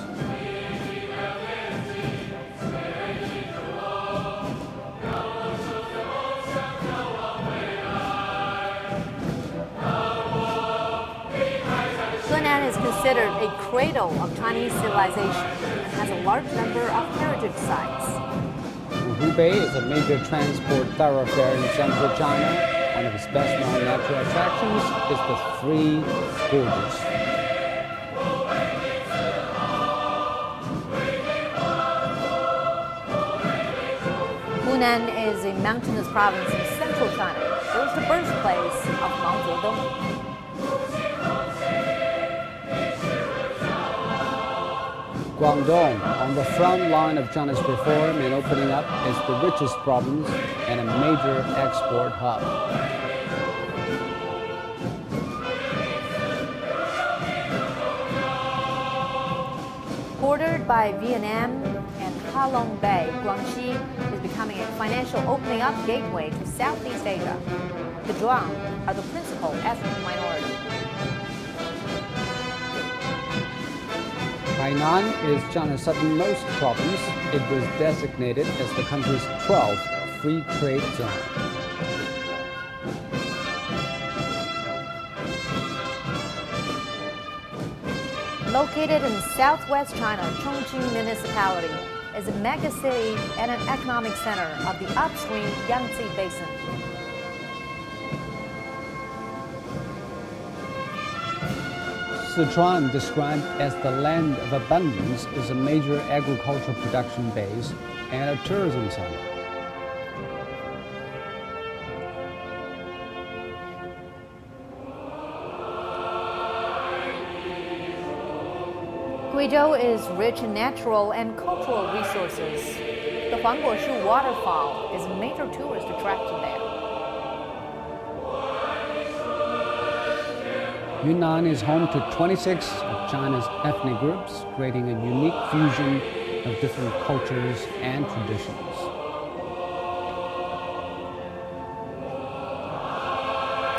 Henan is considered a cradle of Chinese civilization and has a large number of heritage sites.
Hubei is a major transport thoroughfare in central China. One of its best-known natural attractions is the Three Gorges.
Hunan is a mountainous province in central China. It was the birthplace of Mao Zedong.
Guangdong, on the front line of China's reform and opening up, is the richest province and a major export hub.
Bordered by Vietnam and Ha Long Bay, Guangxi is becoming a financial opening up gateway to Southeast Asia. The Zhuang are the principal ethnic minority.
Hainan is China's southernmost province. It was designated as the country's 12th free trade zone.
Located in southwest China, Chongqing Municipality is a mega city and an economic center of the upstream Yangtze Basin.
Sichuan, described as the land of abundance, is a major agricultural production base and a tourism center.
Guizhou is rich in natural and cultural resources. The Huangguoshu waterfall is a major tourist attraction there.
Yunnan is home to 26 of China's ethnic groups, creating a unique fusion of different cultures and traditions.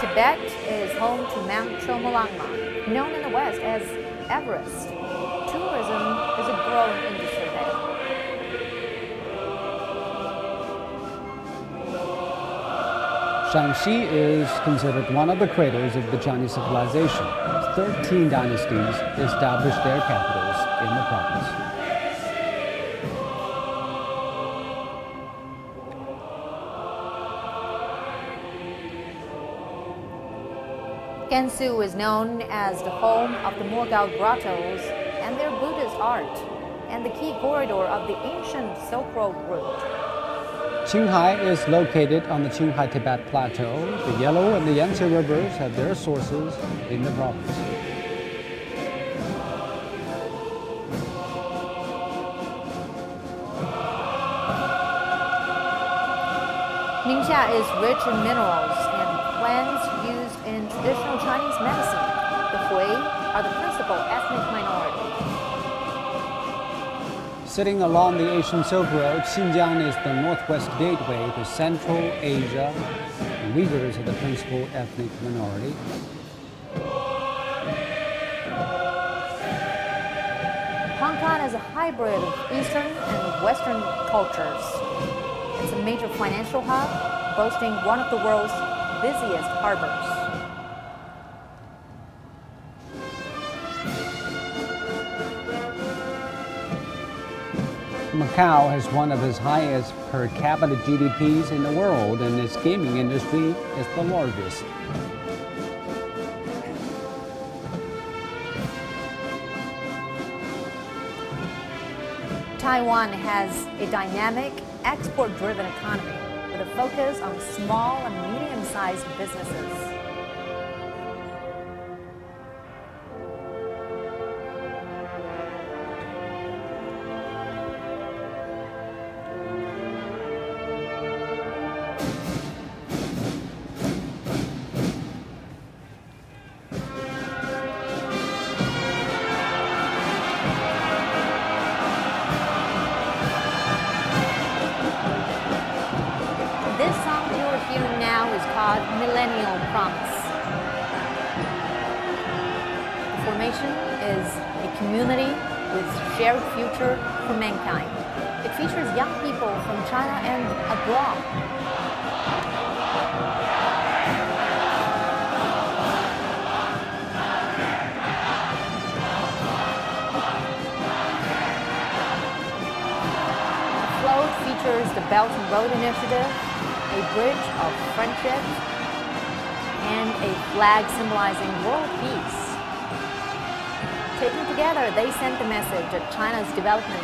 Tibet is home to Mount Chomolungma, known in the West as Everest. Tourism is a growing industry there.
Shaanxi is considered one of the cradles of the Chinese civilization. 13 dynasties established their capitals in the province.
Gansu is known as the home of the Mogao grottos and their Buddhist art, and the key corridor of the ancient Silk Road route.
Qinghai is located on the Qinghai-Tibet Plateau. The Yellow and the Yangtze rivers have their sources in the province.
Ningxia is rich in minerals and plants used in traditional Chinese medicine. The Hui are the principal ethnic minority.
Sitting along the Asian Silk Road, Xinjiang is the northwest gateway to Central Asia. The Uyghurs are the principal ethnic minority.
Hong Kong is a hybrid of Eastern and Western cultures. It's a major financial hub, boasting one of the world's busiest harbors.
Macau has one of its highest per capita GDPs in the world, and its gaming industry is the largest.
Taiwan has a dynamic, export-driven economy with a focus on small and medium-sized businesses. community with shared future for mankind. It features young people from China and abroad. The float features the Belt and Road Initiative, a bridge of friendship, and a flag symbolizing world peace. Taken together, they send the message that China's development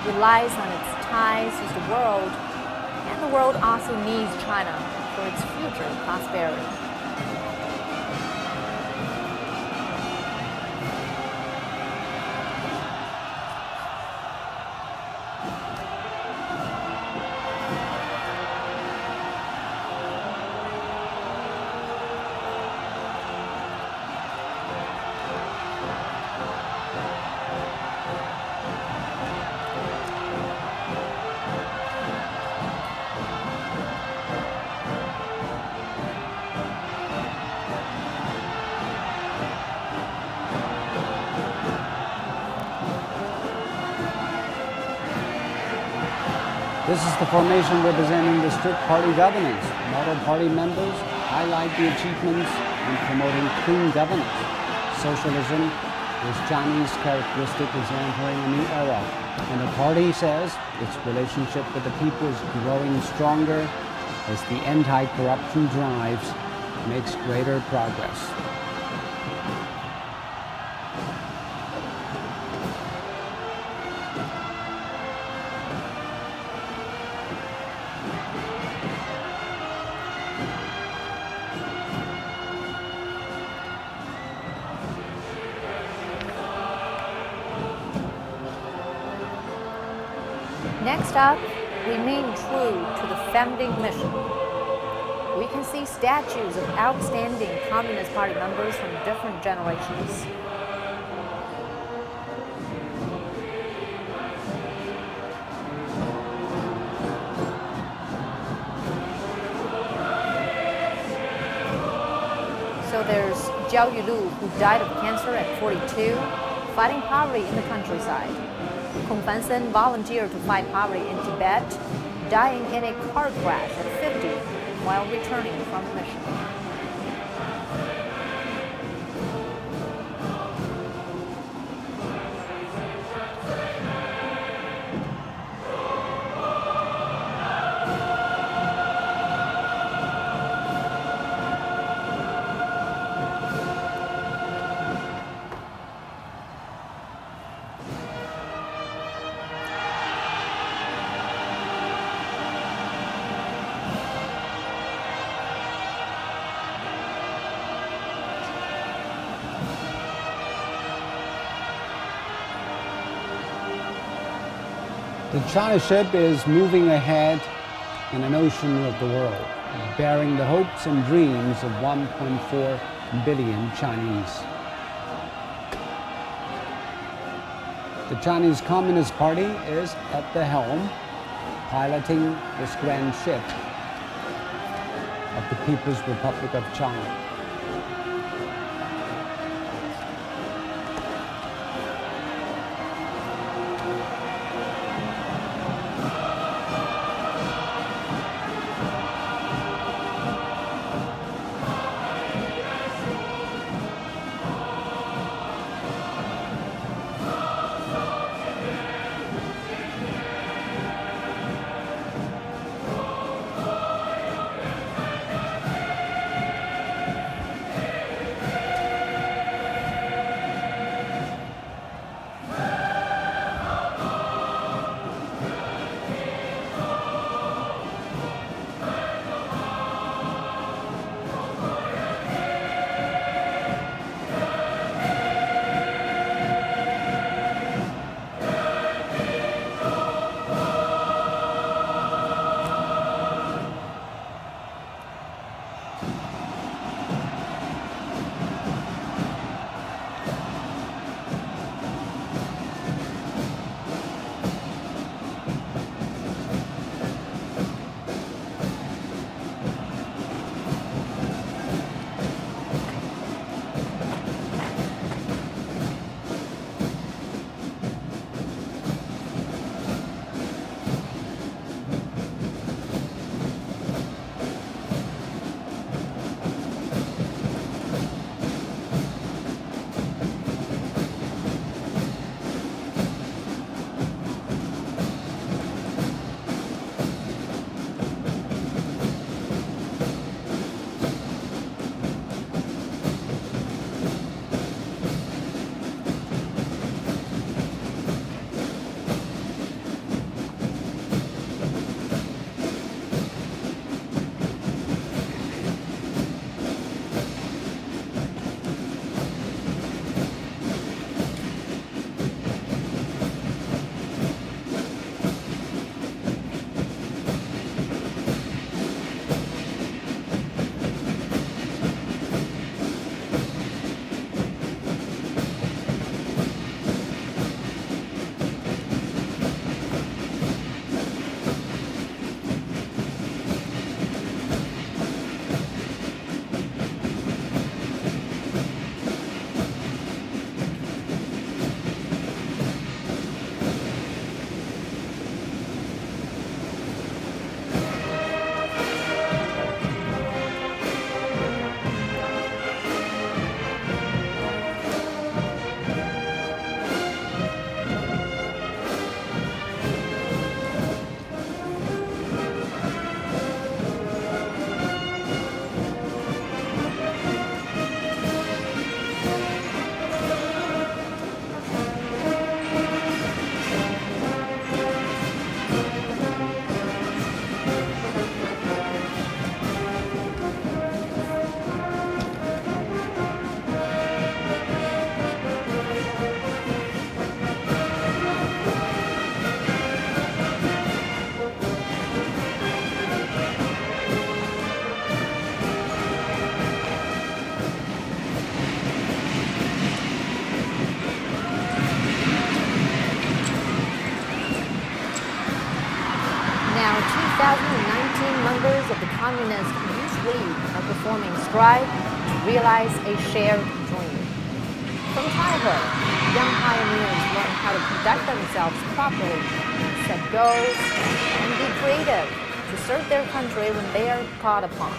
relies on its ties with the world, and the world also needs China for its future prosperity.
This is the formation representing the strict party governance. Model party members highlight the achievements in promoting clean governance. Socialism, this Chinese characteristic, is entering a new era, and the party says its relationship with the people is growing stronger as the anti-corruption drives makes greater progress.
Next up, remain true to the founding mission. We can see statues of outstanding Communist Party members from different generations. So there's Zhao Yulu, who died of cancer at 42, fighting poverty in the countryside. Kong Fansen volunteered to fight poverty in Tibet, dying in a car crash at 50 while returning from a mission.
The China ship is moving ahead in an ocean of the world, bearing the hopes and dreams of 1.4 billion Chinese. The Chinese Communist Party is at the helm, piloting this grand ship of the People's Republic of China.
2019 members of the Communist Youth League are performing Stride to realize a shared dream. From childhood, young pioneers learn how to conduct themselves properly, set goals, and be creative to serve their country when they are called upon.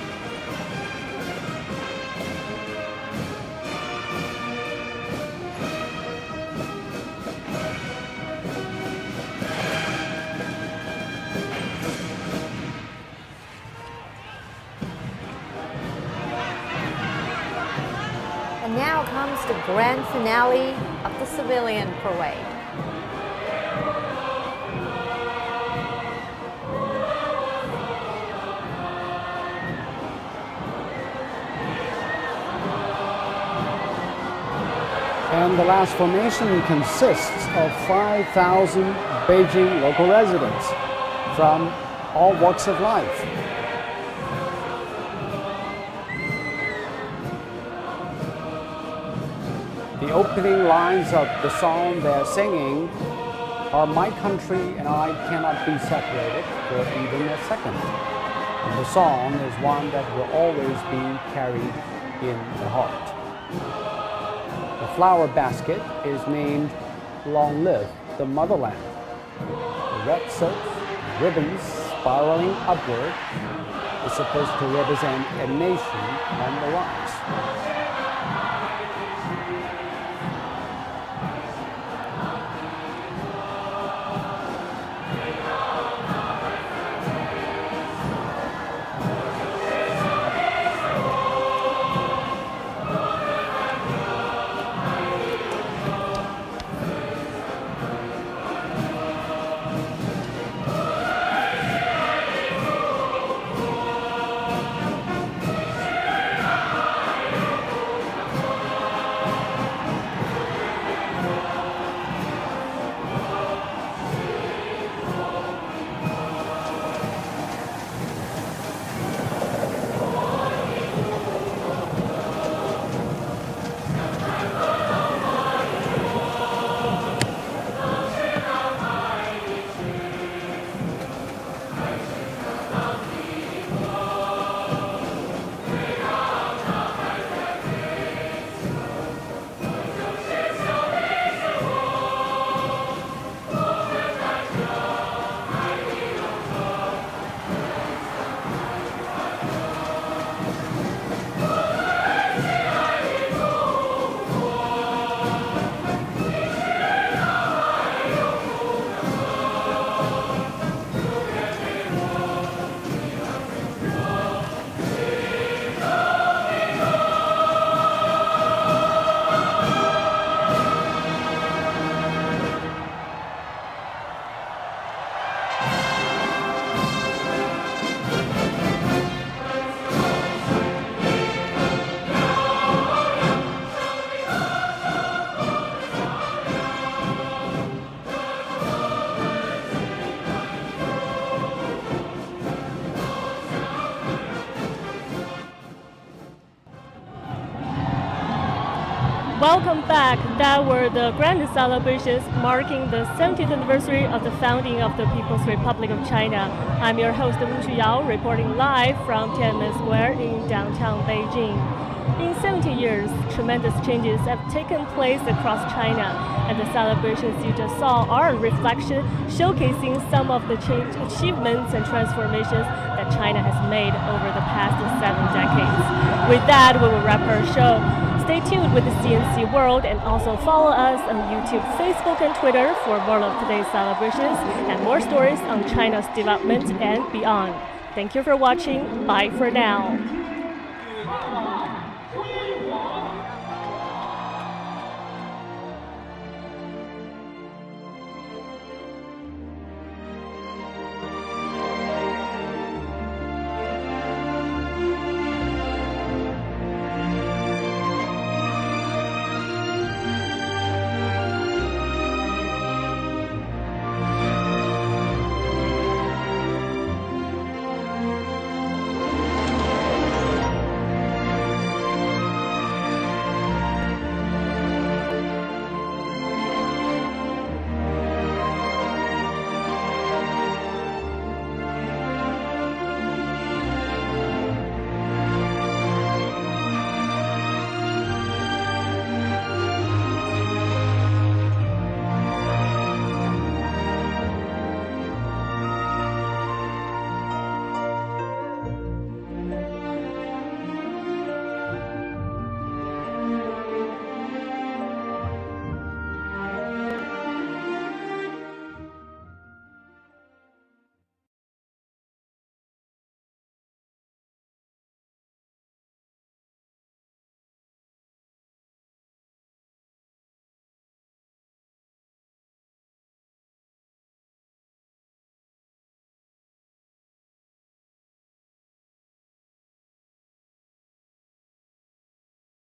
And now comes the grand finale of the civilian parade.
And the last formation consists of 5,000 Beijing local residents from all walks of life. The opening lines of the song they're singing are "My country and I cannot be separated for even a second." And the song is one that will always be carried in the heart. The flower basket is named "Long Live the Motherland." The red silk ribbons spiraling upward is supposed to represent a nation on the rise.
Welcome back. That were the grand celebrations marking the 70th anniversary of the founding of the People's Republic of China. I'm your host, Mu Yao, reporting live from Tian'anmen Square in downtown Beijing. In 70 years, tremendous changes have taken place across China, and the celebrations you just saw are a reflection showcasing some of the achievements and transformations that China has made over the past 7 decades. With that, we will wrap our show. Stay tuned with the CNC World and also follow us on YouTube, Facebook, and Twitter for more of today's celebrations and more stories on China's development and beyond. Thank you for watching. Bye for now.